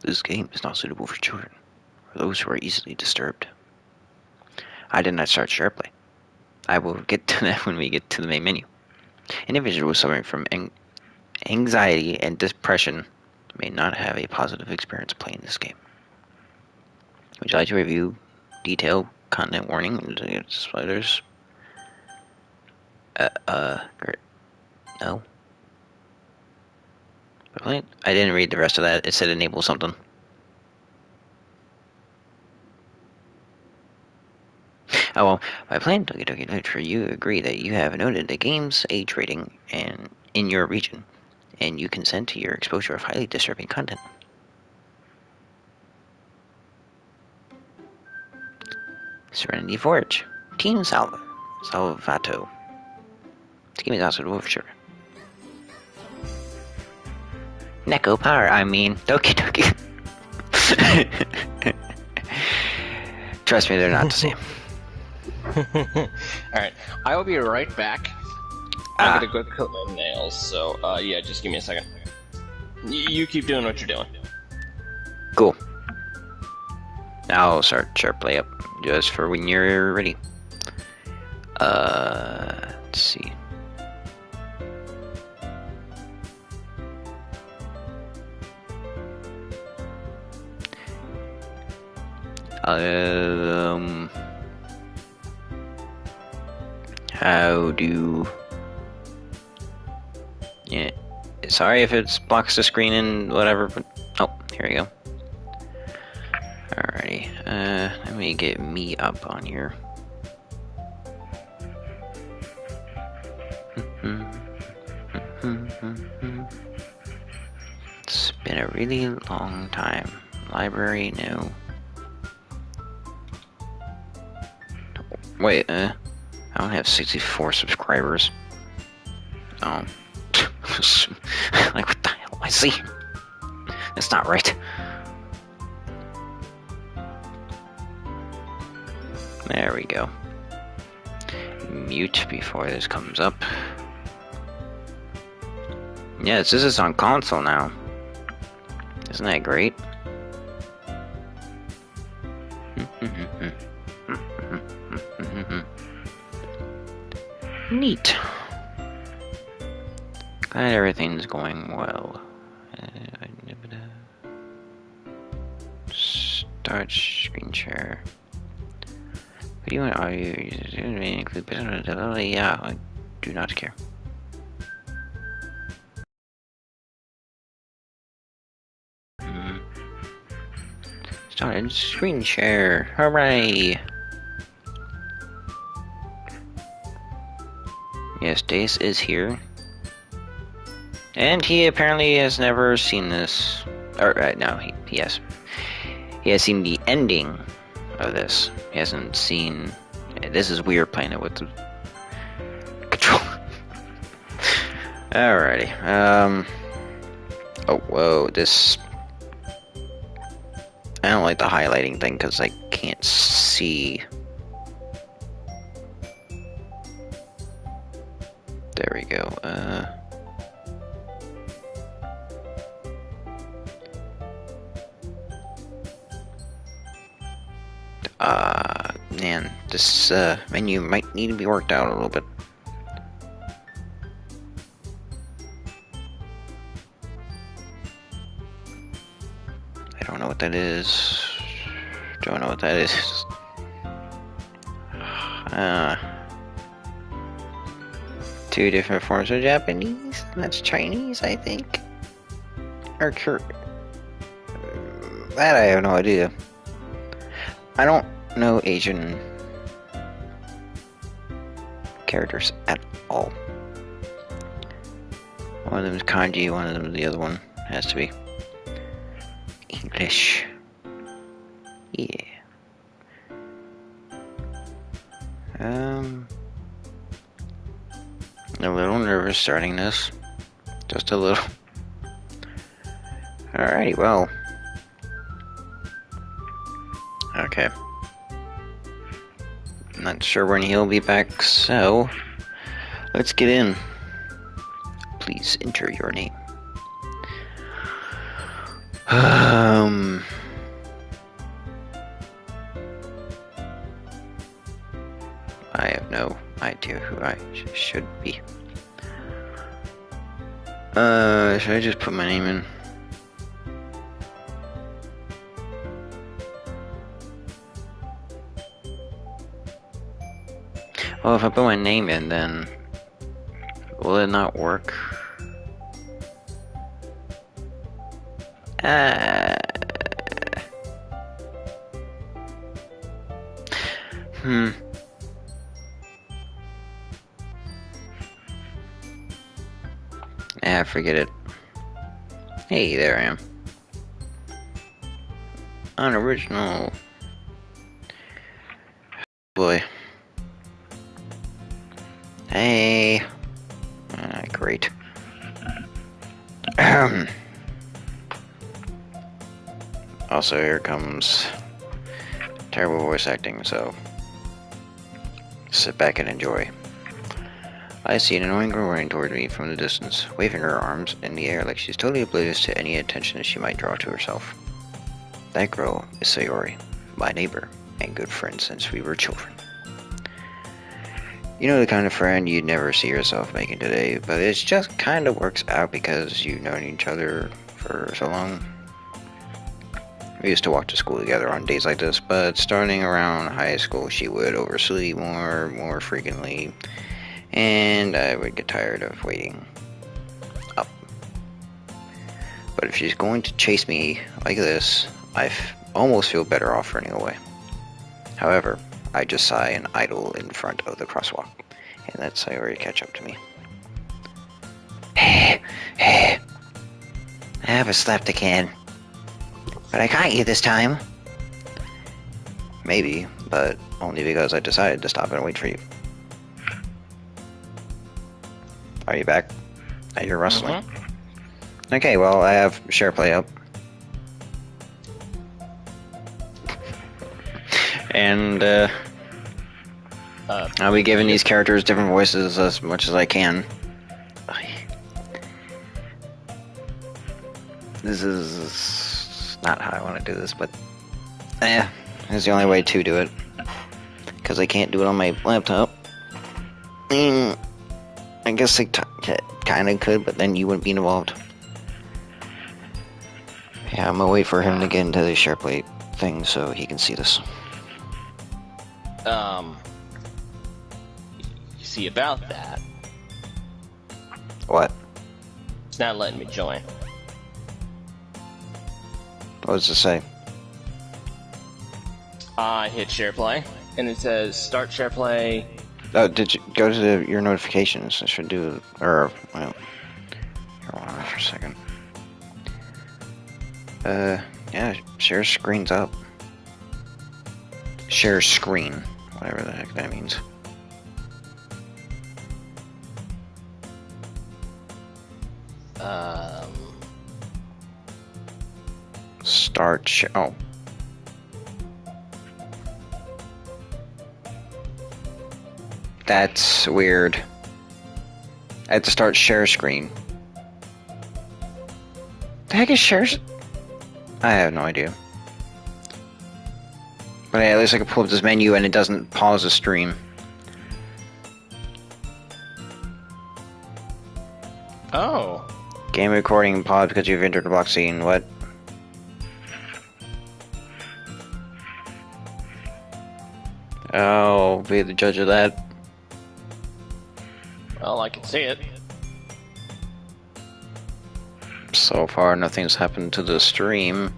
This game is not suitable for children or those who are easily disturbed. I did not start SharePlay. I will get to that when we get to the main menu. Individuals suffering from anxiety and depression may not have a positive experience playing this game. Would you like to review detailed content warning and spoilers? No. I didn't read the rest of that. It said enable something. Oh well, by playing Doki Doki Literature, you agree that you have noted the game's age rating and in your region, and you consent to your exposure of highly disturbing content. Serenity Forge, Team Salvato. This game is also suitable for children. Neko Power, I mean Doki Doki. Trust me, they're not the same. Alright, I will be right back. I'm gonna go cut my nails, so yeah, just give me a second. You keep doing what you're doing. Cool. I'll start SharePlay up just for when you're ready. Let's see. How do... Yeah, sorry if it blocks the screen and whatever, but... Oh, here we go. Alrighty, let me get me up on here. It's been a really long time. Library, no. Wait, I don't have 64 subscribers. Oh. Like, what the hell? I see. That's not right. There we go. Mute before this comes up. Yes, this is on console now. Isn't that great? Neat. Glad everything's going well. Start screen share. What do you want? Are you include business? Yeah, I do not care. Started screen share. Hooray! Yes, Dace is here. And he apparently has never seen this. Or, no, he has. He has seen the ending of this. He hasn't seen... This is weird playing it with the controller. Alrighty. Oh, whoa, this... I don't like the highlighting thing because I can't see. There we go. Man, this menu might need to be worked out a little bit. I don't know what that is. Don't know what that is. Two different forms of Japanese. That's Chinese, I think. Or that I have no idea. I don't know Asian characters at all. One of them is kanji, one of them is the other one. Has to be English. Yeah. A little nervous starting this. Just a little. Alrighty, well. Okay. Not sure when he'll be back, so let's get in. Please enter your name. Um, I have no idea who I should be. Should I just put my name in? Well, if I put my name in, then will it not work? Hmm. Forget it. Hey, there I am. Unoriginal. Boy. Hey. Great. Also, here comes terrible voice acting, so sit back and enjoy. I see an annoying girl running toward me from the distance, waving her arms in the air like she's totally oblivious to any attention she might draw to herself. That girl is Sayori, my neighbor and good friend since we were children. You know, the kind of friend you'd never see yourself making today, but it just kind of works out because you've known each other for so long. We used to walk to school together on days like this, but starting around high school, she would oversleep more frequently, and I would get tired of waiting up. But if she's going to chase me like this, I almost feel better off running away. However, I just sigh and idle in front of the crosswalk, and let Sayori catch up to me. Hey, I have a slapped a can. But I caught you this time. Maybe, but only because I decided to stop and wait for you. Are you back? You're rustling. Okay, well, I have share play up. And, I'll be giving these characters different voices as much as I can. This is not how I want to do this, but it's the only way to do it. Because I can't do it on my laptop. I guess I kind of could, but then you wouldn't be involved. Yeah, I'm gonna wait for him to get into the SharePlay thing so he can see this. You see about that. What? It's not letting me join. What does it say? I hit share play, and it says start share play. Oh, did you go to your notifications? I should do, or, well, here, hold on for a second. Yeah, share screen's up. Share screen, whatever the heck that means. Start share, oh. That's weird. I have to start share screen. The heck is share? I have no idea. But yeah, at least I can pull up this menu and it doesn't pause the stream. Oh. Game recording paused because you've entered the block scene. What? I'll be the judge of that. Well, I can see it. So far, nothing's happened to the stream.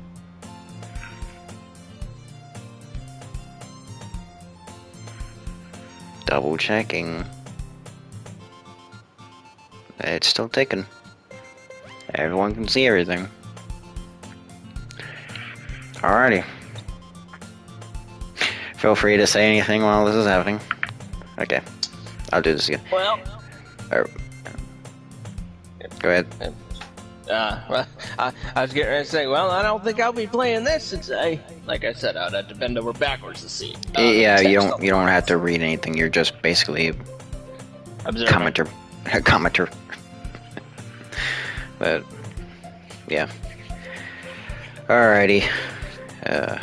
Double checking. It's still ticking. Everyone can see everything. Alrighty. Feel free to say anything while this is happening. Okay. I'll do this again. Well. Go ahead. Well, I was getting ready to say, well, I don't think I'll be playing this since like I said, I'd have to bend over backwards to see. Yeah, you don't have to read anything. You're just basically a commenter. But yeah. Alrighty. Uh,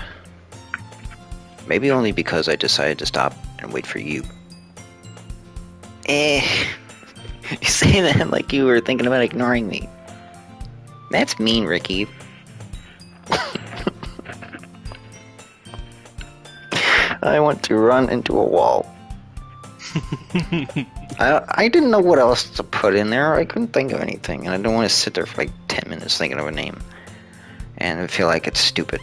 maybe only because I decided to stop and wait for you. Eh. You say that like you were thinking about ignoring me. That's mean, Ricky. I want to run into a wall. I didn't know what else to put in there. I couldn't think of anything, and I don't want to sit there for like 10 minutes thinking of a name. And I feel like it's stupid.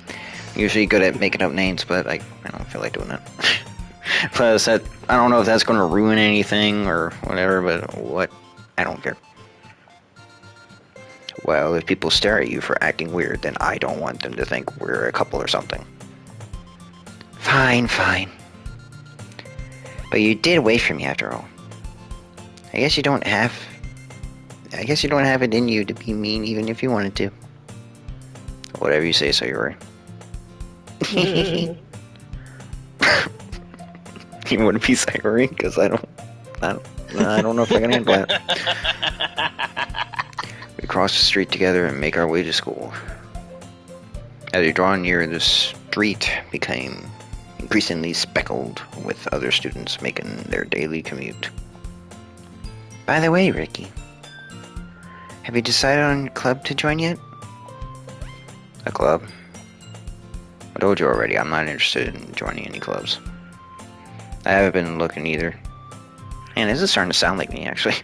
I'm usually good at making up names, but I don't feel like doing that. Plus, I don't know if that's going to ruin anything or whatever, but what? I don't care. Well, if people stare at you for acting weird, then I don't want them to think we're a couple or something. Fine, fine. But you did wait for me after all. I guess you don't have it in you to be mean even if you wanted to. Whatever you say, Sayori. You want to be Sayori? Because I don't know if I can handle that. We cross the street together and make our way to school. As we draw near, the street became increasingly speckled with other students making their daily commute. By the way, Ricky, have you decided on a club to join yet? A club? I told you already, I'm not interested in joining any clubs. I haven't been looking either. Man, this is starting to sound like me, actually.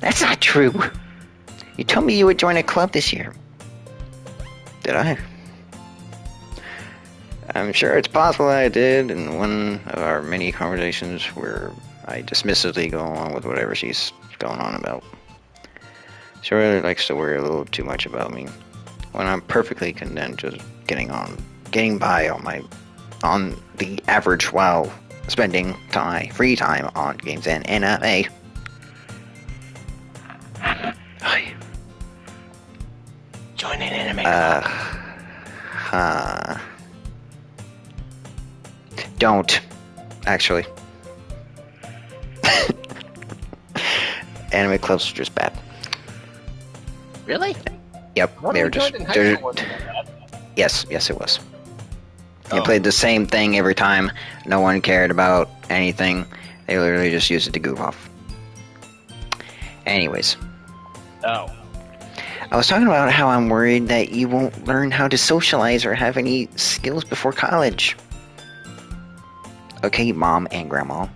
That's not true. You told me you would join a club this year. Did I? I'm sure it's possible I did in one of our many conversations where I dismissively go along with whatever she's going on about. She really likes to worry a little too much about me when I'm perfectly content just getting by on the average while spending free time on games and anime. Join an anime club. Don't, actually. Anime clubs are just bad. Really? Yep, they're just. Yes, it was. They played the same thing every time. No one cared about anything. They literally just used it to goof off. Anyways. Oh. I was talking about how I'm worried that you won't learn how to socialize or have any skills before college. Okay, Mom and Grandma.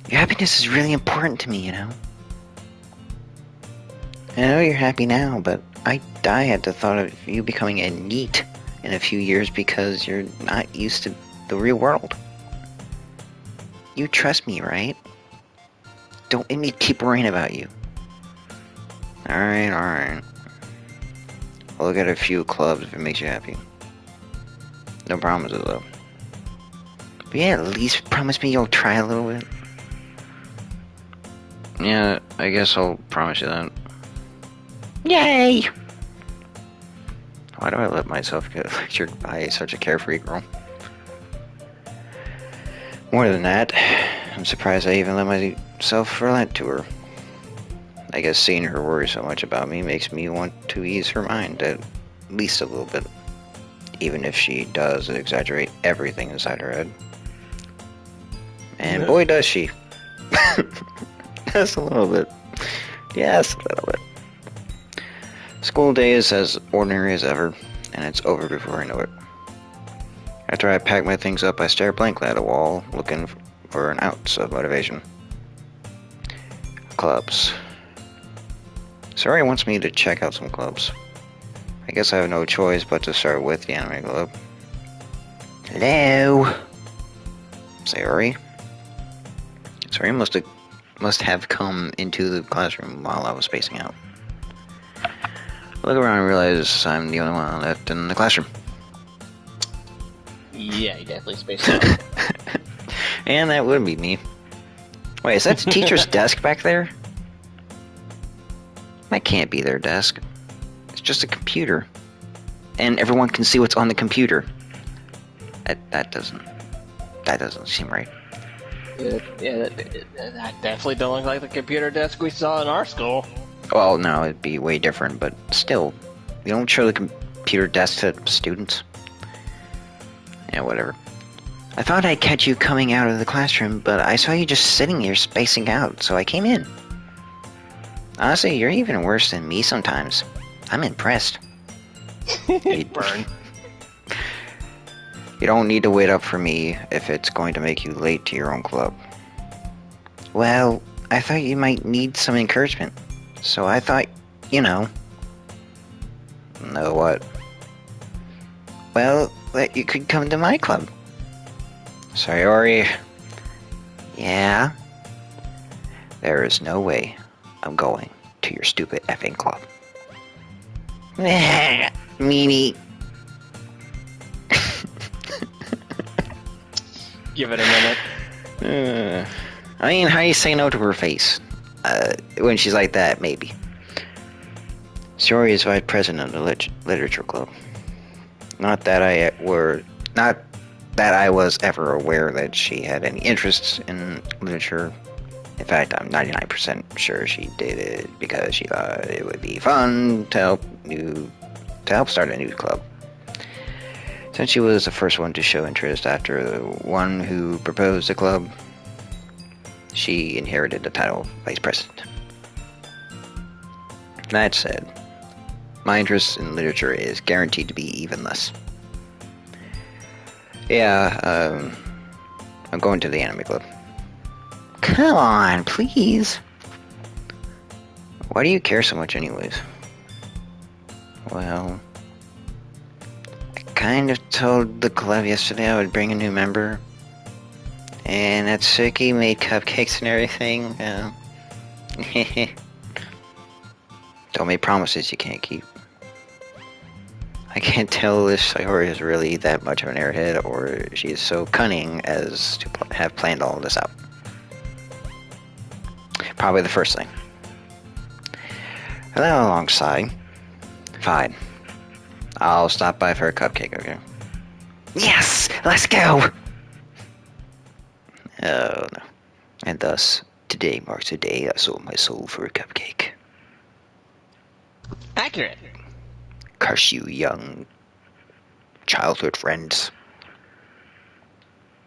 Your happiness is really important to me, you know? I know you're happy now, but I die at the thought of you becoming a NEET in a few years because you're not used to the real world. You trust me, right? Don't make me keep worrying about you. Alright. I'll look at a few clubs if it makes you happy. No promises, though. But yeah, at least promise me you'll try a little bit. Yeah, I guess I'll promise you that. Yay! Why do I let myself get lectured by such a carefree girl? More than that, I'm surprised I even let myself relent to her. I guess seeing her worry so much about me makes me want to ease her mind at least a little bit. Even if she does exaggerate everything inside her head. And boy does she. Just a little bit. Yes, a little bit. School day is as ordinary as ever, and it's over before I know it. After I pack my things up, I stare blankly at a wall, looking for an ounce of motivation. Clubs. Sari wants me to check out some clubs. I guess I have no choice but to start with the anime club. Hello? Sari? Sari must have come into the classroom while I was spacing out. I look around and realize I'm the only one left in the classroom. Yeah, you definitely spaced out. And that would be me. Wait, is that the teacher's desk back there? That can't be their desk. It's just a computer. And everyone can see what's on the computer. That doesn't seem right. That definitely don't look like the computer desk we saw in our school. Well, no, it'd be way different, but still, you don't show the computer desk to students. Yeah, whatever. I thought I'd catch you coming out of the classroom, but I saw you just sitting here spacing out, so I came in. Honestly, you're even worse than me sometimes. I'm impressed. Burn. You don't need to wait up for me if it's going to make you late to your own club. Well, I thought you might need some encouragement, so I thought, you know. Know what? Well, that you could come to my club. Sayori. Yeah? There is no way I'm going to your stupid effing club. Meanie. Give it a minute. I mean, how do you say no to her face? When she's like that, maybe. Sayori is vice president of the literature club. Not that I was ever aware that she had any interests in literature. In fact, I'm 99% sure she did it because she thought it would be fun to help start a new club. Since she was the first one to show interest after the one who proposed the club, she inherited the title of vice president. That said, my interest in literature is guaranteed to be even less. Yeah, I'm going to the anime club. Come on, please. Why do you care so much anyways? Well, I kind of told the club yesterday I would bring a new member. And Natsuki made cupcakes and everything. Don't make promises you can't keep. I can't tell if Sayori is really that much of an airhead or she is so cunning as to have planned all of this out. Probably the first thing. Hello, alongside. Fine. I'll stop by for a cupcake, okay? Yes! Let's go! Oh, no. And thus, today marks the day I sold my soul for a cupcake. Accurate. Curse you, young childhood friends.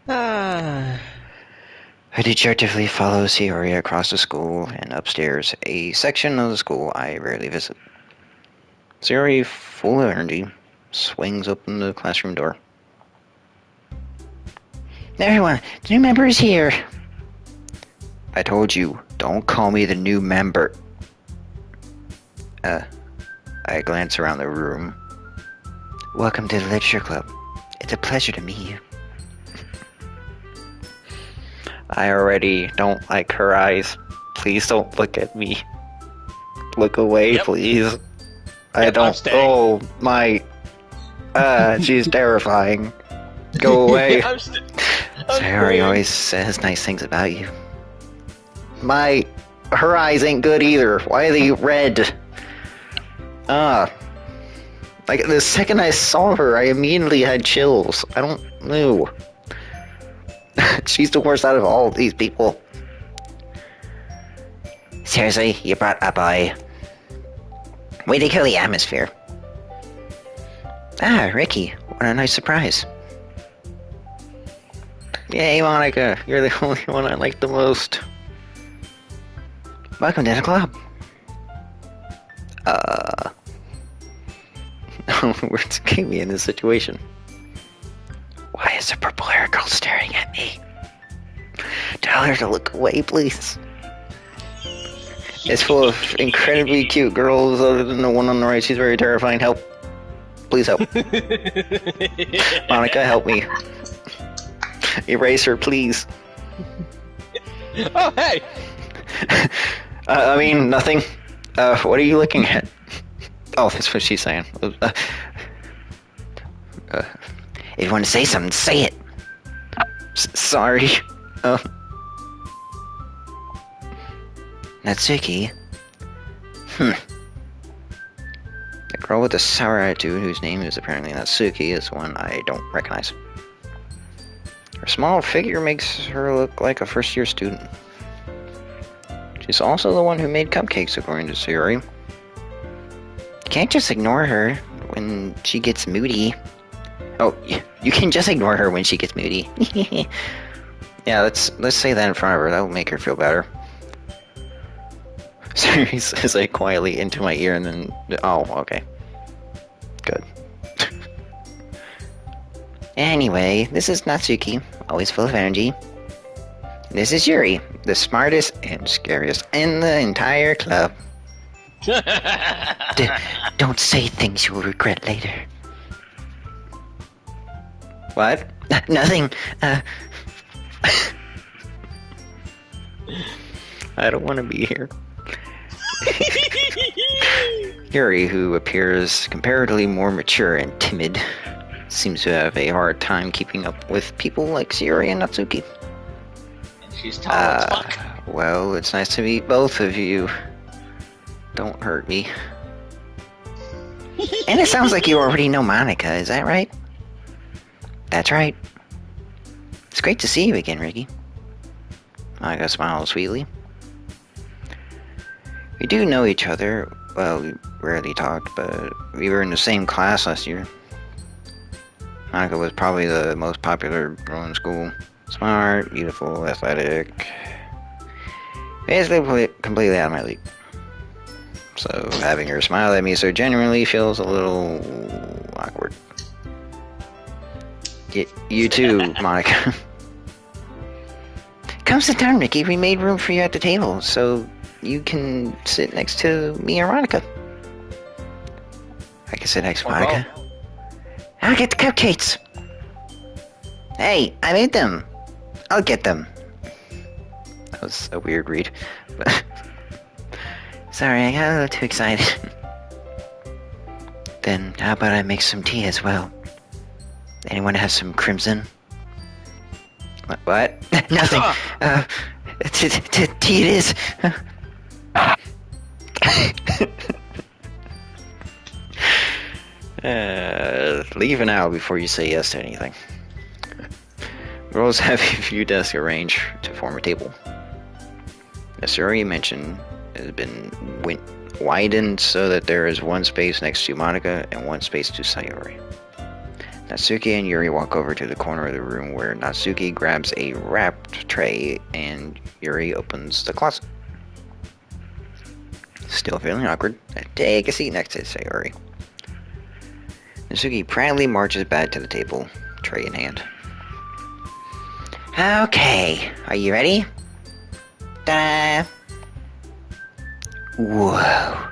I dejectedly follow Sayori across the school and upstairs, a section of the school I rarely visit. Sayori, full of energy, swings open the classroom door. Everyone, the new member is here. I told you, don't call me the new member. I glance around the room. Welcome to the literature club. It's a pleasure to meet you. I already don't like her eyes. Please don't look at me. Look away, please. I don't. Oh my. She's terrifying. Go away. Sayori always says nice things about you. Her eyes ain't good either. Why are they red? Like the second I saw her, I immediately had chills. I don't know. She's the worst out of all of these people. Seriously, you brought a boy. Way to kill the atmosphere. Ah, Ricky, what a nice surprise. Yay, Monika, you're the only one I like the most. Welcome to the club. Where's getting me in this situation? Why is the purple hair girl staring at me? Tell her to look away, please. It's full of incredibly cute girls other than the one on the right. She's very terrifying. Help. Please help. Monika, help me. Erase her, please. Oh, hey! I mean, nothing. What are you looking at? Oh, that's what she's saying. If you want to say something, say it. Sorry. Natsuki? The girl with the sour attitude, whose name is apparently Natsuki, is one I don't recognize. Her small figure makes her look like a first-year student. She's also the one who made cupcakes, according to Sayori. You can't just ignore her when she gets moody. Oh, you can just ignore her when she gets moody. Yeah, let's say that in front of her. That will make her feel better. Sayori says I quietly into my ear and then... Oh, okay. Good. Anyway, this is Natsuki, always full of energy. This is Yuri, the smartest and scariest in the entire club. Don't say things you will regret later. What? Nothing. I don't want to be here. Yuri, who appears comparatively more mature and timid, seems to have a hard time keeping up with people like Sayori and Natsuki. She's tall as fuck. Well, it's nice to meet both of you. Don't hurt me. And it sounds like you already know Monika, is that right? That's right. It's great to see you again, Ricky. Monika smiles sweetly. We do know each other. Well, we rarely talked, but we were in the same class last year. Monika was probably the most popular girl in school. Smart, beautiful, athletic. Basically, completely out of my league. So, having her smile at me so genuinely feels a little awkward. You too, Monika. Come sit down, Ricky. We made room for you at the table, so you can sit next to me or Monika. I can sit next to Monika. I'll get the cupcakes. Hey, I made them. I'll get them. That was a weird read. But sorry, I got a little too excited. Then how about I make some tea as well? Anyone have some crimson? What? Nothing. Tea it is. Leave an hour before you say yes to anything. Girls have a few desks arranged to form a table. As Sayori mentioned, it has been widened so that there is one space next to Monika and one space to Sayori. Natsuki and Yuri walk over to the corner of the room where Natsuki grabs a wrapped tray and Yuri opens the closet. Still feeling awkward, take a seat next to Sayori. Natsuki proudly marches back to the table, tray in hand. Okay, are you ready? Ta-da! Whoa.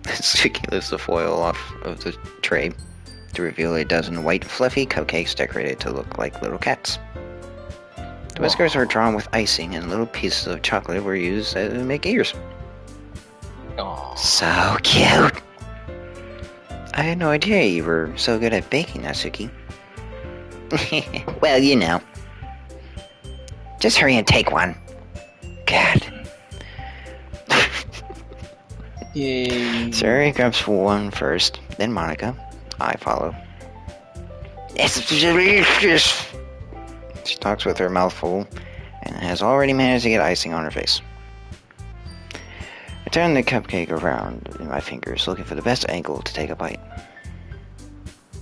Natsuki lifts the foil off of the tray to reveal a dozen white fluffy cupcakes decorated to look like little cats. The whiskers are drawn with icing and little pieces of chocolate were used to make ears. Aww. So cute! I had no idea you were so good at baking, Natsuki. Well, you know. Just hurry and take one. God. Yay. Sayori grabs one first, then Monika. I follow. It's delicious! She talks with her mouth full, and has already managed to get icing on her face. I turn the cupcake around in my fingers, looking for the best angle to take a bite.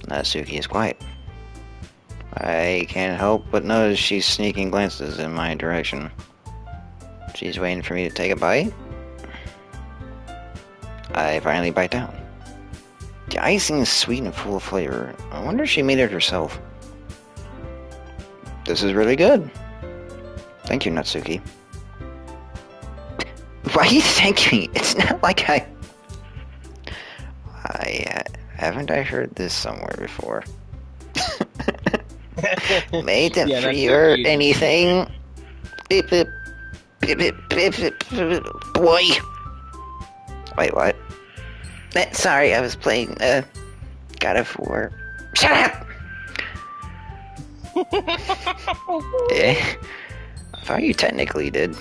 Natsuki is quiet. I can't help but notice she's sneaking glances in my direction. She's waiting for me to take a bite. I finally bite down. The icing is sweet and full of flavor. I wonder if she made it herself. This is really good. Thank you, Natsuki. Why are you thanking me? It's not like haven't I heard this somewhere before? Made them for you or anything? Beep, beep, beep, beep, beep, beep, boy. Wait, what? Sorry, I was playing God of War. Shut up! I thought you technically did.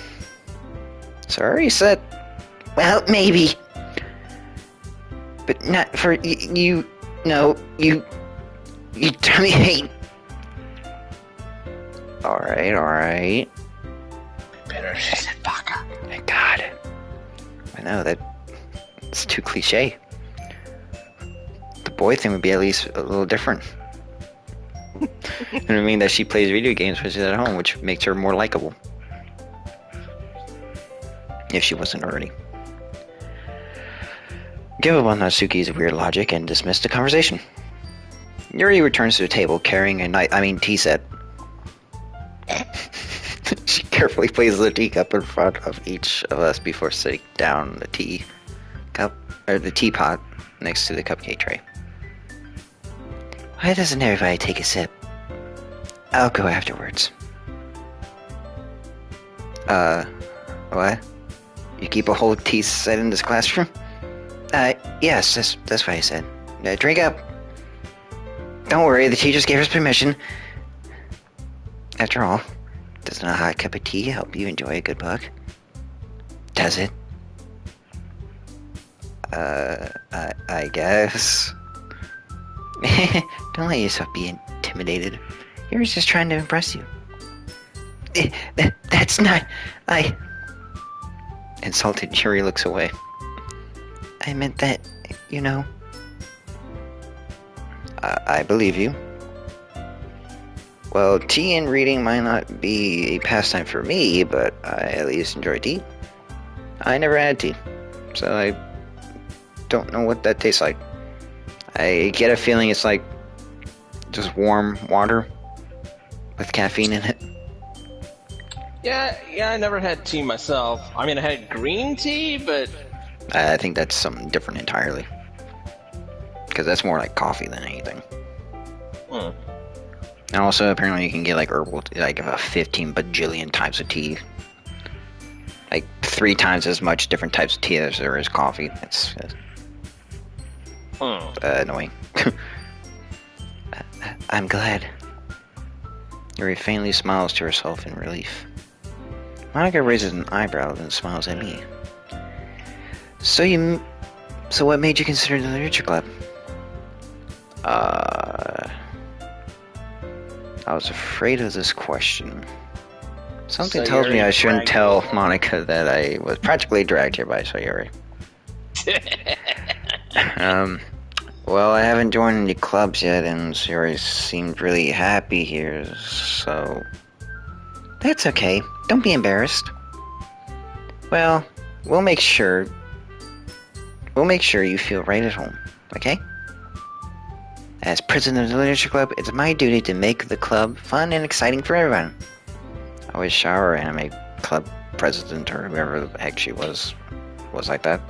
Sorry, said. Well, maybe. But not for you. No, you tell me hate. Alright. Better, she said vodka. Thank God. I know, it's too cliche. The boy thing would be at least a little different. And I mean that she plays video games when she's at home, which makes her more likable. If she wasn't already. Give up on Natsuki's weird logic and dismiss the conversation. Yuri returns to the table carrying a tea set. She carefully places the teacup in front of each of us before setting down the the teapot next to the cupcake tray. Why doesn't everybody take a sip? I'll go afterwards. What? You keep a whole tea set in this classroom? Yes, that's what I said. Drink up. Don't worry, the teachers gave us permission. After all, doesn't a hot cup of tea help you enjoy a good book? Does it? I guess. Don't let yourself be intimidated. Yuri's just trying to impress you. That's not... Insulted, Yuri looks away. I meant that, you know... I believe you. Well, tea and reading might not be a pastime for me, but I at least enjoy tea. I never had tea, so I don't know what that tastes like. I get a feeling it's like just warm water with caffeine in it. Yeah, I never had tea myself. I mean, I had green tea, but... I think that's something different entirely. Because that's more like coffee than anything. And also, apparently you can get like herbal, like 15 bajillion types of tea. Like 3 times as much different types of tea as there is coffee. It's annoying. I'm glad. Yuri faintly smiles to herself in relief. Monika raises an eyebrow and smiles at me. So what made you consider the literature club? I was afraid of this question. Something tells me I shouldn't tell Monika that I was practically dragged here by Sayuri. Well, I haven't joined any clubs yet, and Sayuri seemed really happy here, so... That's okay. Don't be embarrassed. Well, we'll make sure you feel right at home, okay? As president of the Literature Club, it's my duty to make the club fun and exciting for everyone. I wish our anime club president, or whoever the heck she was like that.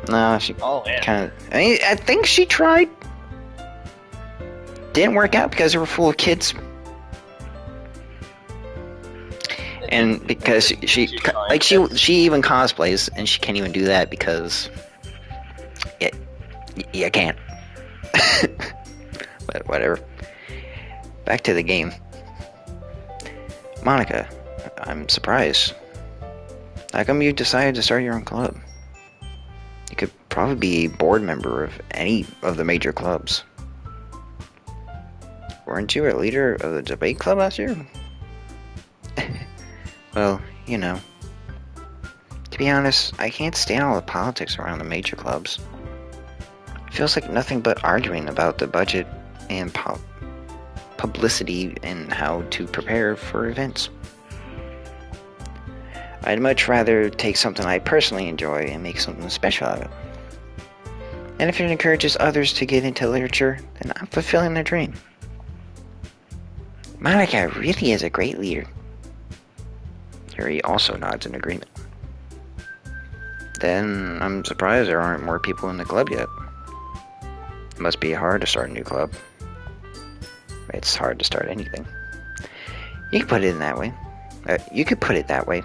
No, she kind of... I mean, I think she tried. Didn't work out because they were full of kids. And because she even cosplays, and she can't even do that because... you can't. But whatever. Back to the game. Monika, I'm surprised. How come you decided to start your own club? You could probably be a board member of any of the major clubs. Weren't you a leader of the debate club last year? Well, you know. To be honest, I can't stand all the politics around the major clubs. It feels like nothing but arguing about the budget and publicity and how to prepare for events. I'd much rather take something I personally enjoy and make something special out of it. And if it encourages others to get into literature, then I'm fulfilling their dream. Monika really is a great leader. Yuri also nods in agreement. Then I'm surprised there aren't more people in the club yet. It must be hard to start a new club. It's hard to start anything. You could put it in that way. You could put it that way.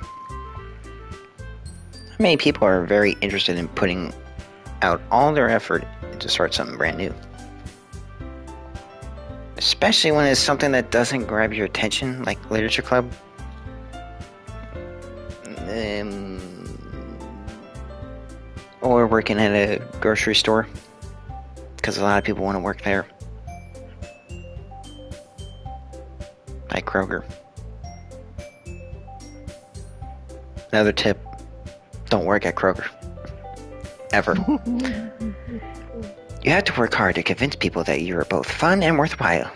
Many people are very interested in putting out all their effort to start something brand new. Especially when it's something that doesn't grab your attention, like Literature Club. Or working at a grocery store. Because a lot of people want to work there. like Kroger. Another tip, don't work at Kroger. Ever. You have to work hard to convince people that you are both fun and worthwhile.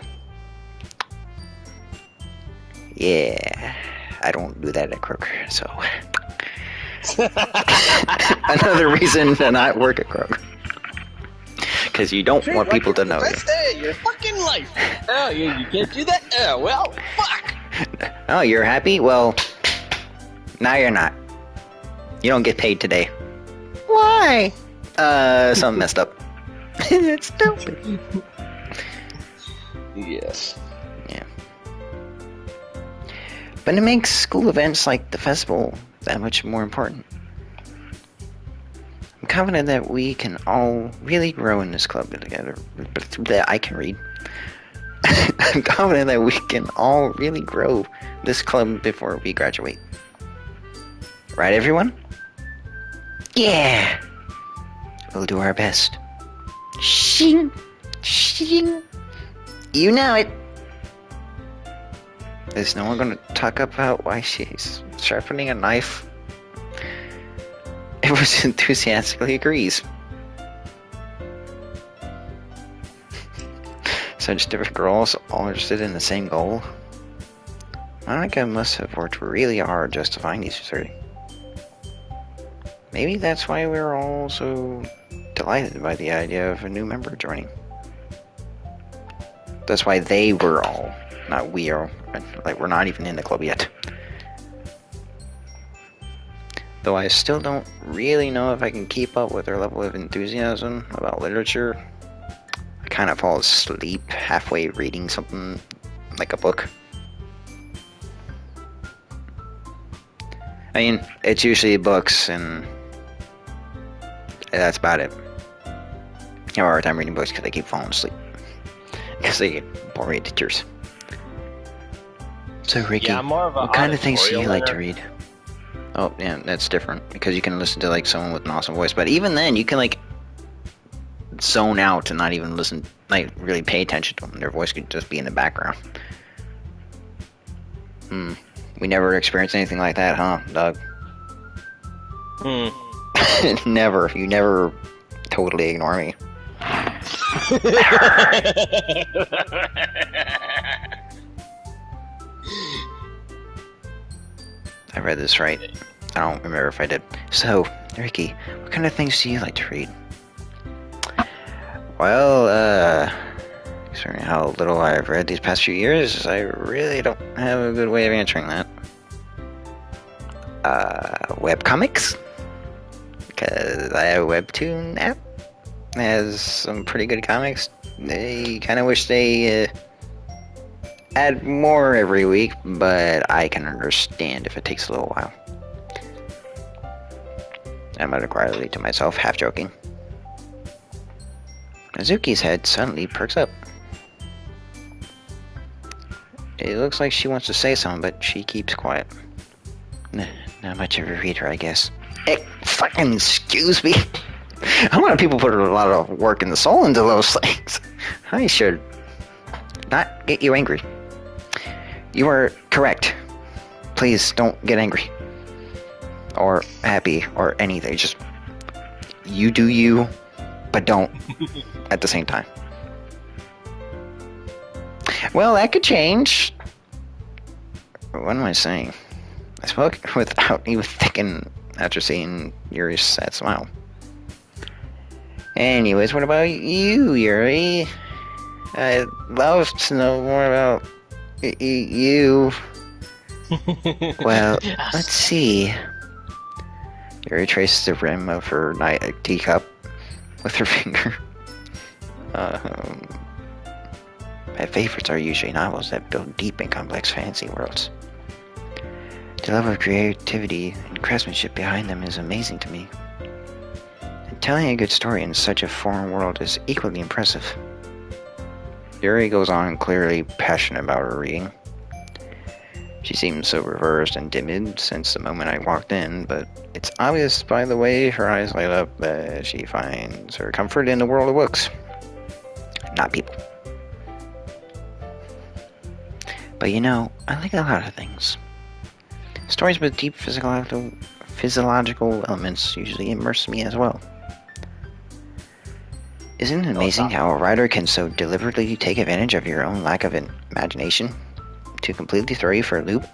Yeah, I don't do that at Kroger, so... Another reason to not work at Kroger. Because you don't want people to know you. Best day of your fucking life. Oh, you can't do that? Oh, well, fuck. Oh, you're happy? Well, now you're not. You don't get paid today. Why? Something messed up. That's stupid. Yes. Yeah. But it makes school events like the festival that much more important. I'm confident that we can all really grow in this club together. That I can read. I'm confident that we can all really grow this club before we graduate. Right, everyone? Yeah! We'll do our best. Shing! Shing! You know it! Is no one gonna talk about why she's sharpening a knife? Everyone enthusiastically agrees. Such different girls, all interested in the same goal. Monika must have worked really hard just to find these three. Maybe that's why we're all so delighted by the idea of a new member joining. That's why they were all, not we are. Like, we're not even in the club yet. Though I still don't really know if I can keep up with their level of enthusiasm about literature. I kind of fall asleep halfway reading something like a book. I mean, it's usually books, and that's about it. I have a hard time reading books because I keep falling asleep. Because they get boring teachers. So, Ricky, Yeah, I'm more of a what kind of things do you like to auditorial read? Oh, yeah, that's different. Because you can listen to, like, someone with an awesome voice. But even then, you can, like, zone out and not even listen, like, really pay attention to them. Their voice could just be in the background. We never experienced anything like that, huh, Doug? Never. You never totally ignore me. I read this right. I don't remember if I did. So, Ricky, what kind of things do you like to read? Well, considering how little I've read these past few years, I really don't have a good way of answering that. Webcomics? Because I have a Webtoon app. It has some pretty good comics. They kind of wish they add more every week, but I can understand if it takes a little while. I muttered quietly to myself, half joking. Mizuki's head suddenly perks up. It looks like she wants to say something, but she keeps quiet. Not much of a reader, I guess. Hey, fucking excuse me. A lot of people put a lot of work and soul into those things. I should not get you angry. You are correct. Please don't get angry. Or happy, or anything. Just, you do you, but don't at the same time. Well, that could change. What am I saying? I spoke without even thinking after seeing Yuri's sad smile. Anyways, what about you, Yuri? I'd love to know more about you. Well, let's see. Yuri traces the rim of her teacup with her finger. My favorites are usually novels that build deep and complex fantasy worlds. The level of creativity and craftsmanship behind them is amazing to me. And telling a good story in such a foreign world is equally impressive. Yuri goes on, clearly passionate about her reading. She seems so reversed and timid since the moment I walked in, but it's obvious by the way her eyes light up that she finds her comfort in the world of books, not people. But you know, I like a lot of things. Stories with deep physiological elements usually immerse me as well. Isn't it amazing how a writer can so deliberately take advantage of your own lack of imagination to completely throw you for a loop?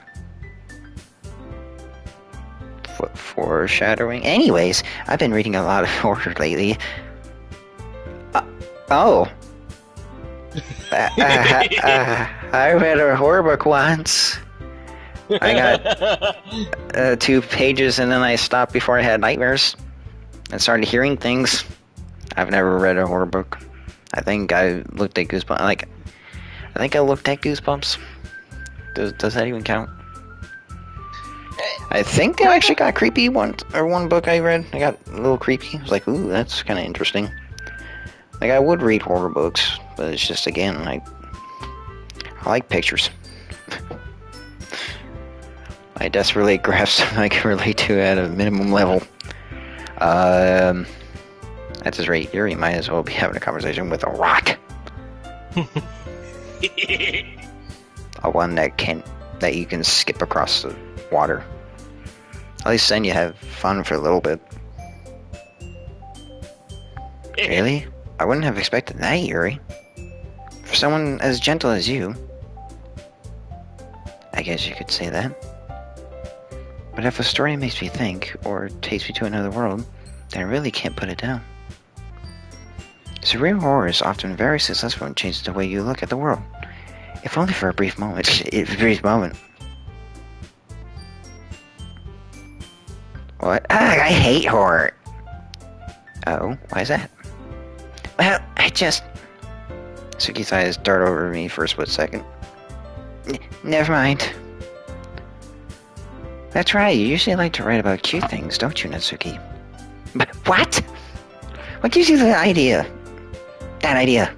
Foreshadowing? Anyways, I've been reading a lot of horror lately. I read a horror book once. I got 2 pages and then I stopped before I had nightmares and started hearing things. I've never read a horror book. I think I looked at Goosebumps. I think I looked at Goosebumps. Does that even count? I think I actually got creepy one book I read. I got a little creepy. I was like, ooh, that's kind of interesting. Like, I would read horror books, but it's just, again, I like pictures. I desperately grasp I can relate to at a minimum level. At this rate, Yuri might as well be having a conversation with a rock. A one that you can skip across the water. At least then you have fun for a little bit. Really? I wouldn't have expected that, Yuri. For someone as gentle as you. I guess you could say that. But if a story makes me think, or takes me to another world, then I really can't put it down. Surreal horror is often very successful in changing the way you look at the world. If only for a brief moment. What? I hate horror. Oh, why is that? Well, Suki's eyes dart over me for a split second. Never mind. That's right, you usually like to write about cute things, don't you, Natsuki? But what? What gives you that idea? I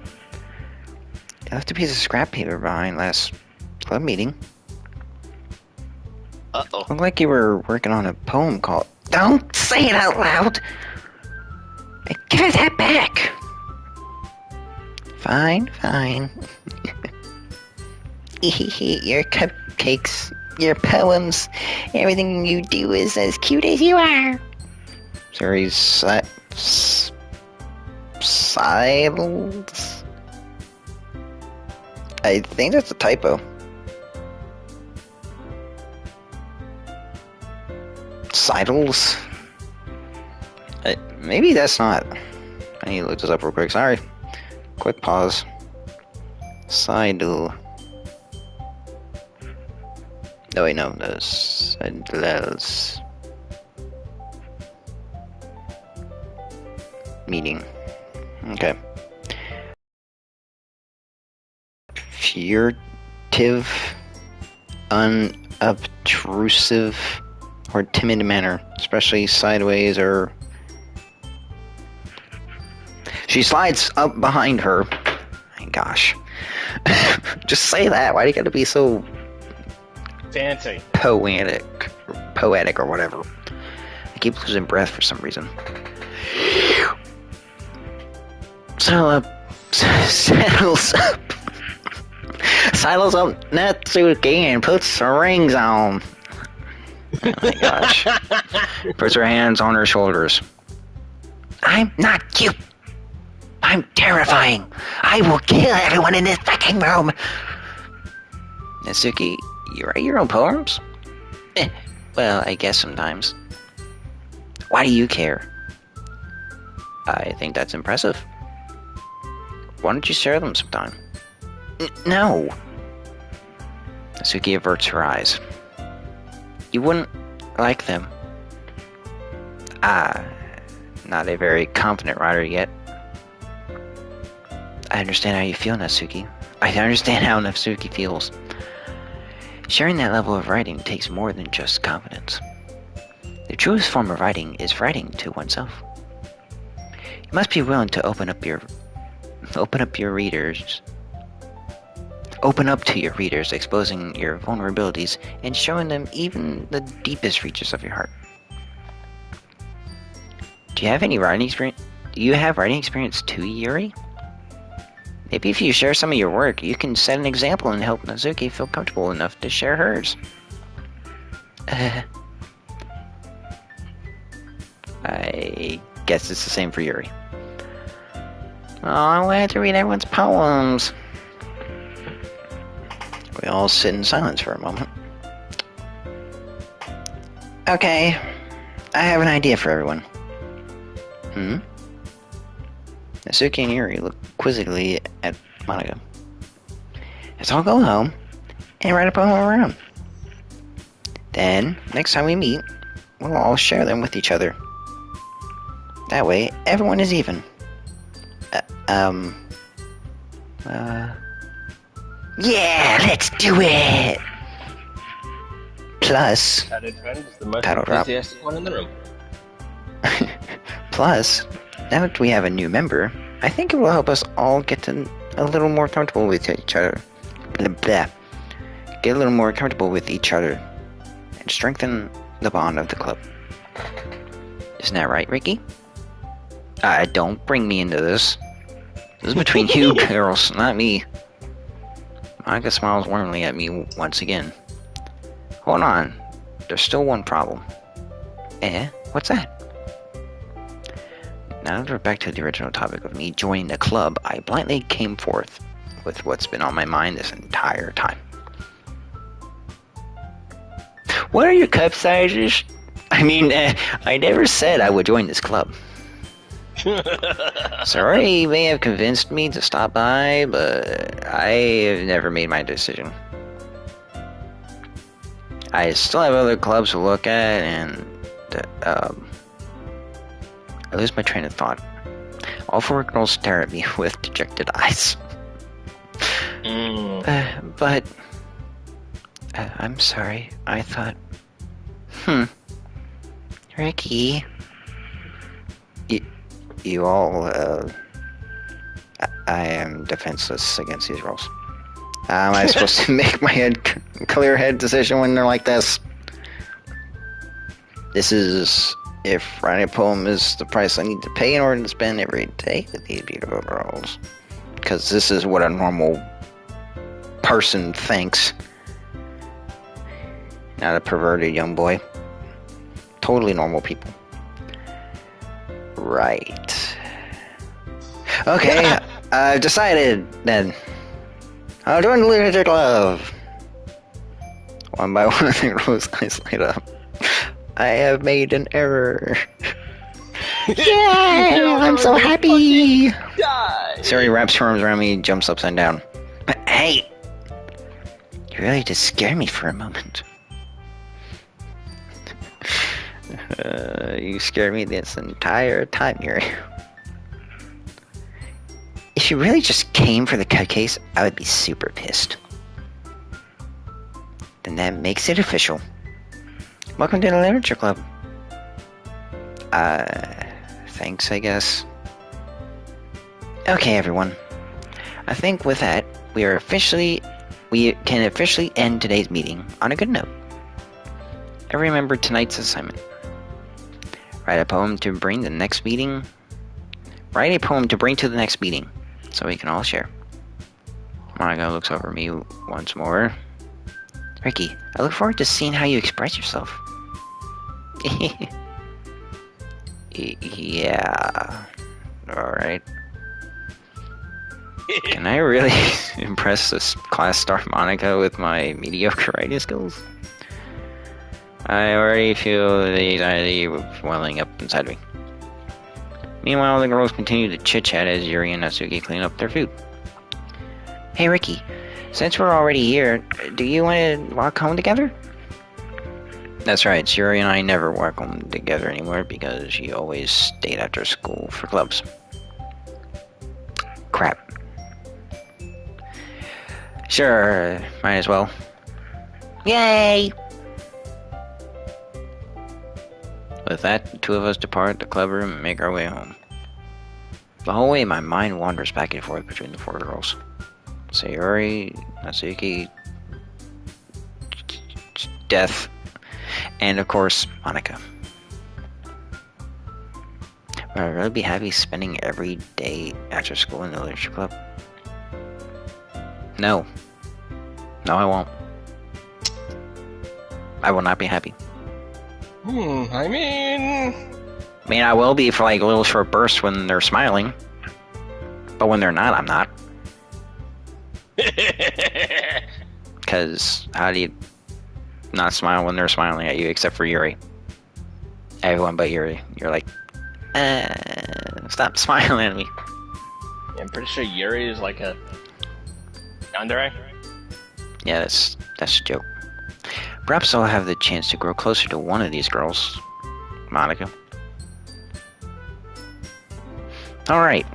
left a piece of scrap paper behind last club meeting. Uh-oh. Looked like you were working on a poem called... Don't say it out loud! Give it that back! Fine. Your cupcakes, your poems, everything you do is as cute as you are. Sorry, Sidles? I think that's a typo. Sidles? Maybe that's not. I need to look this up real quick. Sorry. Quick pause. Sidle. Oh wait, no. That's Sidles. Meeting. Okay. Furtive, unobtrusive, or timid manner, especially sideways or... She slides up behind her. My gosh. Just say that. Why do you gotta be so... Fancy. Poetic or whatever. I keep losing breath for some reason. Settles up Natsuki and puts her rings on. Oh my gosh. Puts her hands on her shoulders. I'm not cute. I'm terrifying. I will kill everyone in this fucking room. Natsuki, you write your own poems? Well, I guess sometimes. Why do you care? I think that's impressive. Why don't you share them sometime? No. Natsuki averts her eyes. You wouldn't like them. Not a very confident writer yet. I understand how you feel, Natsuki. I understand how Natsuki feels. Sharing that level of writing takes more than just confidence. The truest form of writing is writing to oneself. You must be willing to open up to your readers, exposing your vulnerabilities and showing them even the deepest reaches of your heart. Do you have writing experience too, Yuri? Maybe if you share some of your work, you can set an example and help Nazuki feel comfortable enough to share hers. I guess it's the same for Yuri. Oh, I wanted to read everyone's poems. We all sit in silence for a moment. Okay, I have an idea for everyone. Nasuki and Yuri look quizzically at Monika. Let's all go home and write a poem of our own. Then, next time we meet, we'll all share them with each other. That way, everyone is even. Yeah, let's do it! Plus, The most Paddle drop. enthusiastic one in the room. Plus, now that we have a new member, I think it will help us all get a little more comfortable with each other. Blah, blah. Get a little more comfortable with each other and strengthen the bond of the club. Isn't that right, Ricky? Don't bring me into this. This is between you girls, not me. Monika smiles warmly at me once again. Hold on, there's still one problem. What's that? Now that we're back to the original topic of me joining the club, I blindly came forth with what's been on my mind this entire time. What are your cup sizes? I mean, I never said I would join this club. Sorry, may have convinced me to stop by, but I have never made my decision. I still have other clubs to look at, and I lose my train of thought. All four girls stare at me with dejected eyes. But I'm sorry. I thought, Ricky, you all, I am defenseless against these roles. Am I supposed to make my clear head decision when they're like this? This is if writing a poem is the price I need to pay in order to spend every day with these beautiful girls. Because this is what a normal person thinks. Not a perverted young boy. Totally normal people. Right. Okay, I've decided then. I'll join the Literature Club. One by one, the girl's eyes light up. I have made an error. Yay! I'm so happy! Siri wraps her arms around me and jumps upside down. Hey! You really just scared me for a moment. You scared me this entire time, Yuri. If you really just came for the cut case, I would be super pissed. Then that makes it official. Welcome to the Literature Club. Thanks, I guess. Okay, everyone. I think with that, we can officially end today's meeting on a good note. I remember tonight's assignment. Write a poem to bring to the next meeting, so we can all share. Monika looks over me once more. Ricky, I look forward to seeing how you express yourself. Yeah. Alright. Can I really impress this class star Monika with my mediocre writing skills? I already feel the anxiety welling up inside me. Meanwhile, the girls continue to chit-chat as Yuri and Natsuki clean up their food. Hey Ricky, since we're already here, do you want to walk home together? That's right, Yuri and I never walk home together anymore because she always stayed after school for clubs. Crap. Sure, might as well. Yay! With that, the two of us depart the club room and make our way home. The whole way, my mind wanders back and forth between the four girls. Sayori, Natsuki, Death, and of course, Monika. Would I really be happy spending every day after school in the literature club? No. No, I won't. I will not be happy. I mean... I mean, I will be for like a little short burst when they're smiling. But when they're not, I'm not. Because how do you not smile when they're smiling at you, except for Yuri? Everyone but Yuri. You're like, stop smiling at me. Yeah, I'm pretty sure Yuri is like a yandere. Yeah, that's a joke. Perhaps I'll have the chance to grow closer to one of these girls, Monika. Alright.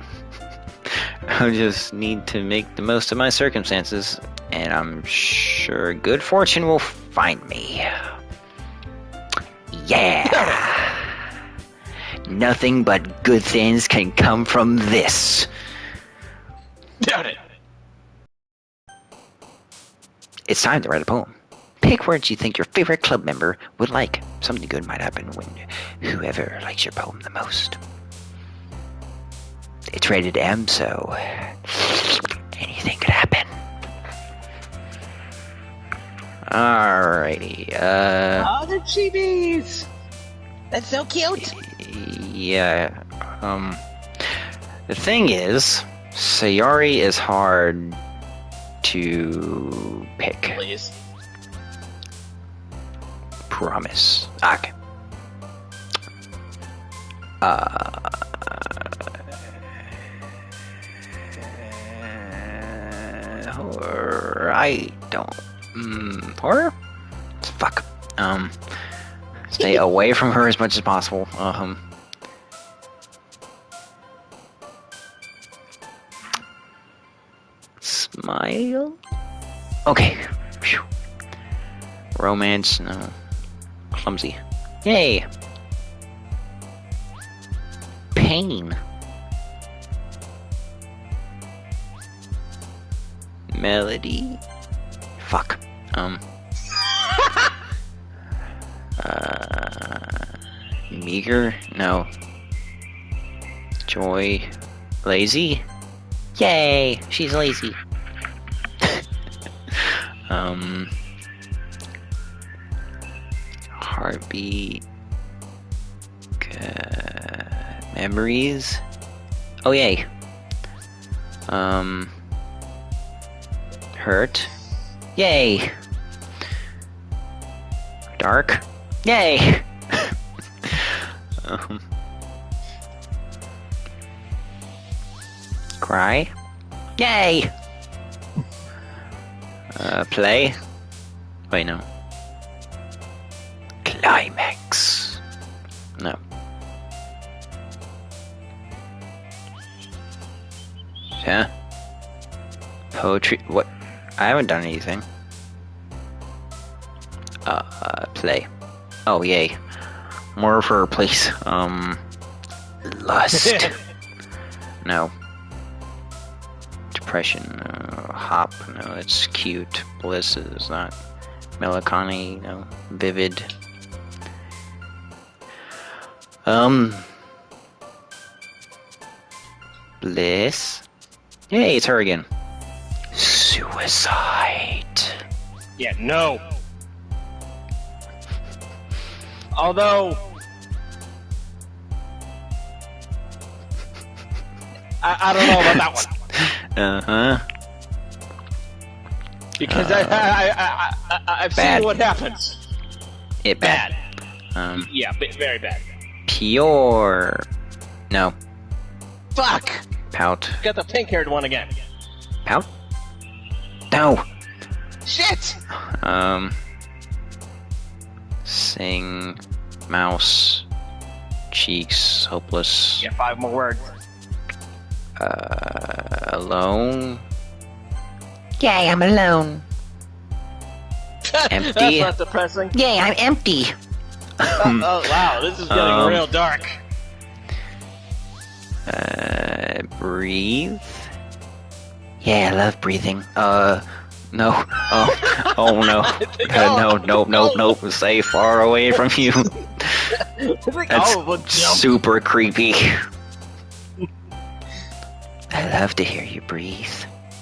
I just need to make the most of my circumstances, and I'm sure good fortune will find me. Yeah! Nothing but good things can come from this. Doubt it. It's time to write a poem. Pick words you think your favorite club member would like. Something good might happen when whoever likes your poem the most. It's rated M, so anything could happen. Alrighty, Oh, the chibis! That's so cute! Yeah, the thing is, Sayori is hard to pick. Please. Promise. Okay. Horror. I don't. Horror? Fuck. Stay away from her as much as possible. Smile? Okay. Phew. Romance, no. Clumsy. Yay! Pain. Melody. Fuck. Meager? No. Joy. Lazy? Yay! She's lazy. Heartbeat. Memories. Oh yay. Hurt. Yay. Dark. Yay. Cry. Yay. Play. Wait, no. Climax. No. Huh? Poetry. What? I haven't done anything. Play. Oh, yay. More of her, please. Lust. No. Depression. Hop. No, it's cute. Bliss is not. Melancholy. No. Vivid. Bliss. Yay, it's her again. Suicide. Yeah, no. Although... I don't know about that one. Uh-huh. Because I've seen what happens. It bad. Yeah, very bad. Pure. No. Fuck! Pout. Got the pink-haired one again. Pout? No! Shit! Sing. Mouse. Cheeks. Hopeless. Yeah, 5 more words. Alone. Yay, I'm alone. Empty. That's not depressing. Yay, I'm empty. Oh, wow, this is getting real dark. Breathe. Yeah, I love breathing. No. Oh no. Nope. Stay far away from you. That's super creepy. I love to hear you breathe.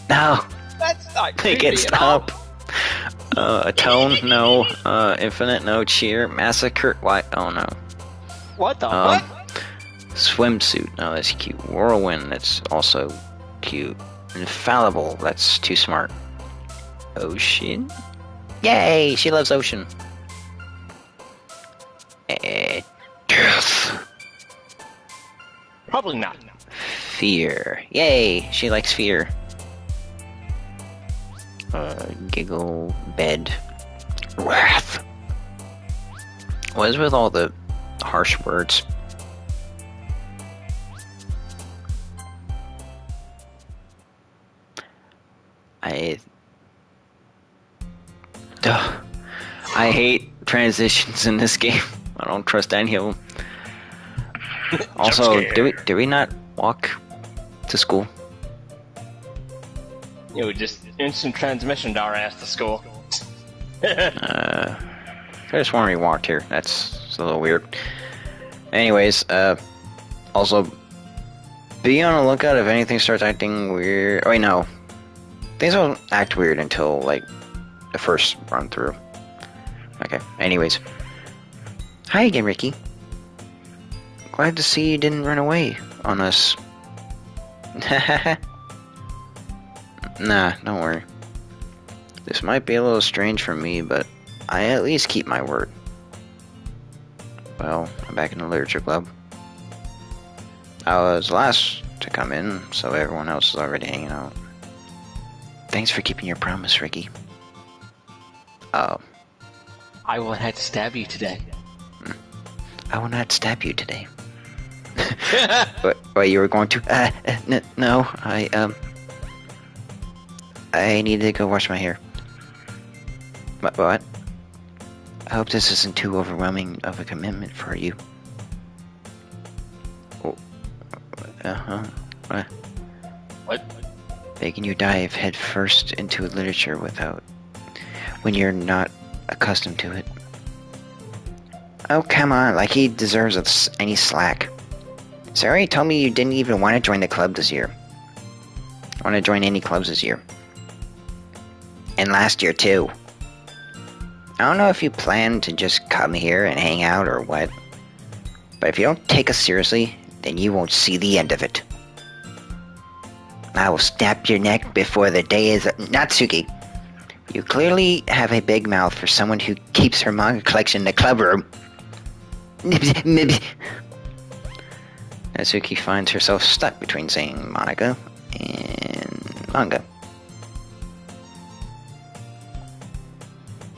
No. That's Make it stop. Atone, no. Infinite, no. Cheer, massacre. Why? Oh no. What the what? Swimsuit, no, that's cute. Whirlwind, that's also cute. Infallible, that's too smart. Ocean? Yay! She loves ocean. Death. Probably not. Fear. Yay! She likes fear. Giggle. Bed. Wrath. What is with all the harsh words? I hate transitions in this game. I don't trust any of them. Also, do we not walk to school? We just instant transmission our ass to school. I just want to walked here. That's a little weird. Anyways, also, be on the lookout if anything starts acting weird. Oh wait, no. Things don't act weird until, like, the first run through. Okay, anyways. Hi again, Ricky. Glad to see you didn't run away on us. Nah, don't worry. This might be a little strange for me, but I at least keep my word. Well, I'm back in the literature club. I was last to come in, so everyone else is already hanging out. Thanks for keeping your promise, Ricky. Oh. I will not stab you today. I will not stab you today. What, you were going to? No, I need to go wash my hair. What? I hope this isn't too overwhelming of a commitment for you. Oh. What? Making you dive head first into literature when you're not accustomed to it. Oh, come on, like he deserves any slack. Sorry, told me you didn't even want to join the club this year. Want to join any clubs this year. And last year, too. I don't know if you plan to just come here and hang out or what. But if you don't take us seriously, then you won't see the end of it. I will snap your neck before the day is... Natsuki, you clearly have a big mouth for someone who keeps her manga collection in the club room. Natsuki finds herself stuck between saying Monika and manga.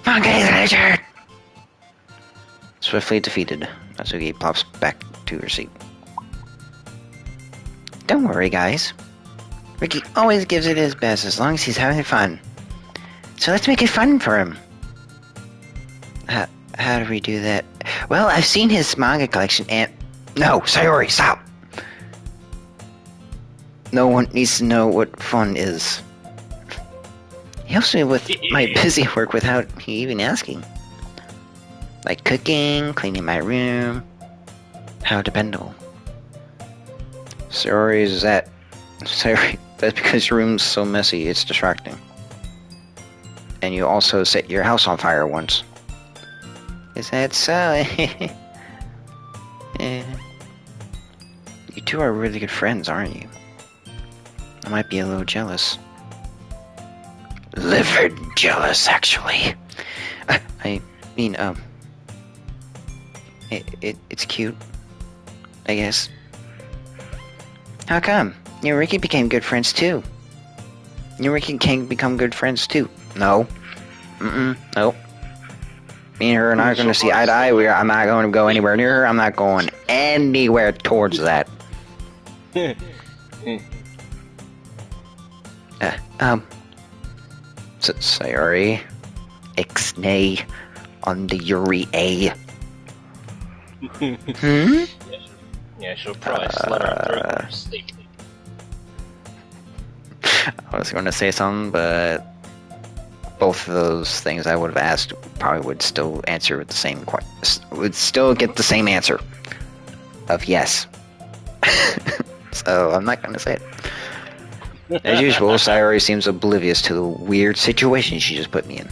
Manga is literature! Swiftly defeated, Natsuki plops back to her seat. Don't worry, guys. Ricky always gives it his best as long as he's having fun. So let's make it fun for him. How do we do that? Well, I've seen his manga collection and... No, Sayori, stop! No one needs to know what fun is. He helps me with my busy work without me even asking. Like cooking, cleaning my room. How dependable. Sayori, that's because your room's so messy, it's distracting. And you also set your house on fire once. Is that so? Yeah. You two are really good friends, aren't you? I might be a little jealous. Livid jealous, actually. I mean, it's cute, I guess. How come? You and Ricky became good friends too. You and Ricky can become good friends too. No. Nope. Me and her are not going to see eye to eye. I'm not going to go anywhere near her. I'm not going anywhere towards that. Sayori. Ixnay on the Yuri A. Yeah, she'll probably slut her through her sleep. I was going to say something, but both of those things I would have asked probably would still answer with the same would still get the same answer of yes. So I'm not going to say it. As usual, Sayori seems oblivious to the weird situation she just put me in.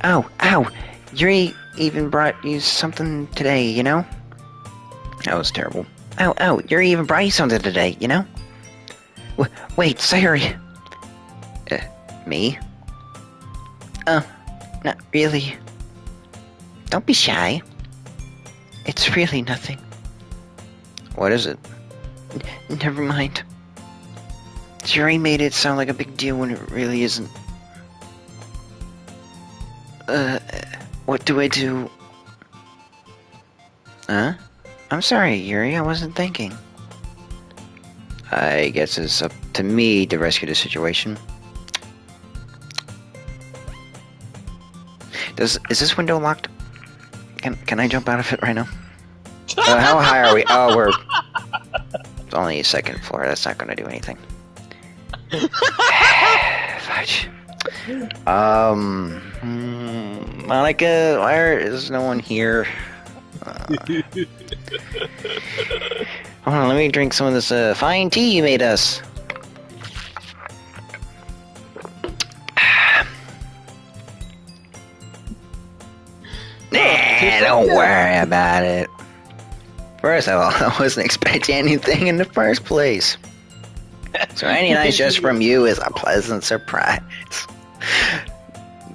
Oh, ow! Yuri even brought you something today, you know? That was terrible. Oh, Yuri even brought you something today, you know? Wait, Sayori! Me? Oh, not really. Don't be shy. It's really nothing. What is it? Never mind. Yuri made it sound like a big deal when it really isn't. What do I do? Huh? I'm sorry, Yuri, I wasn't thinking. I guess it's up to me to rescue the situation. Is this window locked? Can I jump out of it right now? How high are we? Oh, we're... It's only a second floor, that's not gonna do anything. Fudge. Monika, why is no one here? Hold on, let me drink some of this fine tea you made us. Don't worry about it. First of all, I wasn't expecting anything in the first place. So any nice just from you is a pleasant surprise.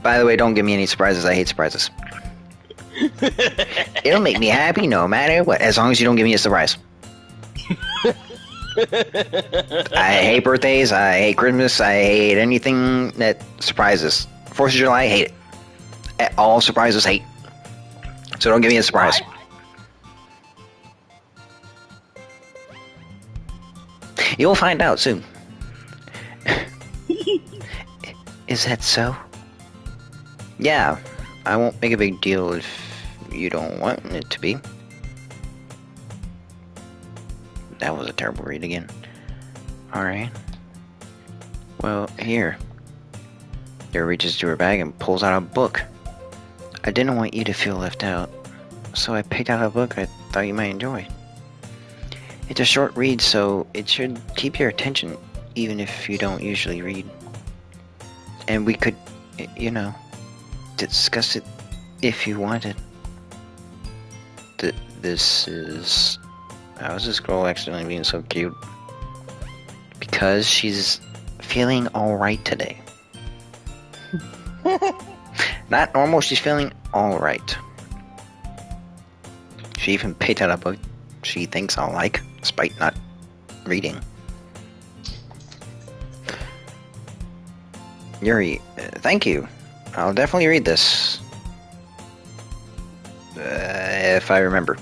By the way, don't give me any surprises. I hate surprises. It'll make me happy no matter what, as long as you don't give me a surprise. I hate birthdays, I hate Christmas, I hate anything that surprises. 4th of July, I hate it. All surprises, hate. So don't give me a surprise. You'll find out soon. Is that so? Yeah, I won't make a big deal if you don't want it to be. That was a terrible read again. Alright. Well, here. Yuri reaches to her bag and pulls out a book. I didn't want you to feel left out, so I picked out a book I thought you might enjoy. It's a short read, so it should keep your attention, even if you don't usually read. And we could, you know, discuss it if you wanted. This is... How is this girl accidentally being so cute? Because she's feeling alright today. Not normal, she's feeling alright. She even picked out a book she thinks I'll like, despite not reading. Yuri, thank you. I'll definitely read this. If I remember.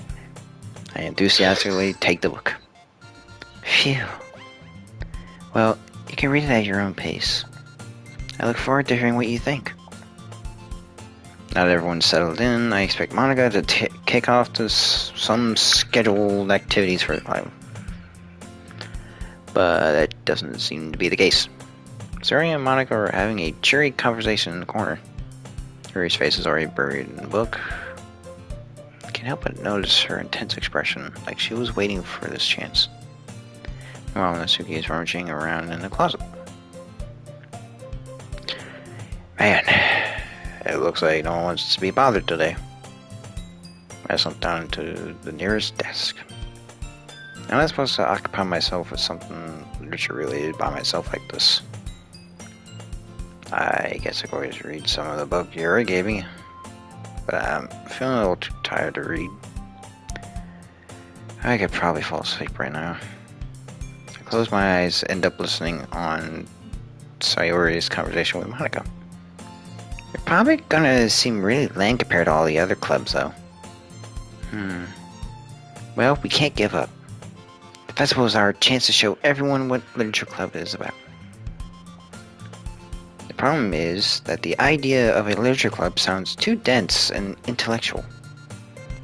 I enthusiastically take the book. Phew. Well, you can read it at your own pace. I look forward to hearing what you think. Now that everyone's settled in, I expect Monika to kick off to some scheduled activities for the climb. But that doesn't seem to be the case. Suri and Monika are having a cheery conversation in the corner. Yuri's face is already buried in the book. I can't help but notice her intense expression, like she was waiting for this chance. Meanwhile, Natsuki is rummaging around in the closet. Man, it looks like no one wants to be bothered today. I slumped down to the nearest desk. I'm not supposed to occupy myself with something literature related by myself like this. I guess I could always read some of the book Yuri gave me, but I'm feeling a little too tired to read. I could probably fall asleep right now. I close my eyes, end up listening on Sayori's conversation with Monika. You're probably gonna seem really lame compared to all the other clubs, though. Well, we can't give up. The festival is our chance to show everyone what Literature Club is about. The problem is that the idea of a literature club sounds too dense and intellectual.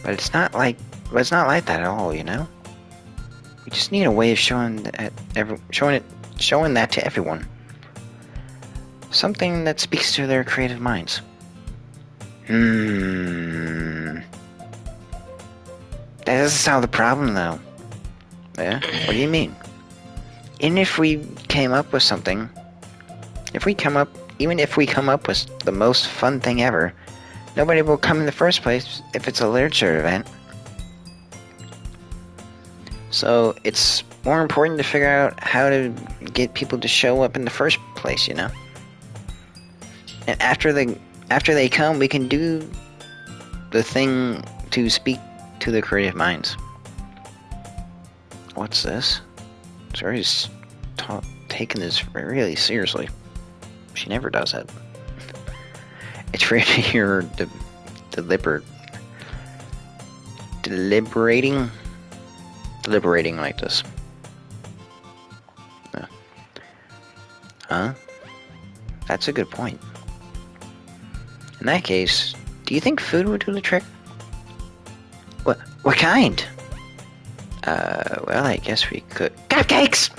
But it's not like that at all, you know? We just need a way of showing that to everyone. Something that speaks to their creative minds. That doesn't solve the problem, though. Yeah? What do you mean? And if we came up with something, even if we come up with the most fun thing ever, nobody will come in the first place if it's a literature event. So it's more important to figure out how to get people to show up in the first place, you know? And after they come, we can do the thing to speak to the creative minds. What's this? Zori's taking this really seriously. She never does it. It's weird to hear her deliberating like this. Huh? That's a good point. In that case, do you think food would do the trick? What kind? Well, I guess we could. Cupcakes!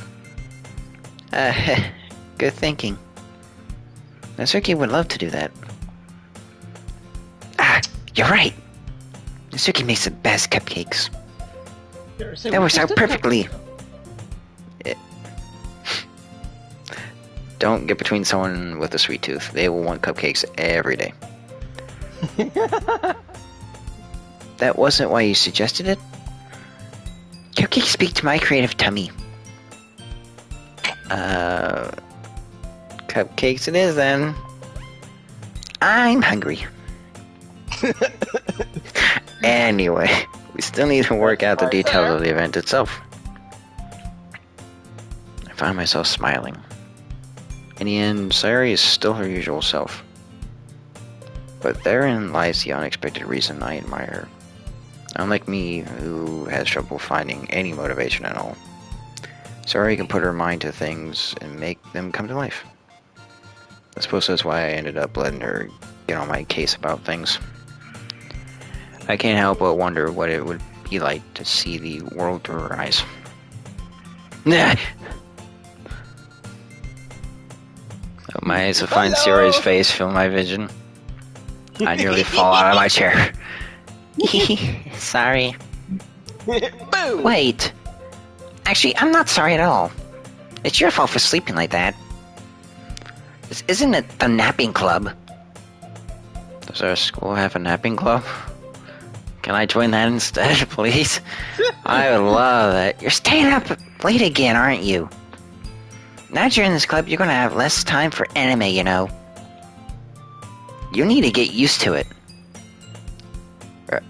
Good thinking. Natsuki would love to do that. Ah, you're right. Natsuki makes the best cupcakes. That works out perfectly. Don't get between someone with a sweet tooth. They will want cupcakes every day. That wasn't why you suggested it? Cupcakes speak to my creative tummy. Cupcakes it is then. I'm hungry. Anyway, we still need to work out the details of the event itself. I find myself smiling. In the end, Sayori is still her usual self. But therein lies the unexpected reason I admire her. Unlike me, who has trouble finding any motivation at all, Sayori can put her mind to things and make them come to life. I suppose that's why I ended up letting her get on my case about things. I can't help but wonder what it would be like to see the world through her eyes. My eyes to find Sayori's face fill my vision. I nearly fall out of my chair. Sorry. Boo! Wait. Actually, I'm not sorry at all. It's your fault for sleeping like that. Isn't it the napping club? Does our school have a napping club? Can I join that instead, please? I would love that. You're staying up late again, aren't you? Now that you're in this club, you're gonna have less time for anime, you know. You need to get used to it.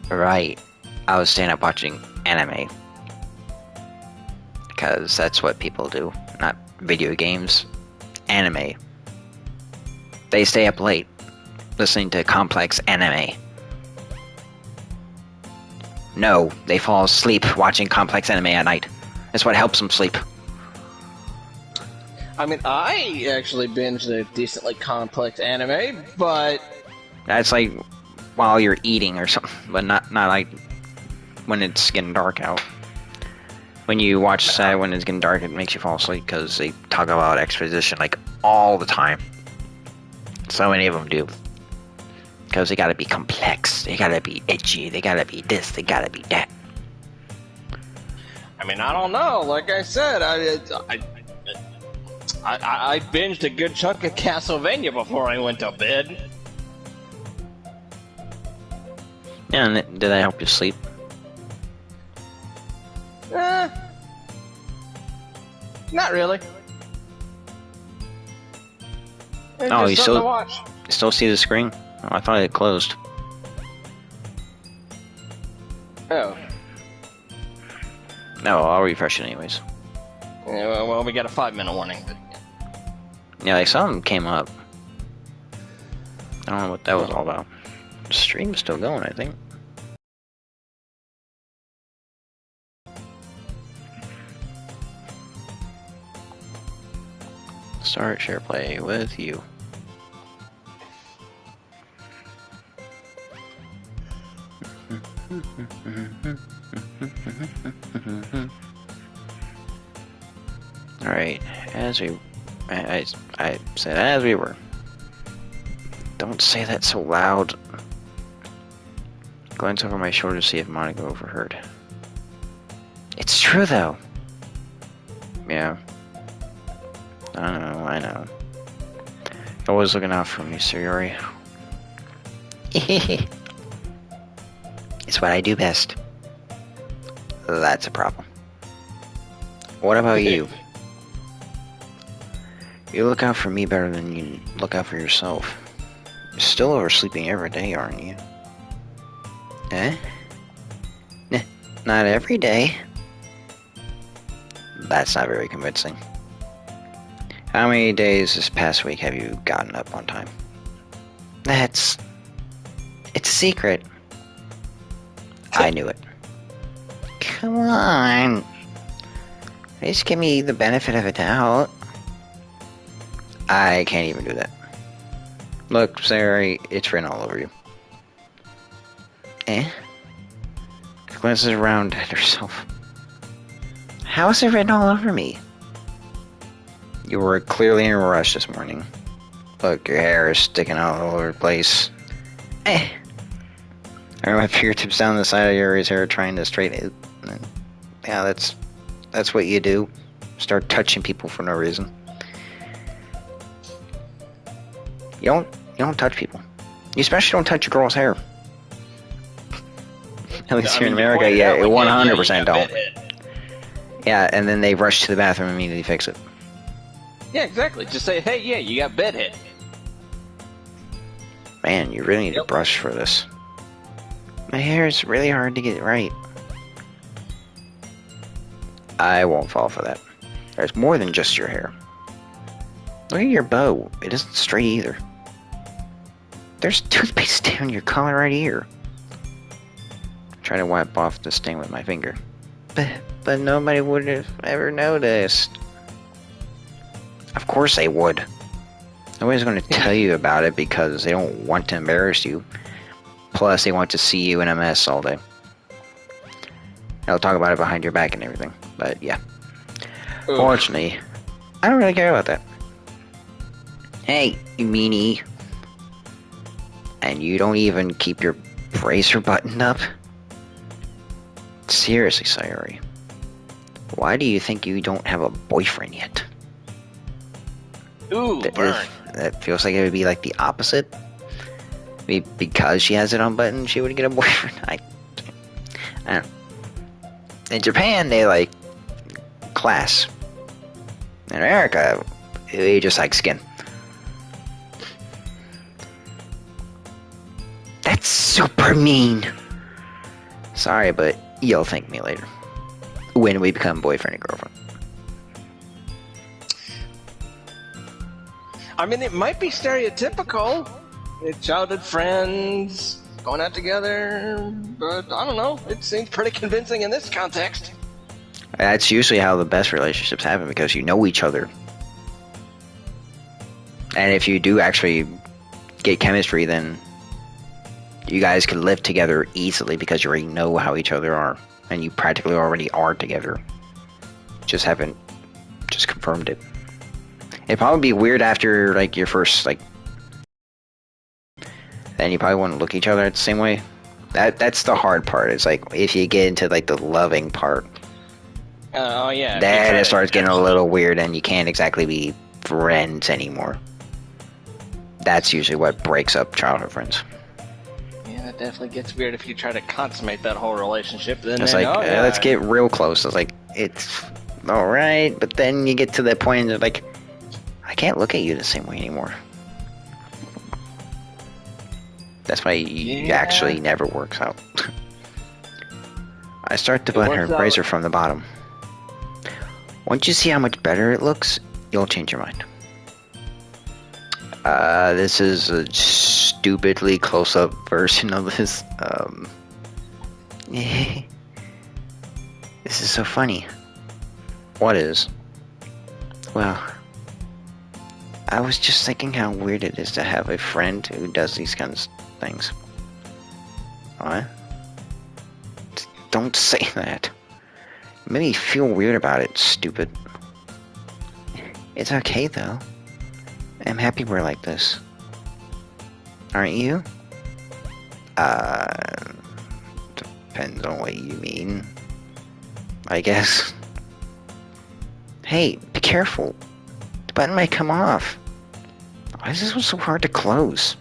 Right. I was staying up watching anime. Because that's what people do. Not video games. Anime. They stay up late, listening to complex anime. No, they fall asleep watching complex anime at night. That's what helps them sleep. I mean, I actually binged a decently complex anime, but... That's like while you're eating or something, but not like when it's getting dark out. When you watch that when it's getting dark, it makes you fall asleep because they talk about exposition like all the time. So many of them do. Because they gotta be complex, they gotta be edgy, they gotta be this, they gotta be that. I mean, I don't know. Like I said, I binged a good chunk of Castlevania before I went to bed. Yeah, and did that help you sleep? Not really. It's Oh, just you something to watch. still see the screen? Oh, I thought it closed. Oh. No, I'll refresh it anyways. Yeah, well, we got a 5-minute warning. But... Yeah, like something came up. I don't know what that was all about. The stream's still going, I think. Start share play with you. Alright, I said as we were. Don't say that so loud. Glance over my shoulder to see if Monika overheard. It's true though. Yeah. I know. Always looking out for me, Sayori. It's what I do best. That's a problem. What about you? You look out for me better than you look out for yourself. You're still oversleeping every day, aren't you? Eh? Not every day. That's not very convincing. How many days this past week have you gotten up on time? It's a secret. I knew it. Come on. Just give me the benefit of a doubt. I can't even do that. Look, Sarah, it's written all over you. Eh? Glances around at herself. How is it written all over me? You were clearly in a rush this morning. Look, your hair is sticking out all over the place. Eh. I run my fingertips down the side of your hair trying to straighten it. Yeah, that's what you do. Start touching people for no reason. You don't touch people. You especially don't touch a girl's hair. At least here in America, yeah, 100% don't. Yeah, and then they rush to the bathroom and immediately fix it. Yeah, exactly. Just say, hey, yeah, you got bed hit. Man, you really need a brush for this. My hair is really hard to get right. I won't fall for that. There's more than just your hair. Look at your bow. It isn't straight either. There's toothpaste down your collar right here. Try to wipe off the stain with my finger. But nobody would have ever noticed. Of course they would. Nobody's going to tell you about it because they don't want to embarrass you. Plus, they want to see you in a mess all day. They'll talk about it behind your back and everything. But yeah. Oof. Fortunately, I don't really care about that. Hey, you meanie. And you don't even keep your bracer buttoned up? Seriously, Sayori. Why do you think you don't have a boyfriend yet? Ooh, that feels like it would be like the opposite. Because she has it unbuttoned, she would get a boyfriend. I don't know. In Japan, they like class. In America, they just like skin. That's super mean. Sorry, but you'll thank me later. When we become boyfriend and girlfriend. I mean, it might be stereotypical. Childhood friends, going out together, but I don't know. It seems pretty convincing in this context. That's usually how the best relationships happen, because you know each other. And if you do actually get chemistry, then you guys can live together easily because you already know how each other are. And you practically already are together. Just haven't just confirmed it. It'd probably be weird after like your first like. Then you probably wouldn't look at each other the same way. That's the hard part. It's like if you get into like the loving part. Oh yeah. Then it starts getting a little weird, and you can't exactly be friends anymore. That's usually what breaks up childhood friends. Yeah, that definitely gets weird if you try to consummate that whole relationship. Then it's like, let's get real close. It's like, it's alright, but then you get to that point and it's like, I can't look at you the same way anymore. That's why it actually never works out. I start to button her bracer from the bottom. Once you see how much better it looks, you'll change your mind. This is a stupidly close-up version of this. This is so funny. What is? Well, I was just thinking how weird it is to have a friend who does these kinds of things. What? Don't say that. It made me feel weird about it, stupid. It's okay, though. I'm happy we're like this. Aren't you? Depends on what you mean. I guess. Hey, be careful. button might come off. Why is this one so hard to close?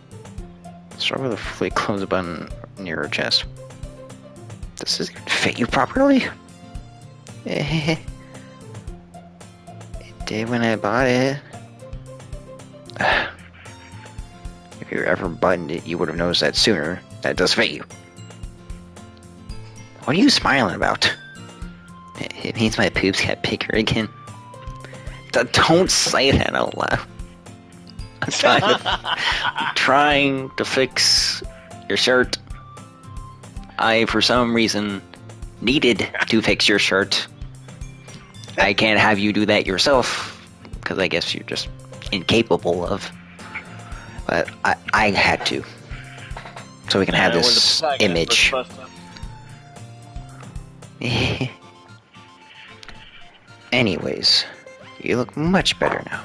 Struggle to fully close the button near her chest. Does this fit you properly? It did when I bought it. If you ever buttoned it, you would have noticed that sooner. That does fit you. What are you smiling about? It means my poops got bigger again. Don't say that out loud. I'm trying to fix your shirt. I, for some reason, needed to fix your shirt. I can't have you do that yourself, because I guess you're just incapable of. But I had to. So we can have this image. Anyways, you look much better now.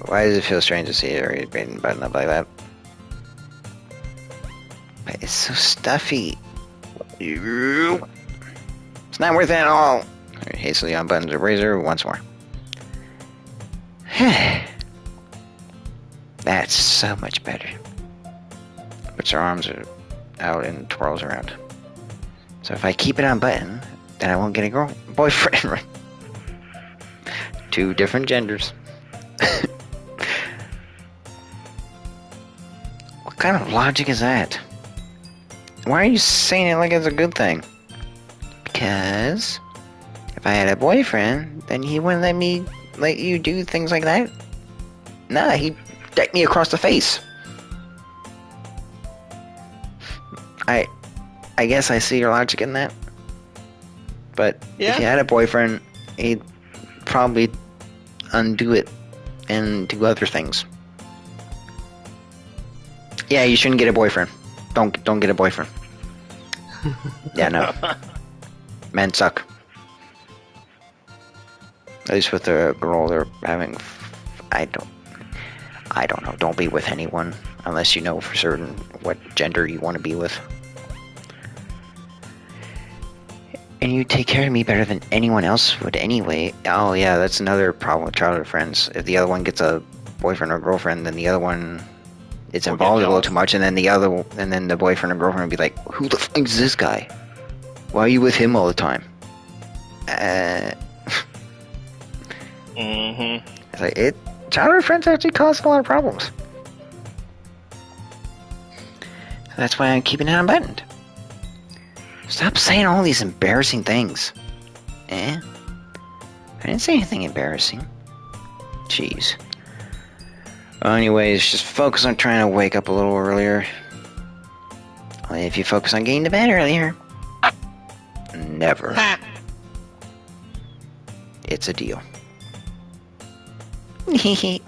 Why does it feel strange to see it already been buttoned up like that? But it's so stuffy. It's not worth it at all. Hastily unbuttons the razor once more. That's so much better. Puts her arms out and twirls around. So if I keep it unbuttoned, then I won't get a boyfriend. Two different genders. What kind of logic is that? Why are you saying it like it's a good thing? Because if I had a boyfriend, then he wouldn't let you do things like that. Nah, he'd deck me across the face. I guess I see your logic in that. But yeah. If you had a boyfriend, he'd probably undo it and do other things. Yeah, you shouldn't get a boyfriend. Don't get a boyfriend. Yeah, no. Men suck. At least with a girl, they're having. I don't know. Don't be with anyone unless you know for certain what gender you want to be with. And you take care of me better than anyone else would anyway. Oh yeah, that's another problem with childhood friends. If the other one gets a boyfriend or girlfriend, then the other one is involved a little too much, and then the boyfriend or girlfriend would be like, "Who the fuck is this guy? Why are you with him all the time?" It's like childhood friends actually cause a lot of problems. So that's why I'm keeping it unbuttoned. Stop saying all these embarrassing things. I didn't say anything embarrassing. Jeez. Well, anyways, just focus on trying to wake up a little earlier. If you focus on getting to bed earlier, never. It's a deal. I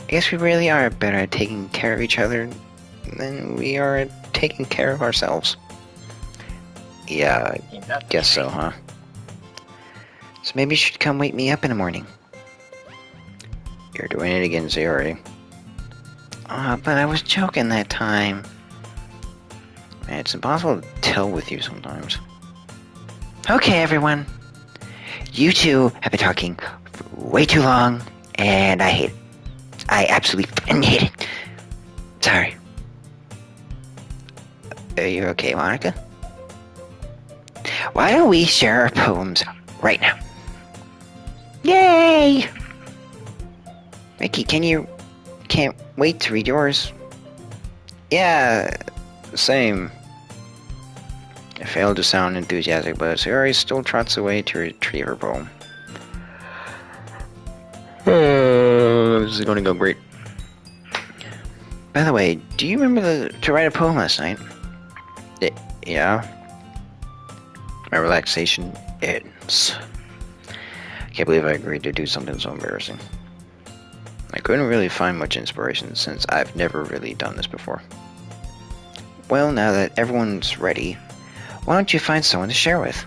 guess we really are better at taking care of each other than we are at taking care of ourselves. Yeah, I guess so, huh? So maybe you should come wake me up in the morning. You're doing it again, Sayori. But I was joking that time. Man, it's impossible to tell with you sometimes. Okay, everyone. You two have been talking for way too long, and I hate it. I absolutely hate it. Sorry. Are you okay, Monika? Why don't we share our poems right now? Yay! Mickey, can't wait to read yours. Yeah, same. I failed to sound enthusiastic, but Sayori still trots away to retrieve her poem. This is going to go great. By the way, do you remember to write a poem last night? Yeah. My relaxation ends. I can't believe I agreed to do something so embarrassing. I couldn't really find much inspiration since I've never really done this before. Well, now that everyone's ready, why don't you find someone to share with?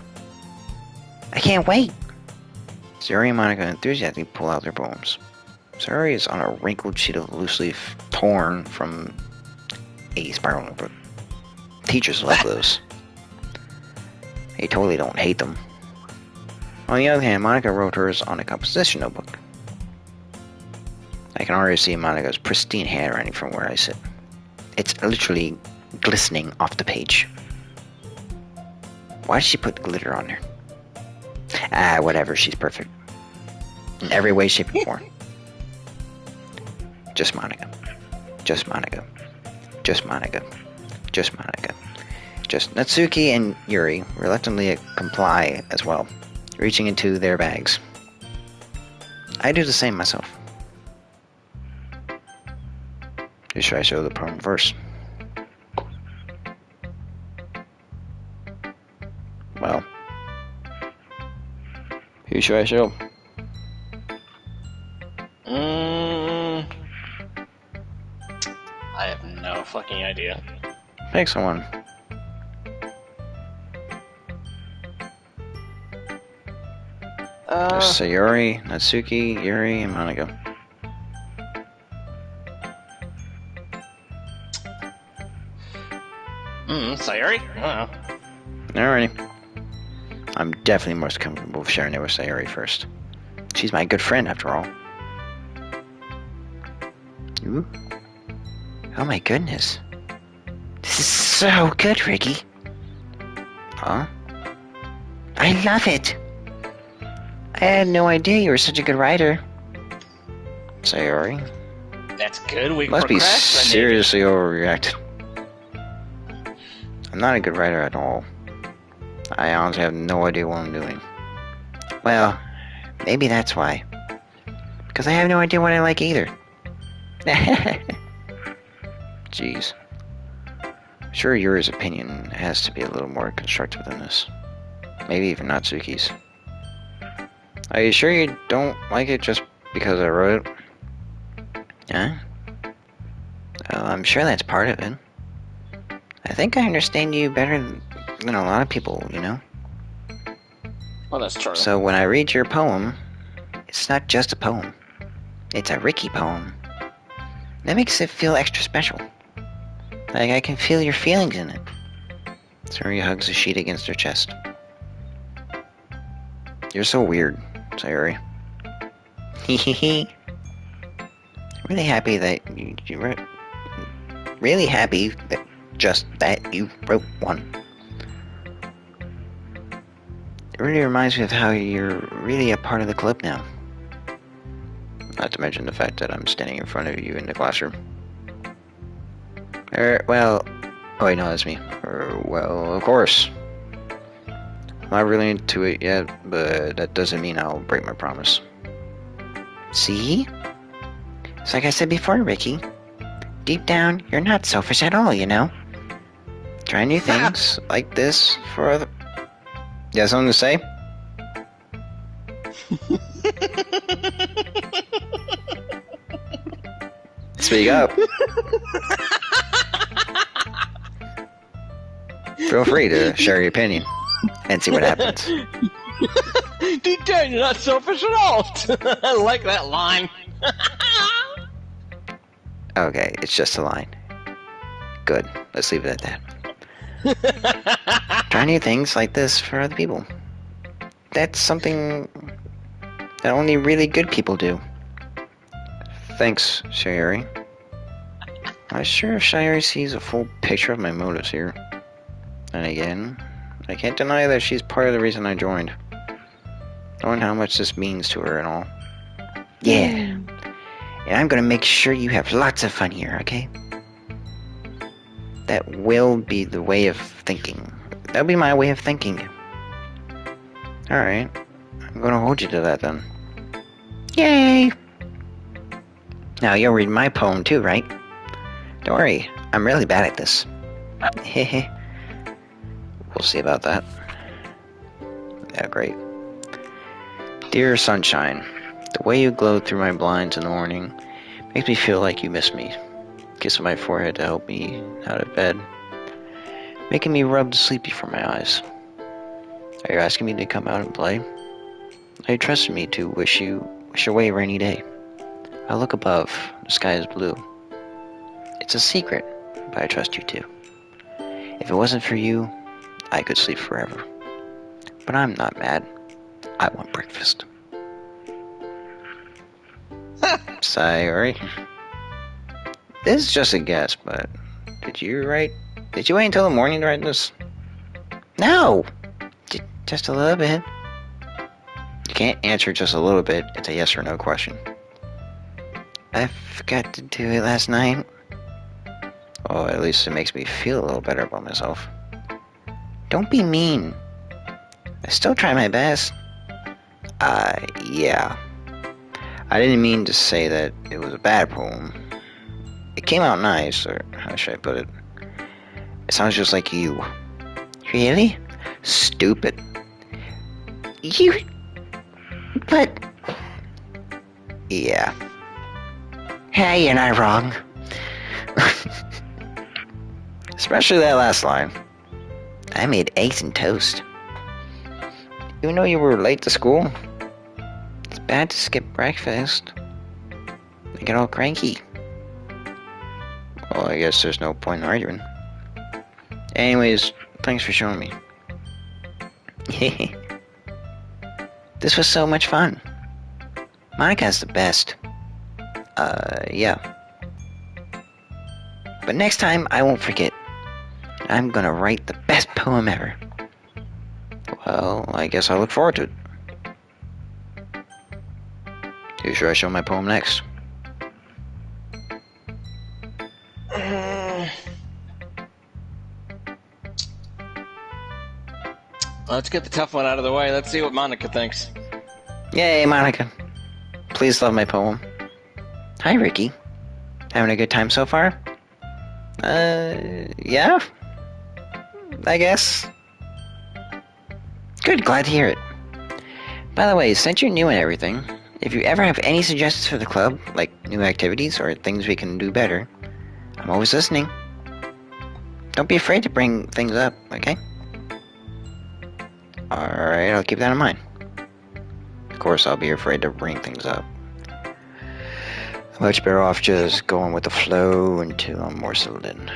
I can't wait! Sayori and Monika enthusiastically pull out their poems. Sayori is on a wrinkled sheet of loose leaf torn from a spiral notebook. Teachers love those. They totally don't hate them. On the other hand, Monika wrote hers on a composition notebook. I can already see Monika's pristine handwriting from where I sit. It's literally glistening off the page. Why did she put glitter on there? Ah, whatever, she's perfect. In every way, shape, and form. Just Monika. Just Monika. Just Monika. Just Monika. Just Natsuki and Yuri reluctantly comply as well, reaching into their bags. I do the same myself. Should I show the poem first? Well, who should I show? I have no fucking idea. Pick someone. There's Sayori, Natsuki, Yuri, and Monika. Sayori? I don't know. Alrighty. I'm definitely most comfortable with sharing it with Sayori first. She's my good friend, after all. Ooh. Oh my goodness. This is so good, Ricky. Huh? I love it. I had no idea you were such a good writer. Sayori. That's good. We Must be procrastinated. seriously overreacted. I'm not a good writer at all. I honestly have no idea what I'm doing. Well, maybe that's why. Because I have no idea what I like either. Jeez. Sure, Yuri's opinion has to be a little more constructive than this. Maybe even Natsuki's. Are you sure you don't like it just because I wrote it? Huh? Oh, I'm sure that's part of it. I think I understand you better than a lot of people, you know? Well, that's true. So when I read your poem, it's not just a poem. It's a Ricky poem. That makes it feel extra special. Like I can feel your feelings in it. Sayori hugs the sheet against her chest. You're so weird, Sayori. Hehehe. Really happy that you wrote. Really happy that just that you wrote one. It really reminds me of how you're really a part of the club now. Not to mention the fact that I'm standing in front of you in the classroom. Well... Oh wait, no, that's me. Well, of course. I'm not really into it yet, but that doesn't mean I'll break my promise. See? It's like I said before, Ricky. Deep down, you're not selfish at all, you know? Try new things like this for other... You have something to say? Speak up. Feel free to share your opinion and see what happens. Deep down, you're not selfish at all. I like that line. Okay, it's just a line. Good. Let's leave it at that. Try new things like this for other people. That's something that only really good people do. Thanks, Sayori. I'm sure Sayori sees a full picture of my motives here. And again, I can't deny that she's part of the reason I joined. Knowing how much this means to her and all. Yeah. And I'm gonna make sure you have lots of fun here, okay? That will be the way of thinking. That'll be my way of thinking. Alright. I'm gonna hold you to that then. Yay! Now you'll read my poem too, right? Don't worry, I'm really bad at this. Hehe. We'll see about that. Yeah, great. Dear sunshine, the way you glow through my blinds in the morning makes me feel like you miss me. Kiss my forehead to help me out of bed, making me rub the sleep before my eyes. Are you asking me to come out and play? Are you trusting me to wish away a rainy day? I look above, the sky is blue. It's a secret, but I trust you too. If it wasn't for you, I could sleep forever. But I'm not mad. I want breakfast. Sorry. This is just a guess, but did you wait until the morning to write this? No! Just a little bit. You can't answer just a little bit. It's a yes or no question. I forgot to do it last night. Oh, at least it makes me feel a little better about myself. Don't be mean. I still try my best. Yeah. I didn't mean to say that it was a bad poem. It came out nice, or how should I put it? It sounds just like you. Really? Stupid. You... But... Yeah. Hey, you're not wrong. Especially that last line. I made eggs and toast. Even though you were late to school, it's bad to skip breakfast. I get all cranky. Well, I guess there's no point in arguing. Anyways, thanks for showing me. This was so much fun. Monika's the best. Yeah. But next time, I won't forget. I'm gonna write the best poem ever. Well, I guess I'll look forward to it. Who should I show my poem next? Let's get the tough one out of the way. Let's see what Monika thinks. Yay, Monika. Please love my poem. Hi, Ricky. Having a good time so far? Yeah? I guess. Good, glad to hear it. By the way, since you're new and everything, if you ever have any suggestions for the club, like new activities or things we can do better, I'm always listening. Don't be afraid to bring things up, okay? Alright, I'll keep that in mind. Of course, I'll be afraid to bring things up. Much better off just going with the flow until I'm more settled in.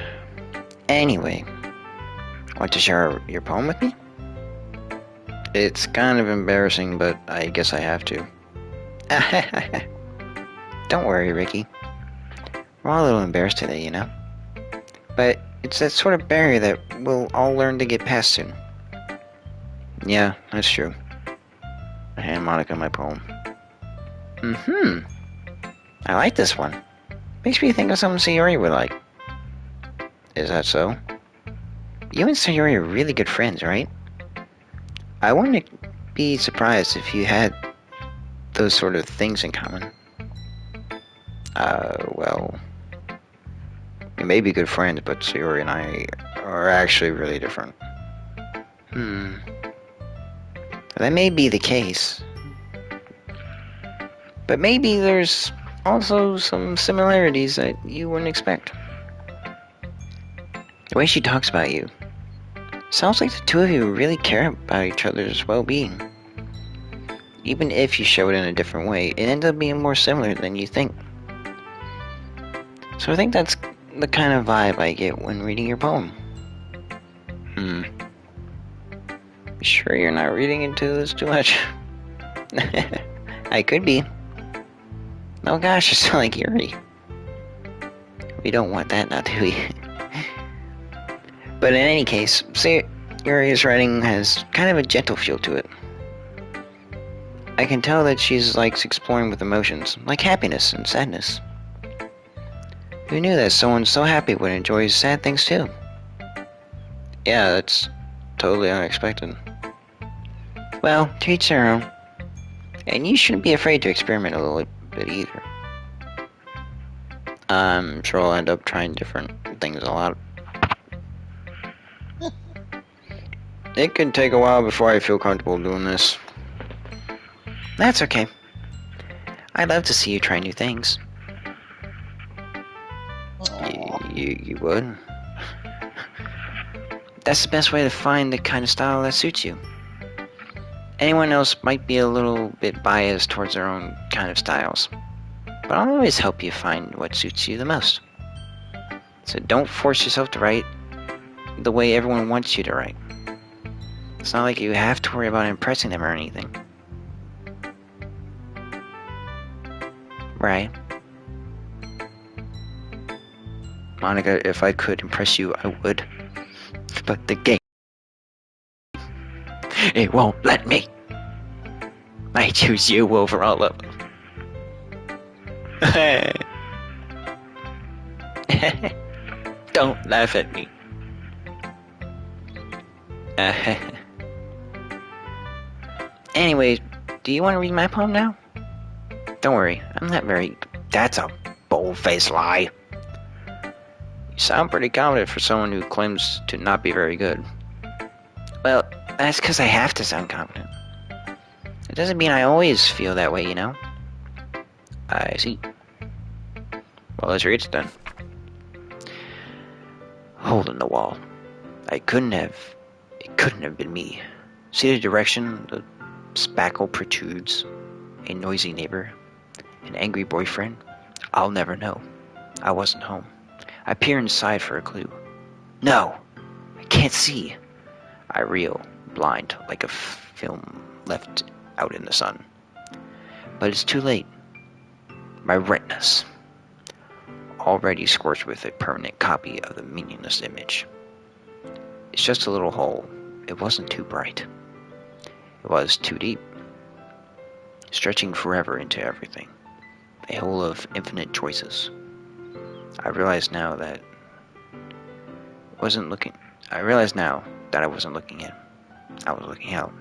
Anyway, want to share your poem with me? It's kind of embarrassing, but I guess I have to. Don't worry, Ricky. We're all a little embarrassed today, you know? But it's that sort of barrier that we'll all learn to get past soon. Yeah, that's true. I hand Monika my poem. I like this one. Makes me think of something Sayori would like. Is that so? You and Sayori are really good friends, right? I wouldn't be surprised if you had those sort of things in common. Well... We may be good friends, but Sayori and I are actually really different. That may be the case. But maybe there's also some similarities that you wouldn't expect. The way she talks about you. Sounds like the two of you really care about each other's well-being. Even if you show it in a different way, it ends up being more similar than you think. So I think that's the kind of vibe I get when reading your poem. Sure you're not reading into this too much? I could be. Oh gosh, it's like Yuri. We don't want that, now do we? But in any case, Yuri's writing has kind of a gentle feel to it. I can tell that she's likes exploring with emotions, like happiness and sadness. Who knew that someone so happy would enjoy sad things too? Yeah, that's totally unexpected. Well, to each their own. And you shouldn't be afraid to experiment a little bit either. I'm sure I'll end up trying different things a lot. It could take a while before I feel comfortable doing this. That's okay. I'd love to see you try new things. You would? That's the best way to find the kind of style that suits you. Anyone else might be a little bit biased towards their own kind of styles. But I'll always help you find what suits you the most. So don't force yourself to write the way everyone wants you to write. It's not like you have to worry about impressing them or anything. Right. Monika, if I could impress you, I would. But the game, it won't let me. I choose you over all of them. Don't laugh at me. Anyways, do you want to read my poem now? Don't worry, I'm not very... That's a bold-faced lie. You sound pretty confident for someone who claims to not be very good. Well, that's because I have to sound confident. It doesn't mean I always feel that way, you know? I see. Well, let's read it then. Hole in the wall. It couldn't have been me. See the direction the spackle protrudes? A noisy neighbor? An angry boyfriend? I'll never know. I wasn't home. I peer inside for a clue. No! I can't see. I reel, blind, like a film left out in the sun. But it's too late. My retinas, already scorched with a permanent copy of the meaningless image. It's just a little hole. It wasn't too bright. It was too deep, stretching forever into everything. A hole of infinite choices. I realize now that I wasn't looking in. I was looking out.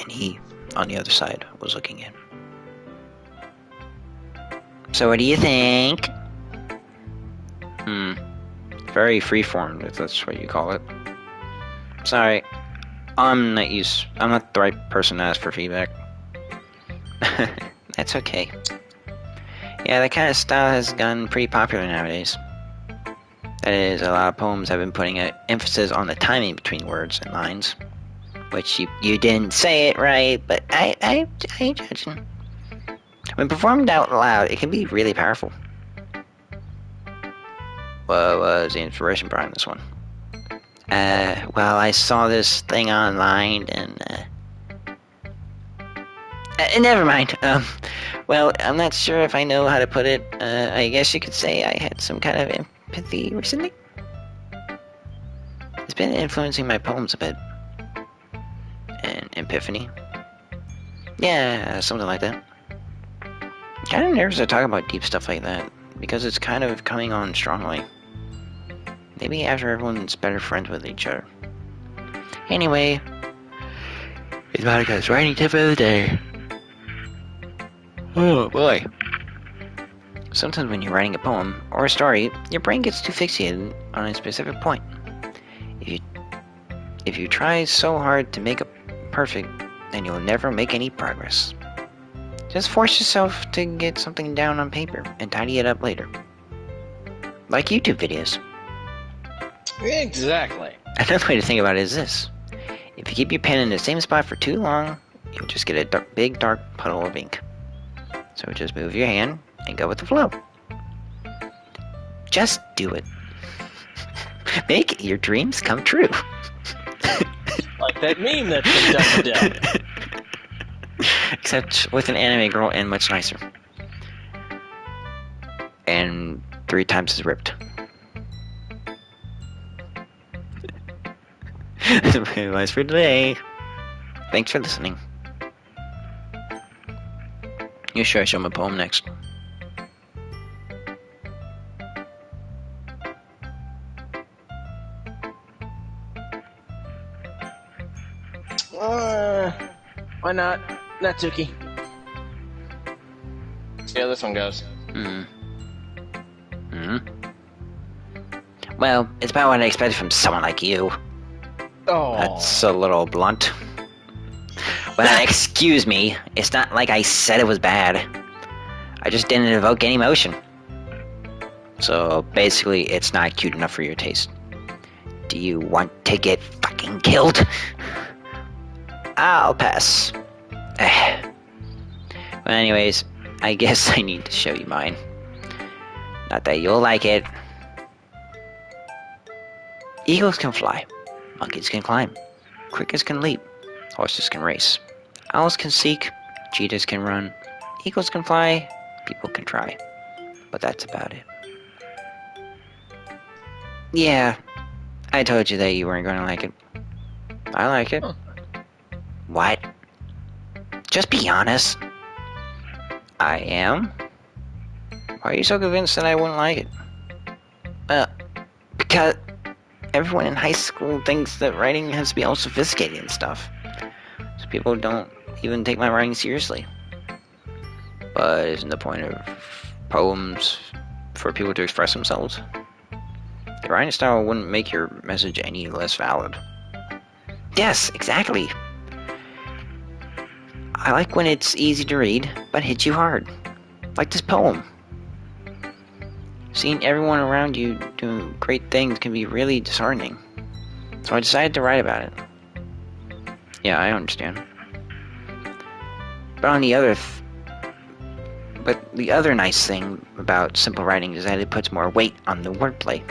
And he, on the other side, was looking in. So what do you think? Very freeform, if that's what you call it. Sorry, I'm not the right person to ask for feedback. That's okay. Yeah, that kind of style has gotten pretty popular nowadays. That is, a lot of poems have been putting an emphasis on the timing between words and lines. Which you didn't say it right, but I ain't judging. When performed out loud, it can be really powerful. What was the inspiration behind this one? Well, I saw this thing online and, never mind. Well, I'm not sure if I know how to put it. I guess you could say I had some kind of empathy recently. It's been influencing my poems a bit. An epiphany. Yeah, something like that. I'm kind of nervous to talk about deep stuff like that, because it's kind of coming on strongly. Maybe after everyone's better friends with each other. Anyway, it's Monika's writing tip of the day. Oh boy. Sometimes when you're writing a poem or a story, your brain gets too fixated on a specific point. If you try so hard to make it perfect, then you'll never make any progress. Just force yourself to get something down on paper and tidy it up later. Like YouTube videos. Exactly. Another way to think about it is this. If you keep your pen in the same spot for too long, you'll just get a big dark puddle of ink. So just move your hand and go with the flow. Just do it. Make your dreams come true. Like that meme that's been done to death. Except with an anime girl and much nicer. And 3 times as ripped. That's my advice for today. Thanks for listening. You sure I show my poem next? Why not? Natsuki. See how this one goes. Well, it's about what I expected from someone like you. Oh. That's a little blunt. Well, excuse me. It's not like I said it was bad. I just didn't evoke any emotion. So, basically, it's not cute enough for your taste. Do you want to get fucking killed? I'll pass. Well, anyways, I guess I need to show you mine. Not that you'll like it. Eagles can fly. Monkeys can climb. Crickets can leap. Horses can race. Owls can seek. Cheetahs can run. Eagles can fly. People can try, but that's about it. Yeah, I told you that you weren't going to like it. I like it. Huh. What? Just be honest. I am? Why are you so convinced that I wouldn't like it? Because everyone in high school thinks that writing has to be all sophisticated and stuff. So people don't even take my writing seriously. But isn't the point of poems for people to express themselves? The writing style wouldn't make your message any less valid. Yes, exactly. I like when it's easy to read, but hits you hard. Like this poem. Seeing everyone around you doing great things can be really disheartening. So I decided to write about it. Yeah, I understand. But the other nice thing about simple writing is that it puts more weight on the wordplay.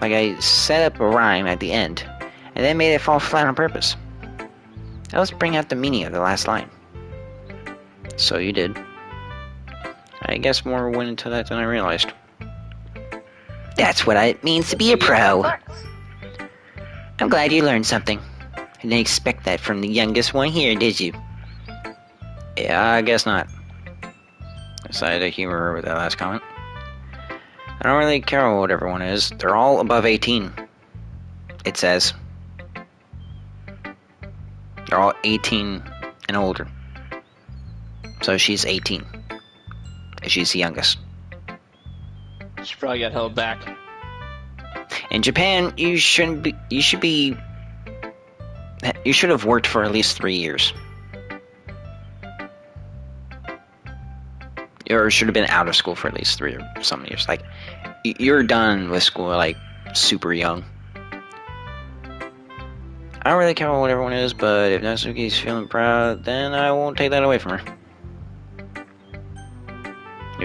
Like I set up a rhyme at the end, and then made it fall flat on purpose. That helps bring out the meaning of the last line. So you did. I guess more went into that than I realized. That's what it means to be a pro. I'm glad you learned something. I didn't expect that from the youngest one here, did you? Yeah, I guess not. I decided to humor her with that last comment. I don't really care what everyone is. They're all above 18. It says. They're all 18 and older. So she's 18. And she's the youngest. She probably got held back. In Japan, you should have worked for at least 3 years. Or should have been out of school for at least 3 or some years. Like, you're done with school, like, super young. I don't really care what everyone is, but if Natsuki's feeling proud, then I won't take that away from her.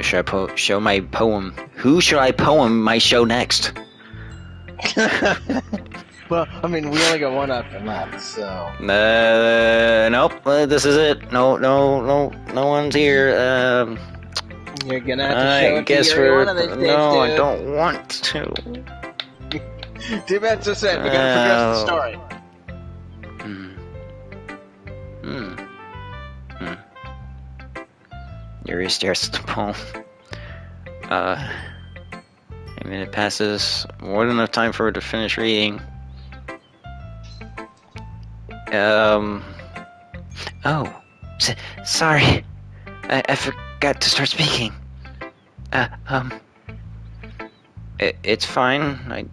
Should I show my poem? Who should I poem my show next? Well, I mean, we only got one after left, so. Nope. This is it. No one's here. You're gonna have to show I it guess to Yuri one of these days, no, I dude. don't want to. Too bad, so sad. We gotta progress the story. Yuri stares at the poem. A minute passes. More than enough time for her to finish reading. Oh. Sorry. I forgot to start speaking. It's fine.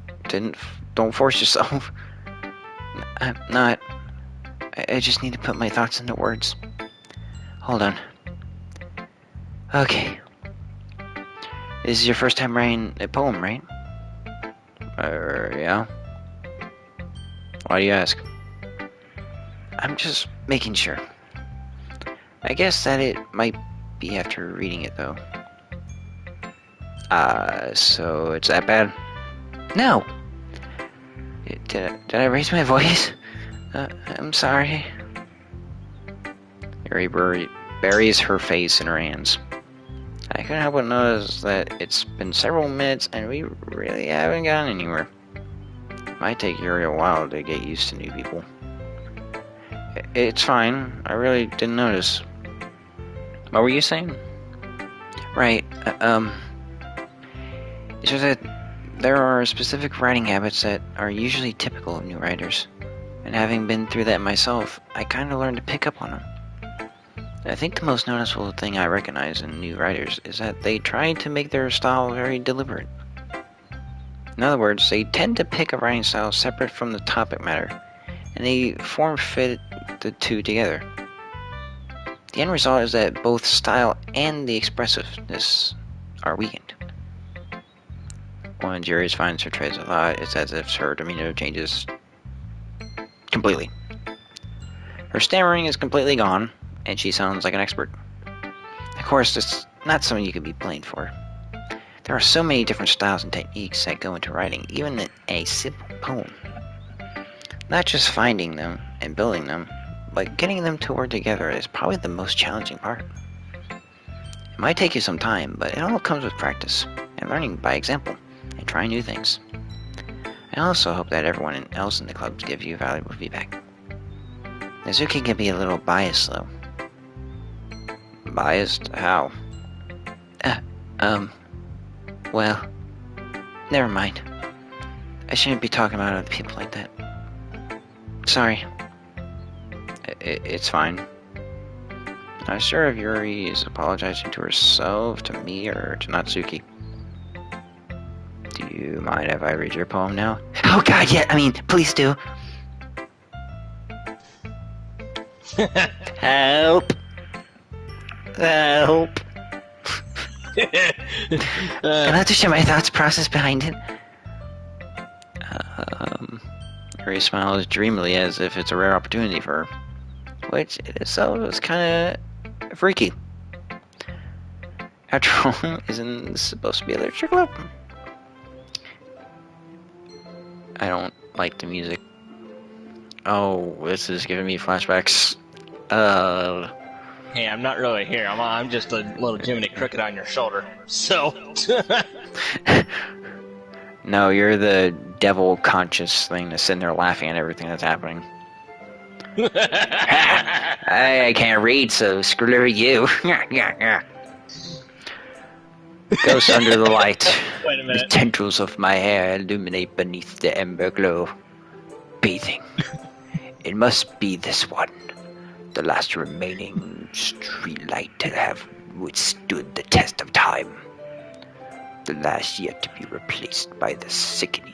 Don't force yourself. I'm not. I just need to put my thoughts into words. Hold on. Okay. This is your first time writing a poem, right? Yeah. Why do you ask? I'm just making sure. I guess that it might be after reading it, though. So it's that bad? No! Did I raise my voice? I'm sorry. Yuri buries her face in her hands. I couldn't help but notice that it's been several minutes and we really haven't gotten anywhere. It might take Yuri a while to get used to new people. It's fine. I really didn't notice. What were you saying? Right. It's just that there are specific writing habits that are usually typical of new writers. And having been through that myself, I kind of learned to pick up on them. I think the most noticeable thing I recognize in new writers is that they try to make their style very deliberate. In other words, they tend to pick a writing style separate from the topic matter, and they form-fit the two together. The end result is that both style and the expressiveness are weakened. When Jerry finds her trace of thought, it's as if her demeanor changes completely. Her stammering is completely gone, and she sounds like an expert. Of course, it's not something you can be blamed for. There are so many different styles and techniques that go into writing, even in a simple poem. Not just finding them and building them, but getting them to work together is probably the most challenging part. It might take you some time, but it all comes with practice and learning by example and trying new things. I also hope that everyone else in the club gives you valuable feedback. Nazuki can be a little biased, though. Biased? How? Well, never mind. I shouldn't be talking about other people like that. Sorry. It's fine. Not sure if Yuri is apologizing to herself, to me, or to Natsuki. Do you mind if I read your poem now? Oh god, yeah, please do. Help! Help! I'll have to share my thoughts process behind it. Yuri smiles dreamily as if it's a rare opportunity for her, which in itself is kind of freaky. After all, isn't this supposed to be a literature club? I don't like the music. Oh, this is giving me flashbacks. Hey, I'm not really here. I'm just a little Jiminy Cricket on your shoulder. So. No, you're the devil conscious thing that's sitting there laughing at everything that's happening. I can't read, so screw you. Ghost under the light. Wait a minute. The tendrils of my hair illuminate beneath the ember glow. Bathing. It must be this one. The last remaining streetlight to have withstood the test of time. The last yet to be replaced by the sickening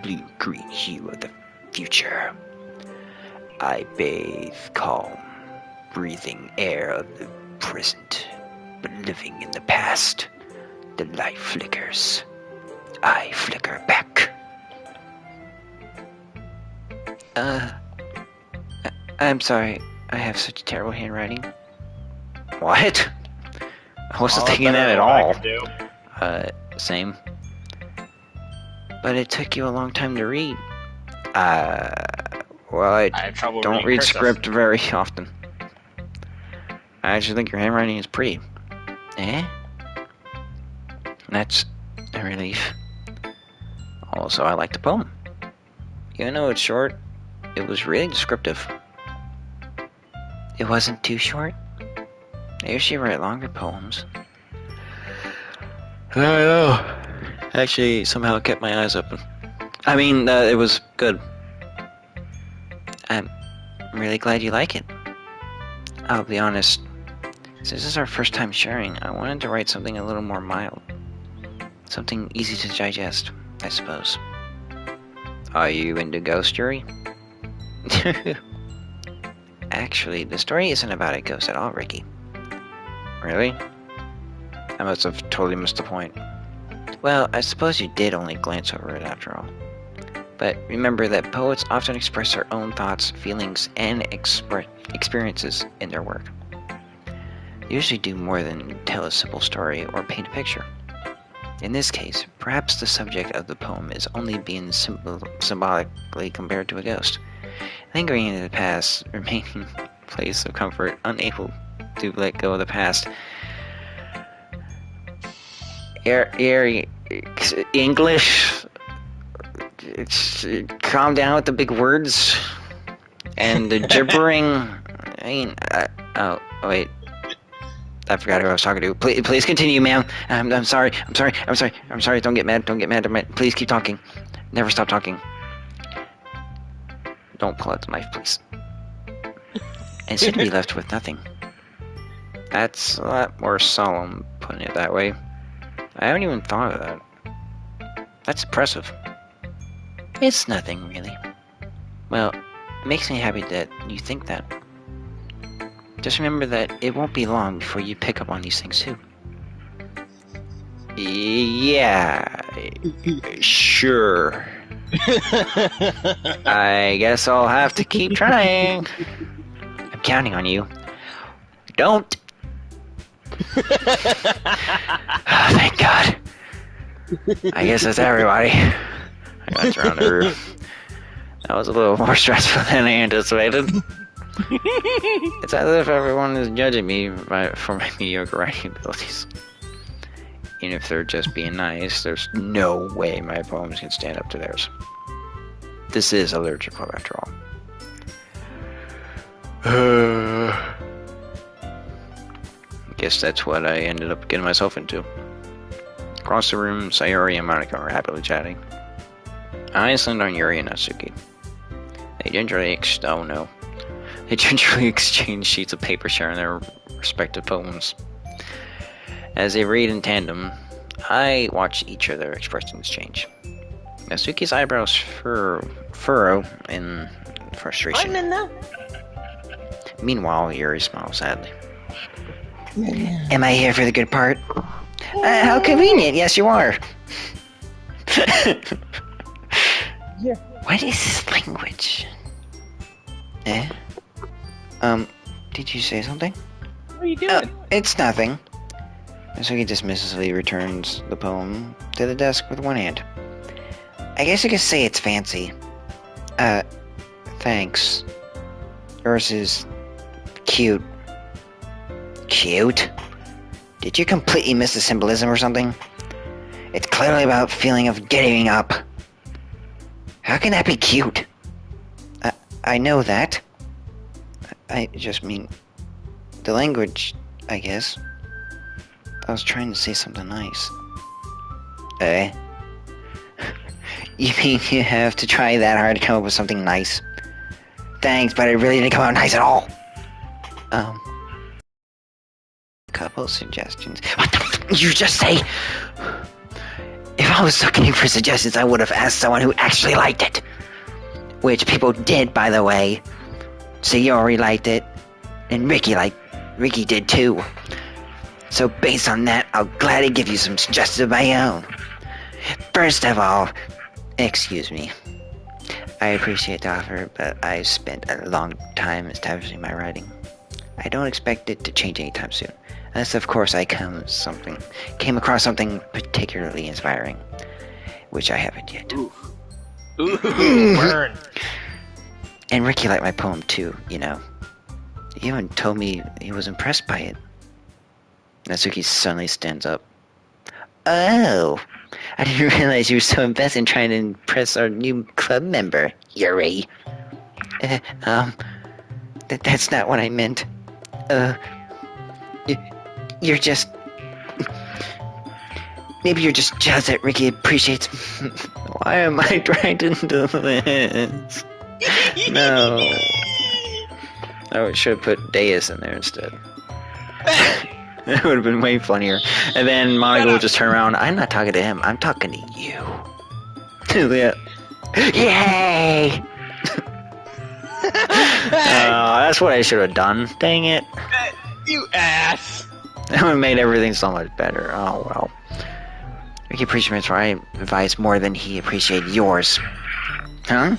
blue-green hue of the future. I bathe calm, breathing air of the present, but living in the past. The light flickers. I flicker back. I'm sorry. I have such terrible handwriting. What? I wasn't thinking that at all. Same. But it took you a long time to read. Well, I don't read script very often. I actually think your handwriting is pretty. Eh? That's a relief. Also, I like the poem. Even though it's short, it was really descriptive. It wasn't too short? I usually write longer poems. I don't know. Actually, somehow it kept my eyes open. It was good. I'm really glad you like it. I'll be honest. Since this is our first time sharing, I wanted to write something a little more mild. Something easy to digest, I suppose. Are you into ghost, Yuri? Actually, the story isn't about a ghost at all, Ricky. Really? I must have totally missed the point. Well, I suppose you did only glance over it after all. But remember that poets often express their own thoughts, feelings, and experiences in their work. They usually do more than tell a simple story or paint a picture. In this case, perhaps the subject of the poem is only being symbolically compared to a ghost, lingering in the past, remaining place of comfort, unable to let go of the past. English. Calm down with the big words and the gibbering. Wait. I forgot who I was talking to. Please continue, ma'am. I'm sorry. I'm sorry. Don't get mad. Please keep talking. Never stop talking. Don't pull out the knife, please. And soon to be left with nothing. That's a lot more solemn, putting it that way. I haven't even thought of that. That's impressive. It's nothing, really. Well, it makes me happy that you think that. Just remember that it won't be long before you pick up on these things, too. Yeah, sure. I guess I'll have to keep trying. I'm counting on you. Don't. Oh, thank God. I guess that's everybody. I got thrown the roof. That was a little more stressful than I anticipated. It's as if everyone is judging me for my mediocre writing abilities. And if they're just being nice, there's no way my poems can stand up to theirs. This is a literature club after all. Guess that's what I ended up getting myself into. Across the room, Sayori and Monika were happily chatting. Eyes landed on Yuri and Natsuki. They gingerly exchanged sheets of paper sharing their respective poems. As they read in tandem, I watched each of their expressions change. Natsuki's eyebrows furrow in frustration. I'm in now. Meanwhile, Yuri smiled sadly. Am I here for the good part? How convenient. Yes, you are. Yeah. What is this language? Did you say something? What are you doing? It's nothing. Natsuki dismissively returns the poem to the desk with one hand. I guess you could say it's fancy. Thanks. Yours is cute. Cute? Did you completely miss the symbolism or something? It's clearly about feeling of getting up. How can that be cute? I know that. I just mean the language, I guess. I was trying to say something nice. You mean you have to try that hard to come up with something nice? Thanks, but it really didn't come out nice at all. A couple suggestions. What the f- did you just say? If I was looking for suggestions, I would have asked someone who actually liked it. Which people did, by the way. Sayori liked it, and Ricky did too. So based on that, I'll gladly give you some suggestions of my own. First of all, excuse me. I appreciate the offer, but I've spent a long time establishing my writing. I don't expect it to change anytime soon. Unless, of course, I came across something particularly inspiring, which I haven't yet. Ooh, burn. And Ricky liked my poem too, you know. He even told me he was impressed by it. Natsuki suddenly stands up. Oh, I didn't realize you were so invested in trying to impress our new club member, Yuri. That's not what I meant. You're just... Maybe you're just jealous that Ricky appreciates... Why am I dragged into this? No. I should have put Deus in there instead. That would have been way funnier. And then Monika would just turn around. I'm not talking to him. I'm talking to you. Yeah. Yay! That's what I should have done. Dang it. You ass. That would have made everything so much better. Oh, well. Ricky appreciates my advice more than he appreciated yours. Huh?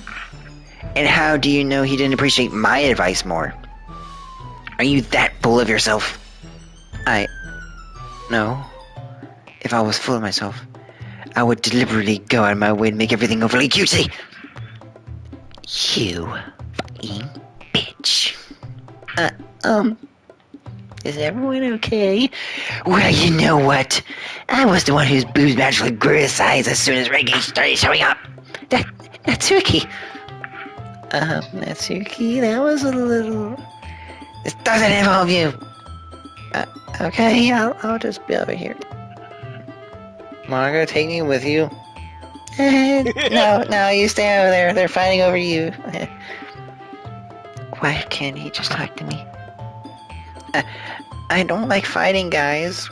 And how do you know he didn't appreciate my advice more? Are you that full of yourself? No. If I was full of myself, I would deliberately go out of my way to make everything overly cutesy. You fucking bitch. Is everyone okay? Well, you know what? I was the one whose boobs magically grew in size as soon as Reggie started showing up. Natsuki. Natsuki, that was a little... This doesn't involve you. Okay, I'll just be over here. Monika, take me with you. No, you stay over there. They're fighting over you. Why can't he just talk to me? I don't like fighting, guys.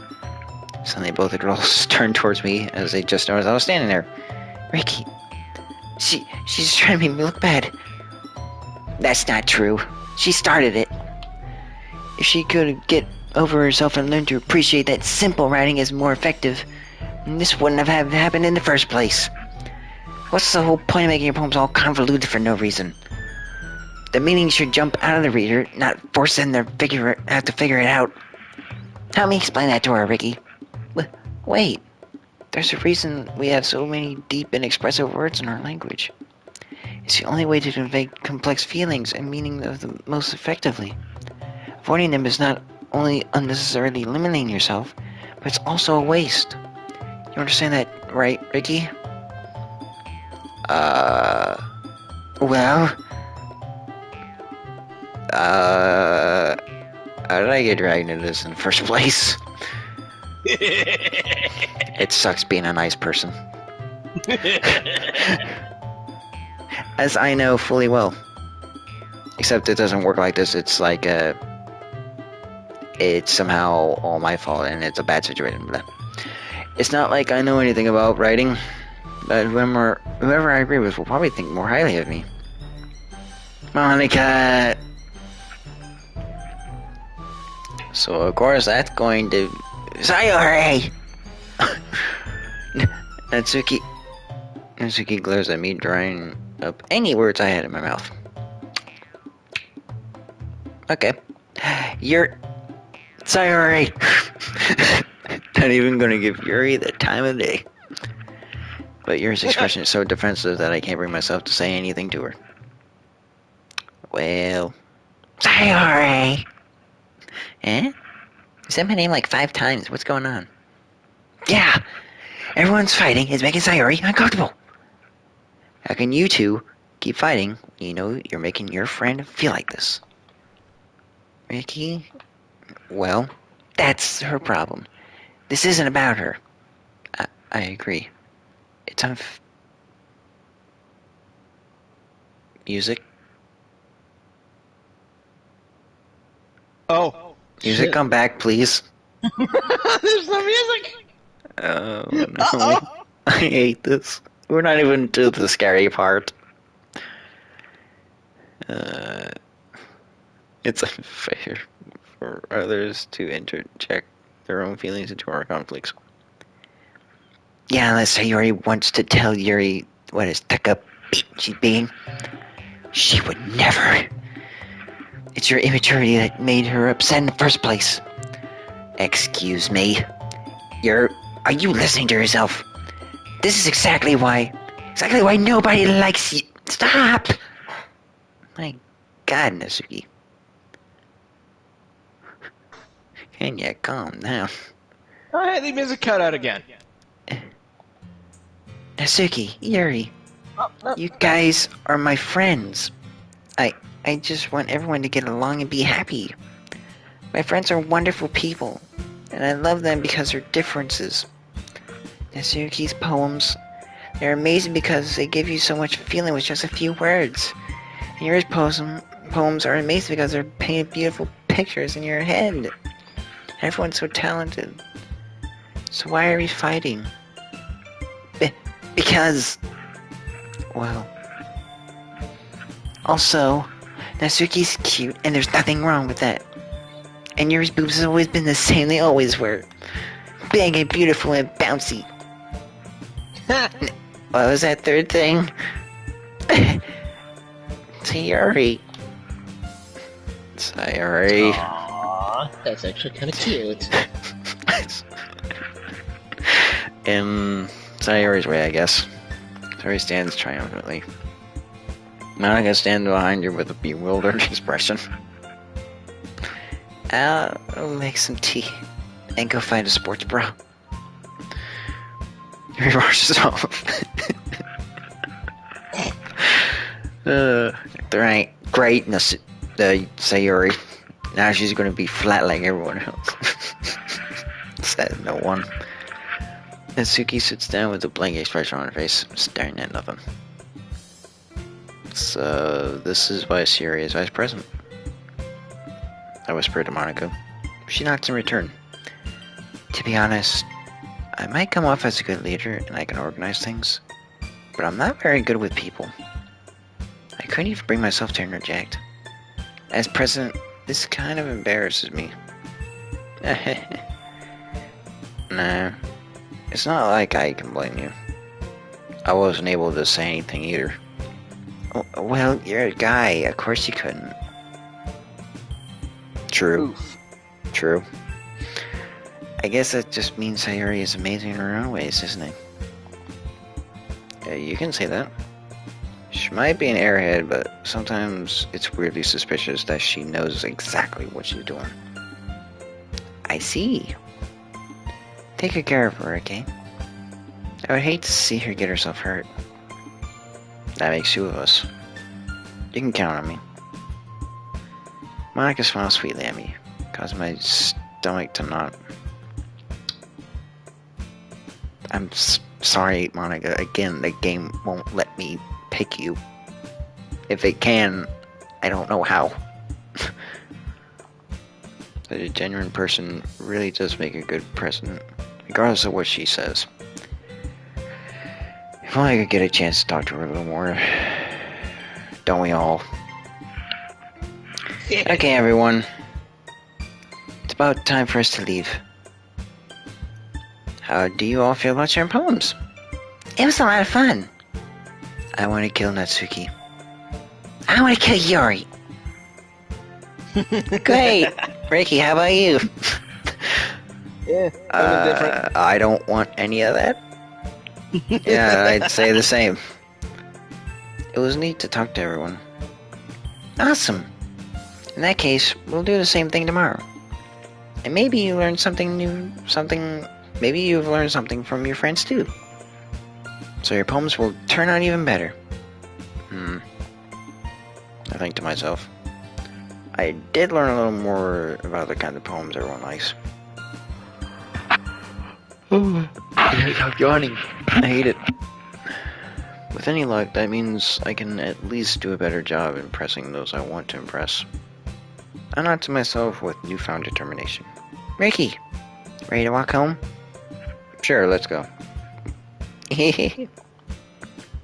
Suddenly both the girls turned towards me as they just noticed I was standing there. Ricky, she's trying to make me look bad. That's not true. She started it. If she could get over herself and learn to appreciate that simple writing is more effective, this wouldn't have happened in the first place. What's the whole point of making your poems all convoluted for no reason? The meaning should jump out of the reader, not force them to have to figure it out. Help me explain that to her, Ricky. Wait. There's a reason we have so many deep and expressive words in our language. It's the only way to convey complex feelings and meaning of the most effectively. Avoiding them is not only unnecessarily eliminating yourself, but it's also a waste. You understand that, right, Ricky? Well, how did I get dragged into this in the first place? It sucks being a nice person. As I know fully well. Except it doesn't work like this. It's like, it's somehow all my fault and it's a bad situation. But it's not like I know anything about writing, but whoever I agree with will probably think more highly of me. Monika! So of course that's going to... Sayori! Natsuki glares at me, drying up any words I had in my mouth. Okay. You're... Sayori! Not even gonna give Yuri the time of day. But Yuri's expression is so defensive that I can't bring myself to say anything to her. Well... Sayori! Eh? You said my name like 5 times. What's going on? Yeah! Everyone's fighting. It's making Sayori uncomfortable. How can you two keep fighting when you know you're making your friend feel like this? Ricky? Well, that's her problem. This isn't about her. I agree. It's music? Oh. Music, shit. come back, please. There's no music! Oh, no. Uh-oh. I hate this. We're not even to the scary part. It's unfair for others to interject their own feelings into our conflicts. Yeah, unless Sayori wants to tell Yuri what a stuck-up bitch she's being. She would never. It's your immaturity that made her upset in the first place. Excuse me. Are you listening to yourself? This is exactly why nobody likes you. Stop! My God, Natsuki. Can you calm down? Oh, hey, the music cut out again. Natsuki, Yuri, Oh, no. you guys are my friends. I just want everyone to get along and be happy. My friends are wonderful people, and I love them because of their differences. Natsuki's poems, they're amazing because they give you so much feeling with just a few words. And Yuri's poems are amazing because they're painted beautiful pictures in your head. Everyone's so talented. So why are we fighting? Because... well... Also, Natsuki's cute, and there's nothing wrong with that. And Yuri's boobs have always been the same, they always were. Big and beautiful and bouncy. What was that third thing? Sayori. Sayori. Aww, that's actually kind of cute. In Sayori's way, I guess. Sayori stands triumphantly. Monika stands behind her with a bewildered expression. I'll make some tea and go find a sports bra. He rushes off. Great, Sayori. Now she's gonna be flat like everyone else. Says no one. Natsuki sits down with a blank expression on her face, staring at nothing. So, this is why Sayori is vice president. I whispered to Monika. She nods in return. To be honest, I might come off as a good leader and I can organize things, but I'm not very good with people. I couldn't even bring myself to interject. As president, this kind of embarrasses me. Nah, it's not like I can blame you. I wasn't able to say anything either. Well, you're a guy, of course you couldn't. True. Oof. True. I guess that just means Sayori is amazing in her own ways, isn't it? You can say that. She might be an airhead, but sometimes it's weirdly suspicious that she knows exactly what she's doing. I see. Take good care of her, okay? I would hate to see her get herself hurt. That makes two of us. You can count on me. Monika smiled sweetly at me, causing my stomach to knot. I'm sorry, Monika. Again, the game won't let me pick you. If it can, I don't know how. But a genuine person really does make a good president, regardless of what she says. If only I could get a chance to talk to her a little more. Don't we all? Okay, everyone. It's about time for us to leave. How do you all feel about sharing poems? It was a lot of fun. I want to kill Natsuki. I want to kill Yuri. Great. Ricky, how about you? Yeah, different. I don't want any of that. Yeah, I'd say the same. It was neat to talk to everyone. Awesome. In that case, we'll do the same thing tomorrow. And maybe you learned something new, maybe you've learned something from your friends too. So your poems will turn out even better. I think to myself. I did learn a little more about the kind of poems everyone likes. I'm yawning. I hate it. With any luck, that means I can at least do a better job impressing those I want to impress. I nod to myself with newfound determination. Ricky, ready to walk home? Sure, let's go.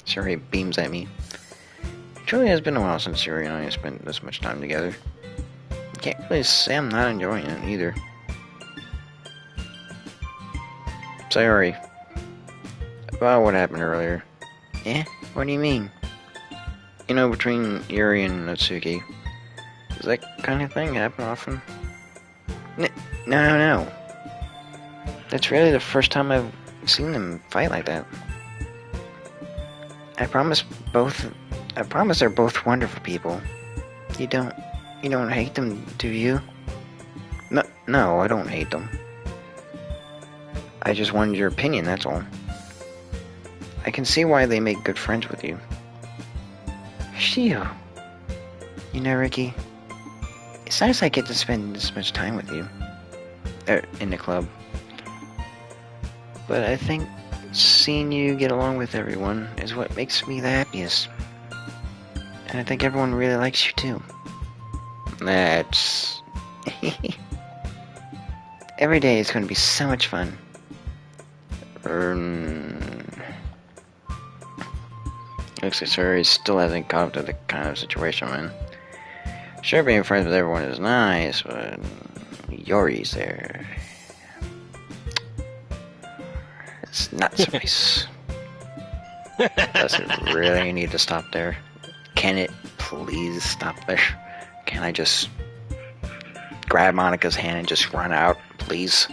Shuri beams at me. It truly has been a while since Shuri and I have spent this much time together. I can't really say I'm not enjoying it either. Sorry about what happened earlier. Eh? What do you mean? You know, between Yuri and Natsuki. Does that kind of thing happen often? No. That's really the first time I've seen them fight like that. I promise they're both wonderful people. You don't hate them, do you? No, I don't hate them. I just wanted your opinion, that's all. I can see why they make good friends with you. Phew. You know, Ricky, it's nice I get to spend this much time with you. In the club. But I think seeing you get along with everyone is what makes me the happiest. And I think everyone really likes you too. That's... Every day is going to be so much fun. Looks like Suri still hasn't caught up to the kind of situation I'm in. Sure, being friends with everyone is nice, but Yuri's there. It's not so nice. Does it really need to stop there? Can it please stop there? Can I just grab Monika's hand and just run out, please?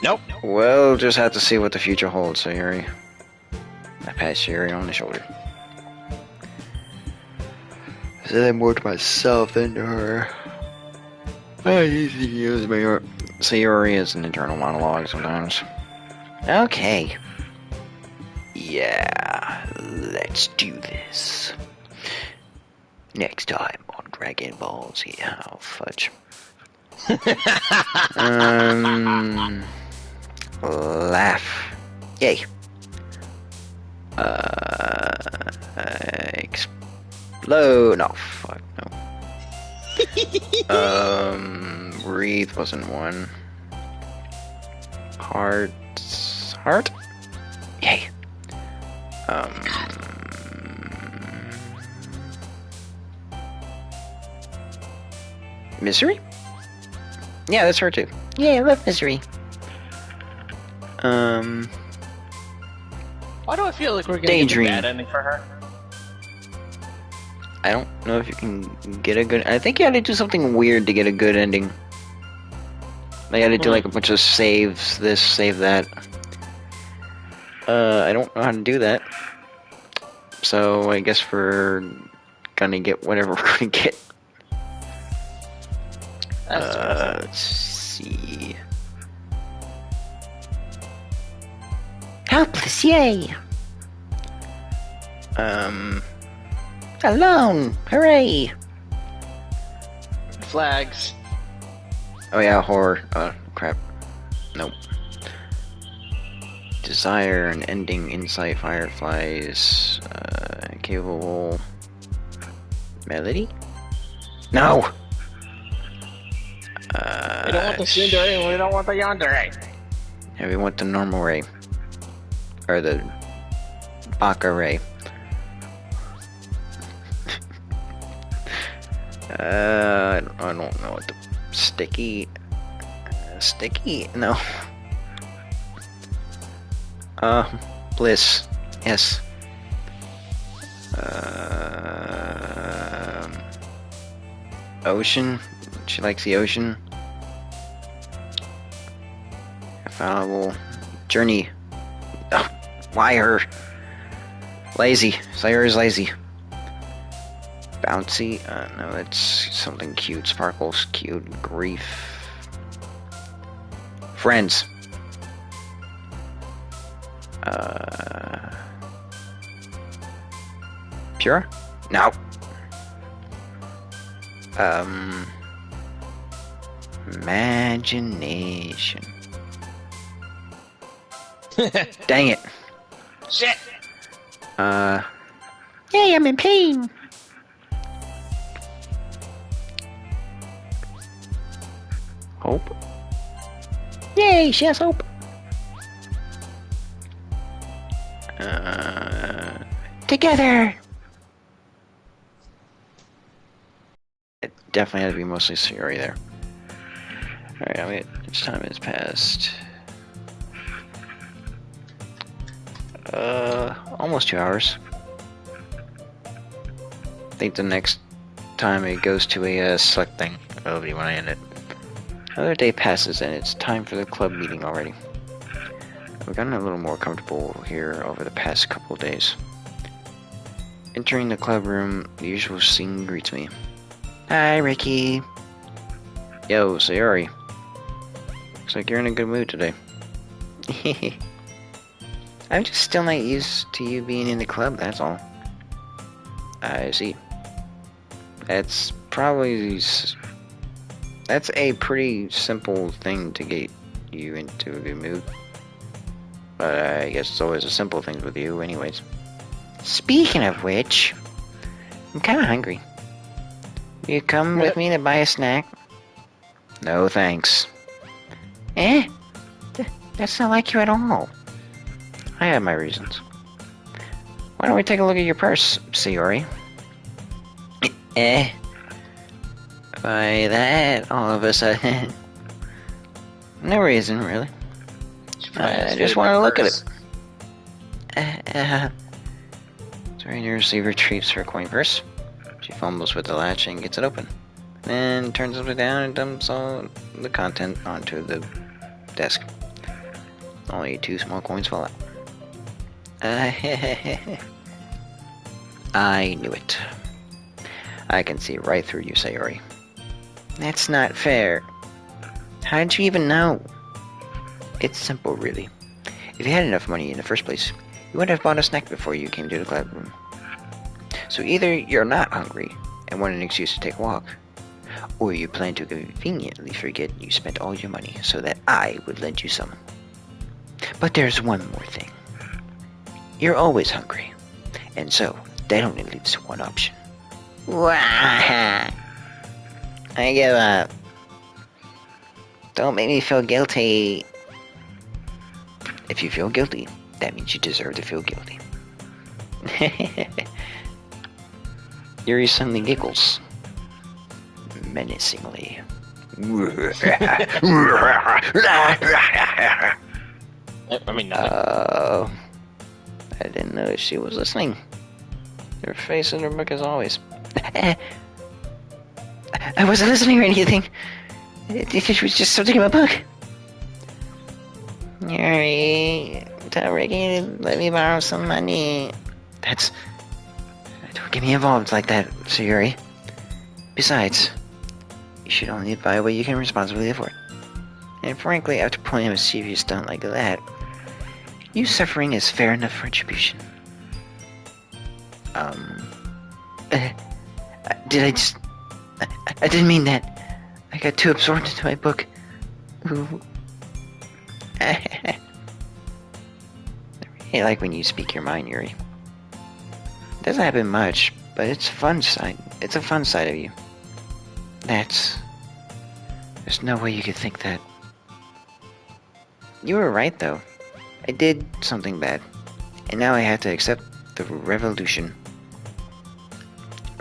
Nope. We'll just have to see what the future holds, Sayuri. I pat Sayuri on the shoulder. I said that more to myself than to her. I usually use my Sayuri as an internal monologue sometimes. Okay. Yeah, let's do this. Next time on Dragon Ball Z. Oh, fudge. Laugh. Yay. Explode. No, fuck, no. Breathe wasn't one. Heart. Yay. Misery? Yeah, that's her too. Yeah, I love Misery. Why do I feel like we're gonna Daydream. get a bad ending for her? I don't know if you can get a good... I think you had to do something weird to get a good ending. Like, you had to do like a bunch of saves, this, save that. I don't know how to do that. So I guess we're gonna get whatever we're gonna get. That's depressing. Let's see. Helpless, yay! Alone, hooray! Flags. Oh yeah, horror. Crap. Nope. Desire and ending insight, fireflies. Capable. Melody? No! We don't want the tsundere, we don't want the yandere. Yeah, we want the normal ray. Or the Baka ray. I don't know what the sticky. Sticky? No. Bliss. Yes. Ocean. She likes the ocean. Infallible. Journey. Oh, why her? Lazy. Slayer is lazy. Bouncy. No, that's something cute. Sparkles. Cute. Grief. Friends. Pure? No. Imagination. Dang it. Shit! Yay, I'm in pain. Hope. Yay, she has hope. Together. It definitely had to be mostly Sayori there. Alright, I mean, each time has passed. Almost 2 hours. I think the next time it goes to a select thing, that'll be when I end it. Another day passes and it's time for the club meeting already. I've gotten a little more comfortable here over the past couple of days. Entering the club room, the usual scene greets me. Hi, Ricky. Yo, Sayori. Looks like you're in a good mood today. I'm just still not used to you being in the club, that's all. I see. That's a pretty simple thing to get you into a good mood. But I guess it's always a simple thing with you anyways. Speaking of which, I'm kinda hungry. Will you come with me to buy a snack? No thanks. Eh? That's not like you at all. I have my reasons. Why don't we take a look at your purse, Sayori? By that, all of a sudden. No reason, really. I just want to look at it. Sorry, your receiver retrieves her coin purse. She fumbles with the latch and gets it open. Then turns upside down and dumps all the content onto the desk. Only 2 small coins fall out. I knew it. I can see right through you, Sayori. That's not fair. How did you even know? It's simple, really. If you had enough money in the first place, you would have bought a snack before you came to the club room. So either you're not hungry and want an excuse to take a walk, or you plan to conveniently forget you spent all your money so that I would lend you some. But there's one more thing. You're always hungry, and so that only leaves one option. I give up. Don't make me feel guilty. If you feel guilty, that means you deserve to feel guilty. Yuri suddenly giggles. Menacingly. I mean, nothing. I didn't know she was listening. Her face in her book as always. I wasn't listening or anything. It was just something in my book. Yuri, tell Ricky to let me borrow some money. That's Don't get me involved like that, Sayuri. Besides, you should only buy what you can responsibly afford. And frankly, after pulling a mischievous stunt like that, you suffering is fair enough retribution. Did I just... I didn't mean that. I got too absorbed into my book. Ooh. I really like when you speak your mind, Yuri. It doesn't happen much, but it's a fun side. It's a fun side of you. There's no way you could think that. You were right, though. I did something bad. And now I have to accept the revolution.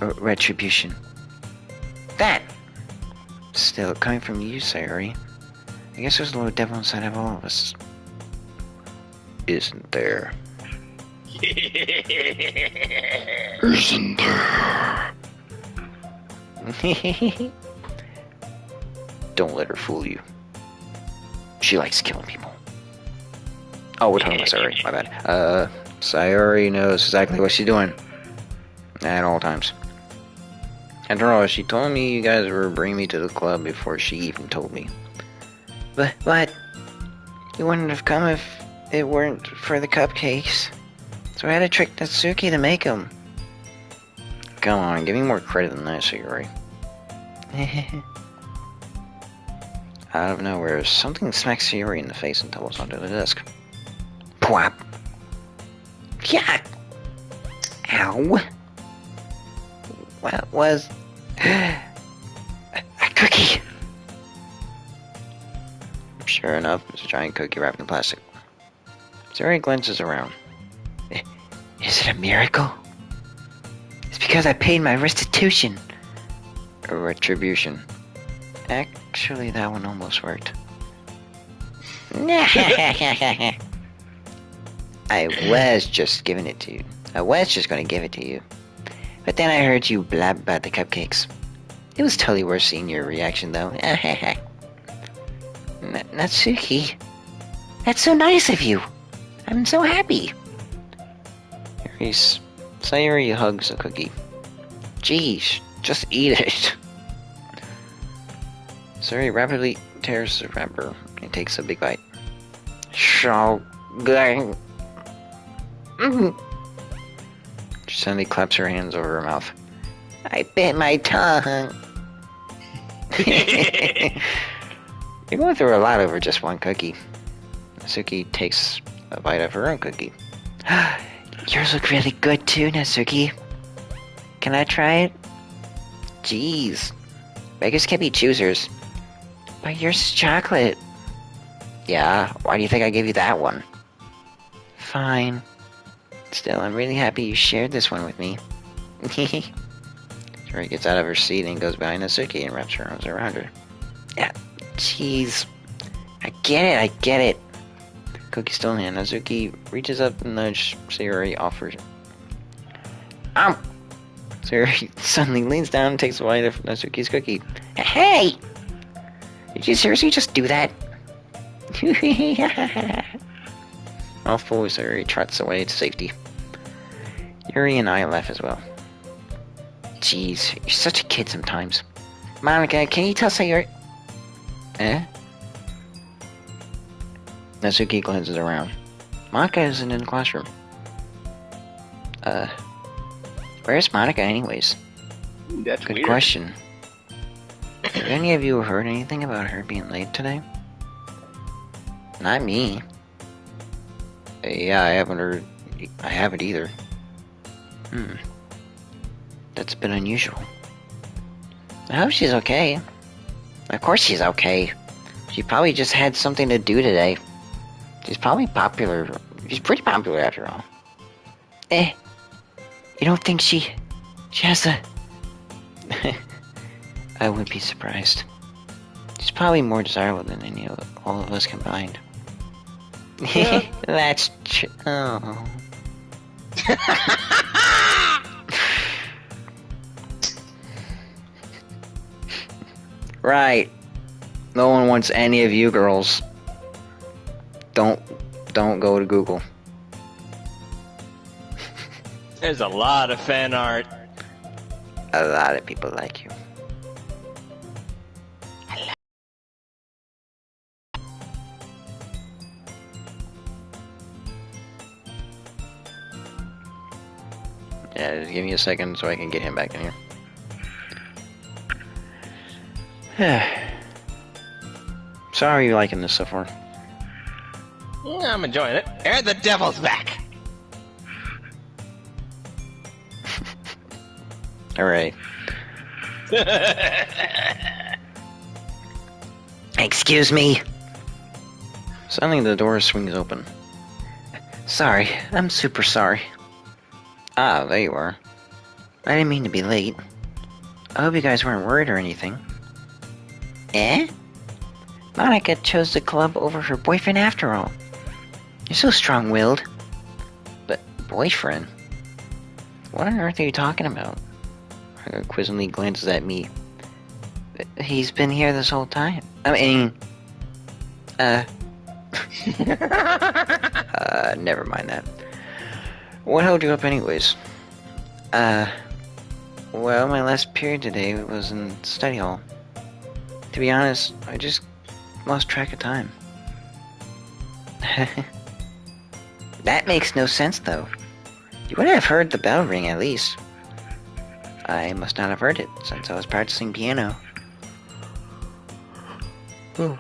Or retribution. That! Still, coming from you, Sayuri. I guess there's a little devil inside of all of us. Isn't there? Isn't there? Don't let her fool you. She likes killing people. Oh, we're talking about Sayuri. My bad. Sayuri knows exactly what she's doing. At all times. After all, she told me you guys were bringing me to the club before she even told me. But you wouldn't have come if it weren't for the cupcakes. So I had to trick Natsuki to make them. Come on, give me more credit than that, Sayuri. Out of nowhere, something smacks Sayuri in the face and tumbles onto the desk. Pwap! Yeah! Ow! What was... a cookie! Sure enough, it's a giant cookie wrapped in plastic. Sayuri glances around. Is it a miracle? It's because I paid my restitution. Or retribution. Actually, that one almost worked. I was just giving it to you. I was just gonna give it to you. But then I heard you blab about the cupcakes. It was totally worth seeing your reaction, though. Natsuki, that's so nice of you. I'm so happy. Sayuri hugs the cookie. Geez, just eat it. Sayuri rapidly tears the wrapper and takes a big bite. So good. She suddenly claps her hands over her mouth. I bit my tongue. You're going through a lot over just one cookie. Natsuki takes a bite of her own cookie. Yours look really good too, Natsuki. Can I try it? Jeez. Beggars can't be choosers. But yours is chocolate. Yeah, why do you think I gave you that one? Fine. Still, I'm really happy you shared this one with me. Sayuri gets out of her seat and goes behind Natsuki and wraps her arms around her. Yeah, jeez. I get it. Cookie still in hand. Natsuki reaches up and nudges Sayuri offers. Sayuri suddenly leans down and takes a bite of Natsuki's cookie. Hey! Did you seriously just do that? Mouthful, Sayuri trots away to safety. Yuri and I laugh as well. Jeez, you're such a kid sometimes. Monika, can you tell Sayuri... Eh? Natsuki glances around. Monika isn't in the classroom. Where's Monika anyways? That's Good weird. question. Have any of you heard anything about her being late today? Not me. Yeah, I haven't either. That's a bit unusual. I hope she's okay. Of course she's okay. She probably just had something to do today. She's probably popular. She's pretty popular after all. You don't think she has a... I wouldn't be surprised. She's probably more desirable than all of us combined. Yeah. That's true. Oh. Right. No one wants any of you girls. Don't go to Google. There's a lot of fan art. A lot of people like you. Yeah, just give me a second so I can get him back in here. So how are you liking this so far? Yeah, I'm enjoying it. And the devil's back! Alright. Excuse me. Suddenly the door swings open. Sorry, I'm super sorry. Ah, there you are. I didn't mean to be late. I hope you guys weren't worried or anything. Eh? Monika chose the club over her boyfriend after all. You're so strong-willed. But boyfriend? What on earth are you talking about? Her quizzingly glances at me. He's been here this whole time. I mean... never mind that. What held you up anyways? Well, my last period today was in study hall. To be honest, I just lost track of time. That makes no sense, though. You would have heard the bell ring at least. I must not have heard it, since I was practicing piano. Oh.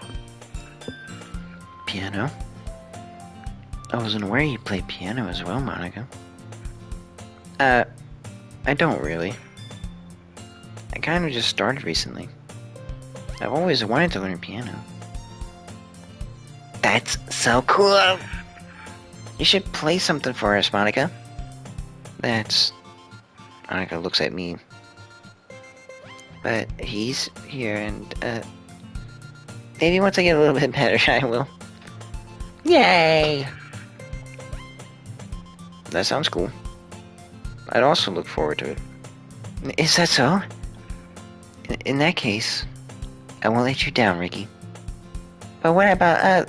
Piano? I wasn't aware you played piano as well, Monika. I don't really. I kind of just started recently. I've always wanted to learn piano. That's so cool! You should play something for us, Monika. Monika looks at me. But he's here and, maybe once I get a little bit better, I will. Yay! That sounds cool. I'd also look forward to it. Is that so? In that case, I won't let you down, Ricky. But what about,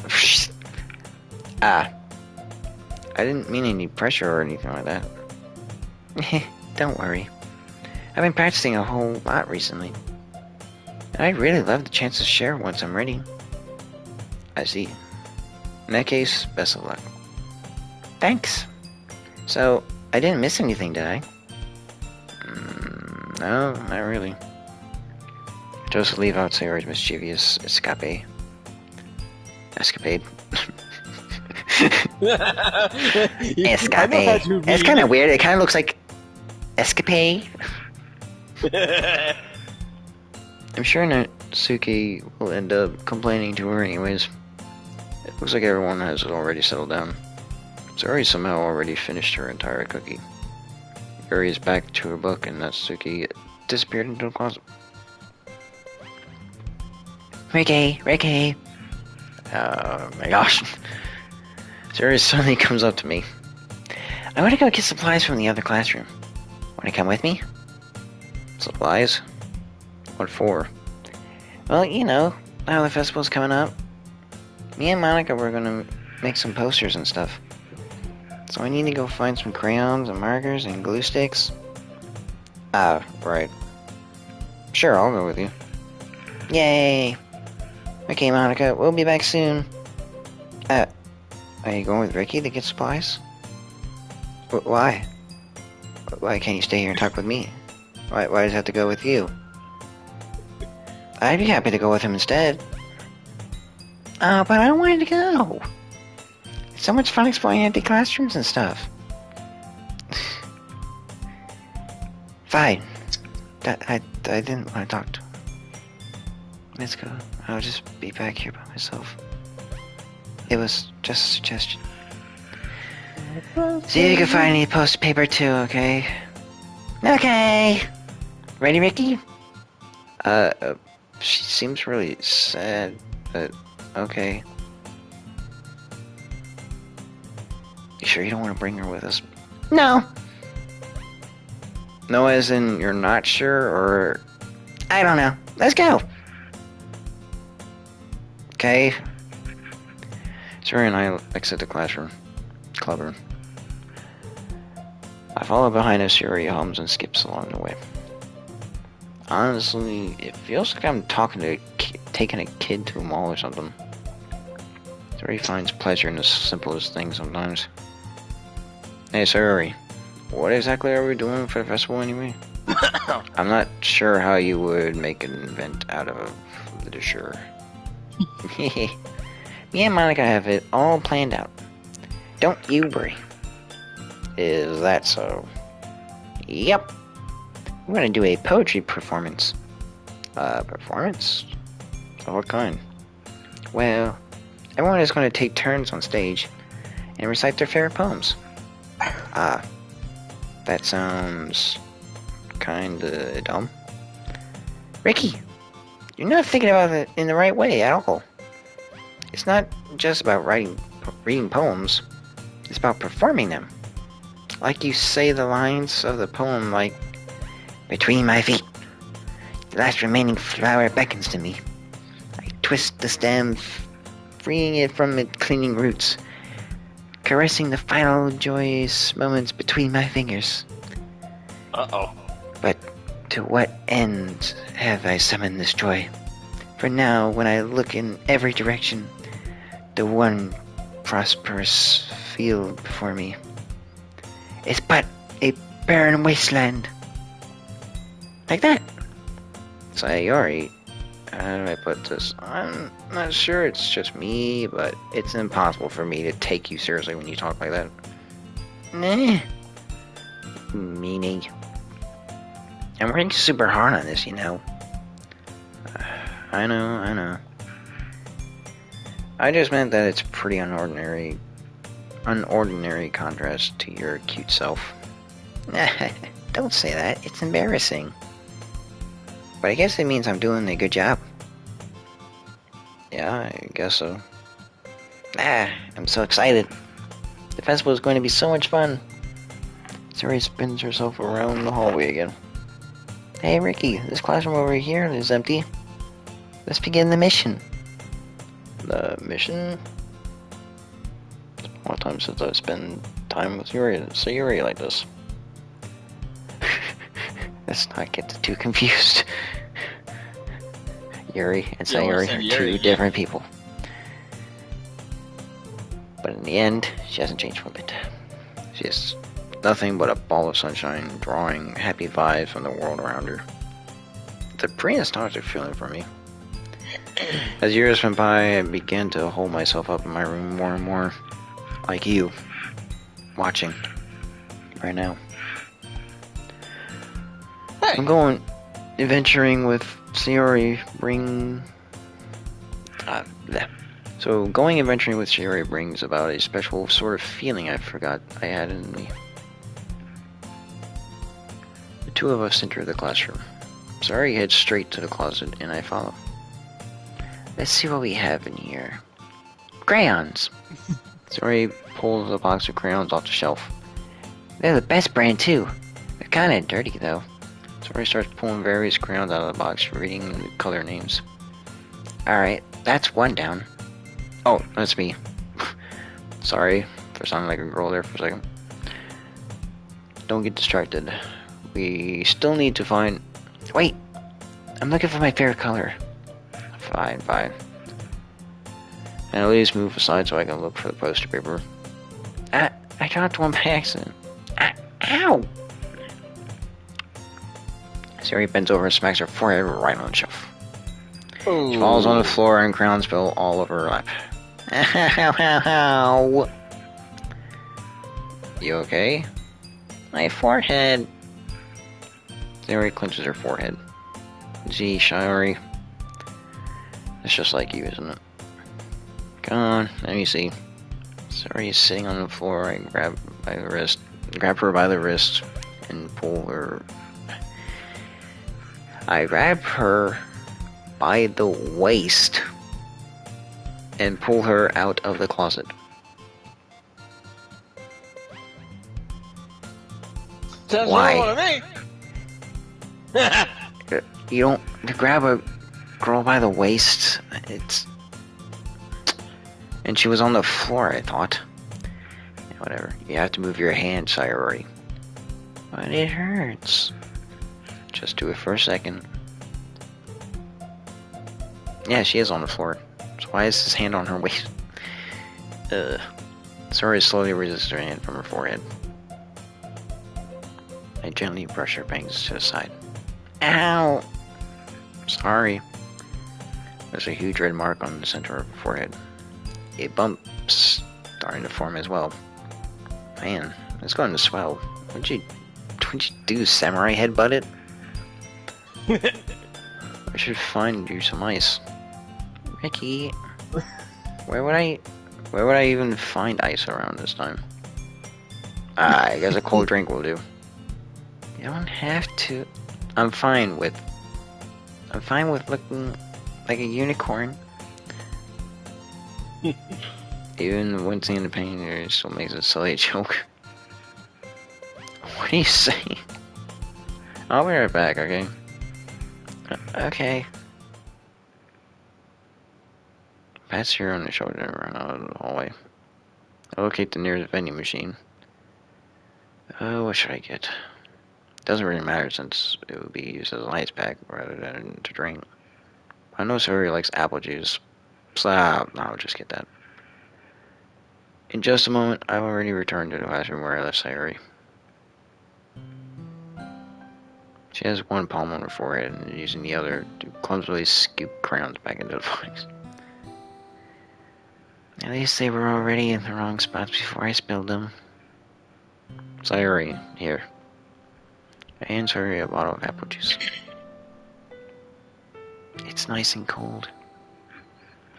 I didn't mean any pressure or anything like that. Don't worry. I've been practicing a whole lot recently. And I'd really love the chance to share once I'm ready. I see. In that case, best of luck. Thanks. So, I didn't miss anything, did I? No, not really. Just leave out Sarah's mischievous escapade. Escapade. Escapade. It's kind of weird. It kind of looks like escapade. I'm sure Natsuki will end up complaining to her anyways. It looks like everyone has already settled down. Zuri somehow already finished her entire cookie. Yuri is back to her book and Natsuki disappeared into the closet. Ricky! Oh my gosh. Zuri suddenly comes up to me. I want to go get supplies from the other classroom. Want to come with me? Supplies? What for? Well, you know, how the festival's coming up. Me and Monika were gonna make some posters and stuff. So I need to go find some crayons and markers and glue sticks. Ah, right. Sure, I'll go with you. Yay! Okay, Monika, we'll be back soon. Are you going with Ricky to get supplies? Why? Why can't you stay here and talk with me? Why does it have to go with you? I'd be happy to go with him instead. Oh, but I don't want to go. It's so much fun exploring empty classrooms and stuff. Fine. I didn't want to talk to him. Let's go. I'll just be back here by myself. It was just a suggestion. See if you can find any post paper too, okay? Okay! Ready, Ricky? She seems really sad, but okay. You sure you don't want to bring her with us? No! No, as in you're not sure, or... I don't know. Let's go! Okay. Suri and I exit the club room. I follow behind as Suri hums and skips along the way. Honestly, it feels like I'm taking a kid to a mall or something. Sayori finds pleasure in the simplest things sometimes. Hey, Sayori, what exactly are we doing for the festival anyway? I'm not sure how you would make an event out of literature. Me and Monika have it all planned out. Don't you worry. Is that so? Yep. We're gonna do a poetry performance. Performance? Of what kind? Well, everyone is gonna take turns on stage and recite their favorite poems. Ah, that sounds kinda dumb. Ricky, you're not thinking about it in the right way at all. It's not just about reading poems. It's about performing them. Like you say the lines of the poem like, between my feet, the last remaining flower beckons to me. I twist the stem, freeing it from its clinging roots, caressing the final joyous moments between my fingers. Uh-oh. But to what end have I summoned this joy? For now, when I look in every direction, the one prosperous field before me is but a barren wasteland. Like that. Sayori, how do I put this? I'm not sure it's just me, but it's impossible for me to take you seriously when you talk like that. Nah. Meanie. I'm working super hard on this, you know. I know. I just meant that it's pretty unordinary contrast to your cute self. Don't say that, it's embarrassing. But I guess it means I'm doing a good job. Yeah, I guess so. I'm so excited. The festival is going to be so much fun. Sayori spins herself around the hallway again. Hey Ricky, this classroom over here is empty. Let's begin the mission. The mission? It's been a long time since I spent time with Sayori like this. Let's not get too confused. Yuri and Sayori are two different people. But in the end, she hasn't changed one bit. She is nothing but a ball of sunshine, drawing happy vibes from the world around her. It's a pretty nostalgic feeling for me. As years went by, I began to hold myself up in my room more and more. Like you. Watching. Right now. Hey. I'm going adventuring with Sayori So going adventuring with Sayori brings about a special sort of feeling I forgot I had in me. The two of us enter the classroom. Sayori heads straight to the closet and I follow. Let's see what we have in here. Crayons! Sayori pulls a box of crayons off the shelf. They're the best brand too. They're kinda dirty though. Sayori starts pulling various crayons out of the box, reading the color names. Alright, that's one down. Oh, that's me. Sorry for sounding like a girl there for a second. Don't get distracted. We still need to find... Wait! I'm looking for my favorite color. Fine. And at least move aside so I can look for the poster paper. I dropped one by accident. Ow! Sayori bends over and smacks her forehead right on the shelf. Ooh. She falls on the floor and crayons spill all over her lap. Ow! You okay? My forehead. Sayori clenches her forehead. Gee, Sayori. It's just like you, isn't it? Come on, let me see. Sayori is sitting on the floor. I grab her by the wrist, and pull her. I grab her by the waist and pull her out of the closet. Sounds Why? normal to me. You don't to grab a girl by the waist. It's and she was on the floor. I thought. Yeah, whatever. You have to move your hand, Sayori. But it hurts. Just do it for a second. Yeah, she is on the floor. So why is his hand on her waist? Sorry, slowly resists her hand from her forehead. I gently brush her bangs to the side. Ow! Sorry. There's a huge red mark on the center of her forehead. A bump's starting to form as well. Man, it's going to swell. What'd you do, samurai headbutt it? I should find you some ice. Ricky, where would I even find ice around this time? I guess a cold drink will do. You don't have to. I'm fine with looking like a unicorn. Even when seeing the pain, it still makes a silly joke. What are you saying? I'll be right back, okay? Okay. Pats her on the shoulder and run out of the hallway. I locate the nearest vending machine. Oh, what should I get? Doesn't really matter since it would be used as an ice pack rather than to drink. I know Sayori likes apple juice, so I'll just get that. In just a moment, I've already returned to the classroom where I left Sayori. She has one palm on her forehead and using the other to clumsily scoop crayons back into the box. At least they were already in the wrong spots before I spilled them. Sayori, here. I hand Sayori a bottle of apple juice. It's nice and cold.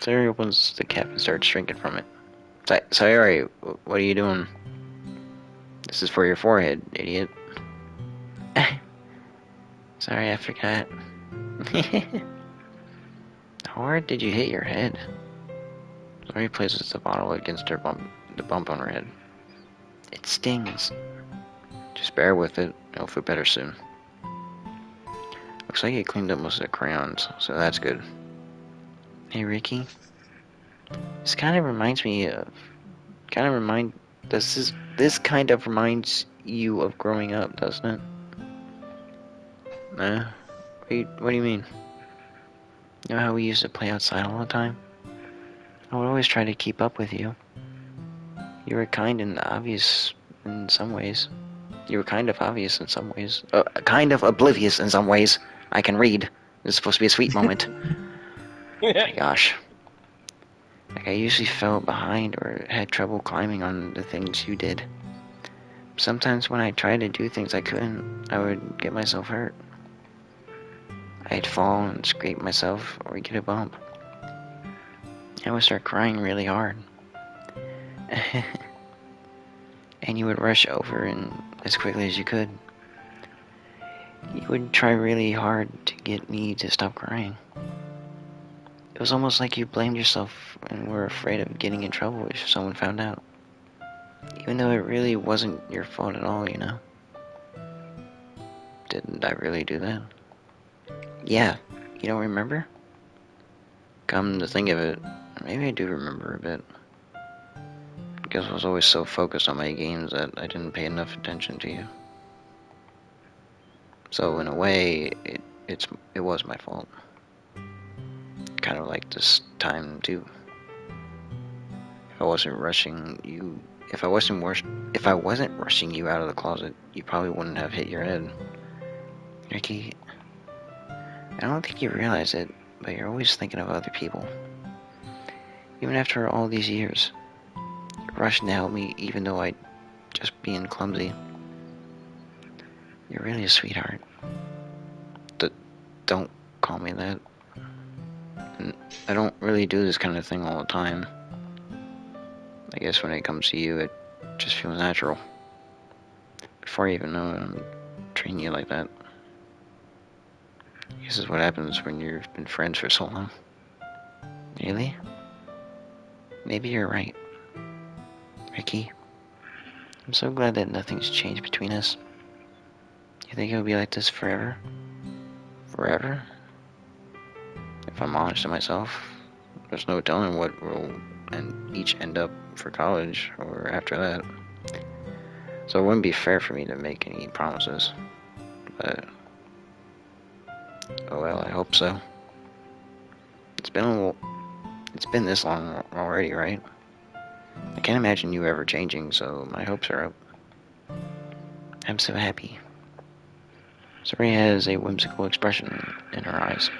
Sayori opens the cap and starts drinking from it. Sayori, what are you doing? This is for your forehead, idiot. Sorry, I forgot. How hard did you hit your head? Sayori places the bottle against the bump on her head. It stings. Just bear with it. It'll feel better soon. Looks like you cleaned up most of the crayons, so that's good. Hey, Ricky. This kind of reminds me of... This kind of reminds you of growing up, doesn't it? What do you mean? You know how we used to play outside all the time? I would always try to keep up with you. You were kind and obvious in some ways. You were kind of obvious in some ways. Kind of oblivious in some ways. I can read. This is supposed to be a sweet moment. My gosh. Like I usually fell behind or had trouble climbing on the things you did. Sometimes when I tried to do things I couldn't, I would get myself hurt. I'd fall and scrape myself or get a bump. I would start crying really hard. And you would rush over and as quickly as you could. You would try really hard to get me to stop crying. It was almost like you blamed yourself and were afraid of getting in trouble if someone found out. Even though it really wasn't your fault at all, you know. Didn't I really do that? Yeah, you don't remember? Come to think of it, maybe I do remember a bit. I guess I was always so focused on my games that I didn't pay enough attention to you. So in a way, it was my fault. Kind of like this time too. If I wasn't rushing you out of the closet, you probably wouldn't have hit your head. Ricky, I don't think you realize it, but you're always thinking of other people. Even after all these years, you're rushing to help me even though I just being clumsy. You're really a sweetheart. Don't call me that. And I don't really do this kind of thing all the time. I guess when it comes to you, it just feels natural. Before you even know it, I'm treating you like that. This is what happens when you've been friends for so long. Really? Maybe you're right. Ricky, I'm so glad that nothing's changed between us. You think it'll be like this forever? Forever? If I'm honest to myself, there's no telling what we'll each end up for college or after that. So it wouldn't be fair for me to make any promises. But, oh well, I hope so. It's It's been this long already, right? I can't imagine you ever changing, so my hopes are up. I'm so happy. Sari has a whimsical expression in her eyes.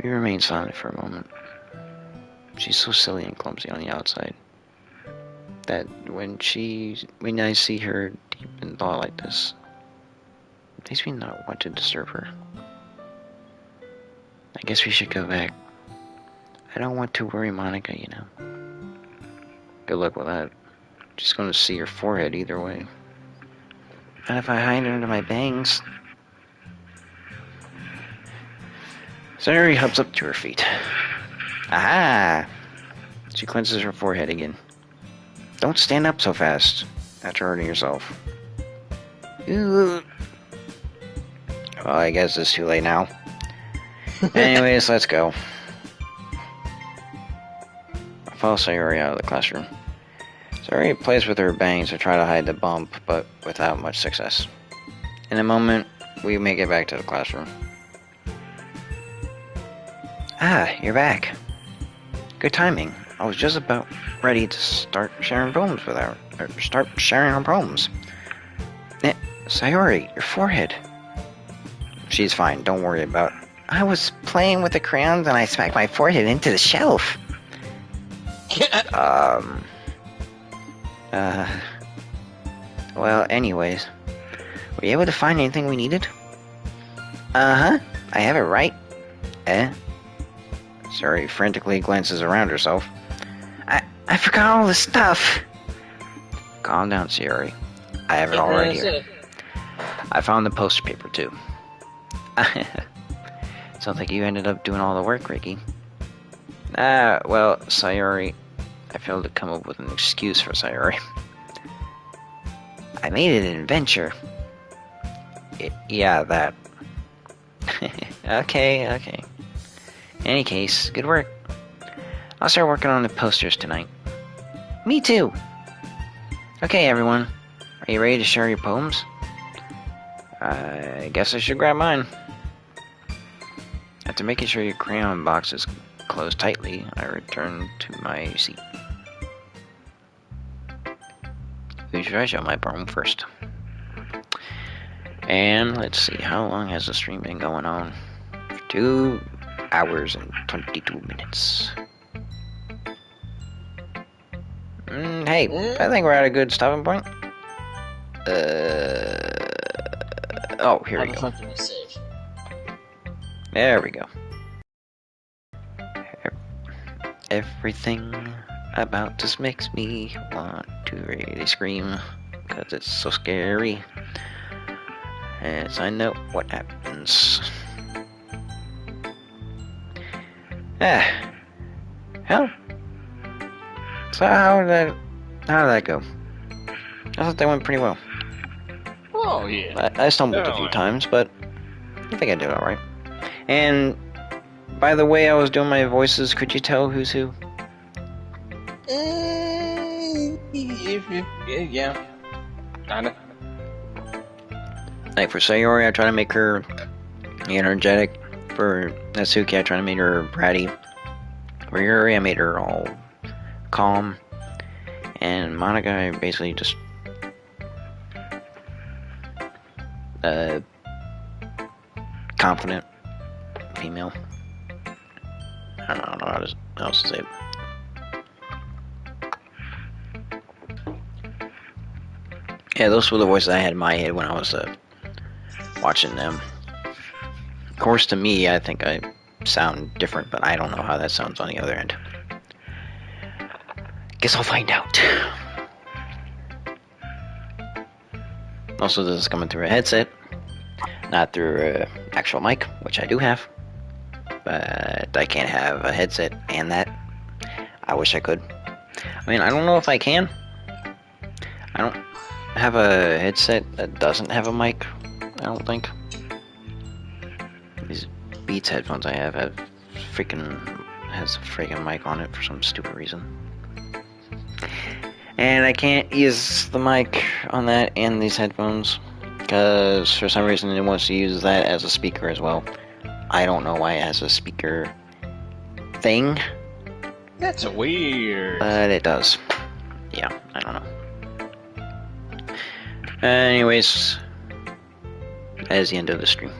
We remain silent for a moment. She's so silly and clumsy on the outside that when I see her deep in thought like this, it makes me not want to disturb her. I guess we should go back. I don't want to worry Monika, you know. Good luck with that. Just gonna see her forehead either way. And if I hide it under my bangs... Sari hops up to her feet. Aha! She cleanses her forehead again. Don't stand up so fast after hurting yourself. Ooh. Well, I guess it's too late now. Anyways, let's go. I follow Sayori out of the classroom. Sayori plays with her bangs to try to hide the bump, but without much success. In a moment, we make it back to the classroom. Ah, you're back. Good timing. I was just about ready to start sharing poems with her. Start sharing her poems. Sayori, your forehead. She's fine, don't worry about it. I was playing with the crayons and I smacked my forehead into the shelf. Well, anyways. Were you able to find anything we needed? Uh-huh. I have it right. Sari frantically glances around herself. I forgot all the stuff. Calm down, Sayori. I have it all right here. I found the poster paper, too. Sounds like you ended up doing all the work, Ricky. Well, Sayori... I failed to come up with an excuse for Sayori. I made it an adventure. Yeah, that. Okay. In any case, good work. I'll start working on the posters tonight. Me too. Okay, everyone. Are you ready to share your poems? I guess I should grab mine. After making sure your crayon box is closed tightly, I return to my seat. Who should I show my poem first? And let's see, how long has the stream been going on? 2 hours and 22 minutes. Hey, I think we're at a good stopping point. Oh, here we go. There we go. Everything about this makes me want to really scream, because it's so scary. As I know what happens. Hell. So how did that go? I thought that went pretty well. Oh, yeah. I stumbled a few times, but I think I did alright. And by the way I was doing my voices, could you tell who's who? Yeah. Kinda. Like for Sayori, I try to make her energetic. For Natsuki, I try to make her bratty. For Yuri, I made her all calm. And Monika, I basically just confident female. I don't know how else to say it. Yeah, those were the voices I had in my head when I was watching them. Of course, to me, I think I sound different, but I don't know how that sounds on the other end. Guess I'll find out. Also, this is coming through a headset, not through an actual mic, which I do have. But I can't have a headset and that. I wish I could. I mean, I don't know if I can. I don't have a headset that doesn't have a mic, I don't think. These Beats headphones I have has a freaking mic on it for some stupid reason. And I can't use the mic on that and these headphones because for some reason it wants to use that as a speaker as well. I don't know why it has a speaker thing, That's weird. but it does. Yeah, I don't know. Anyways, that is the end of the stream.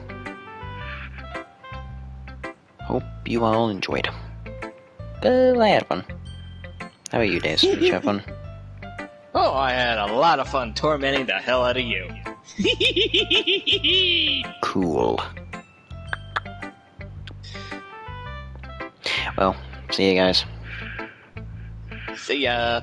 Hope you all enjoyed. I had fun. How about you, Days? Did you have fun? Oh, I had a lot of fun tormenting the hell out of you. Cool. Well, see you guys. See ya.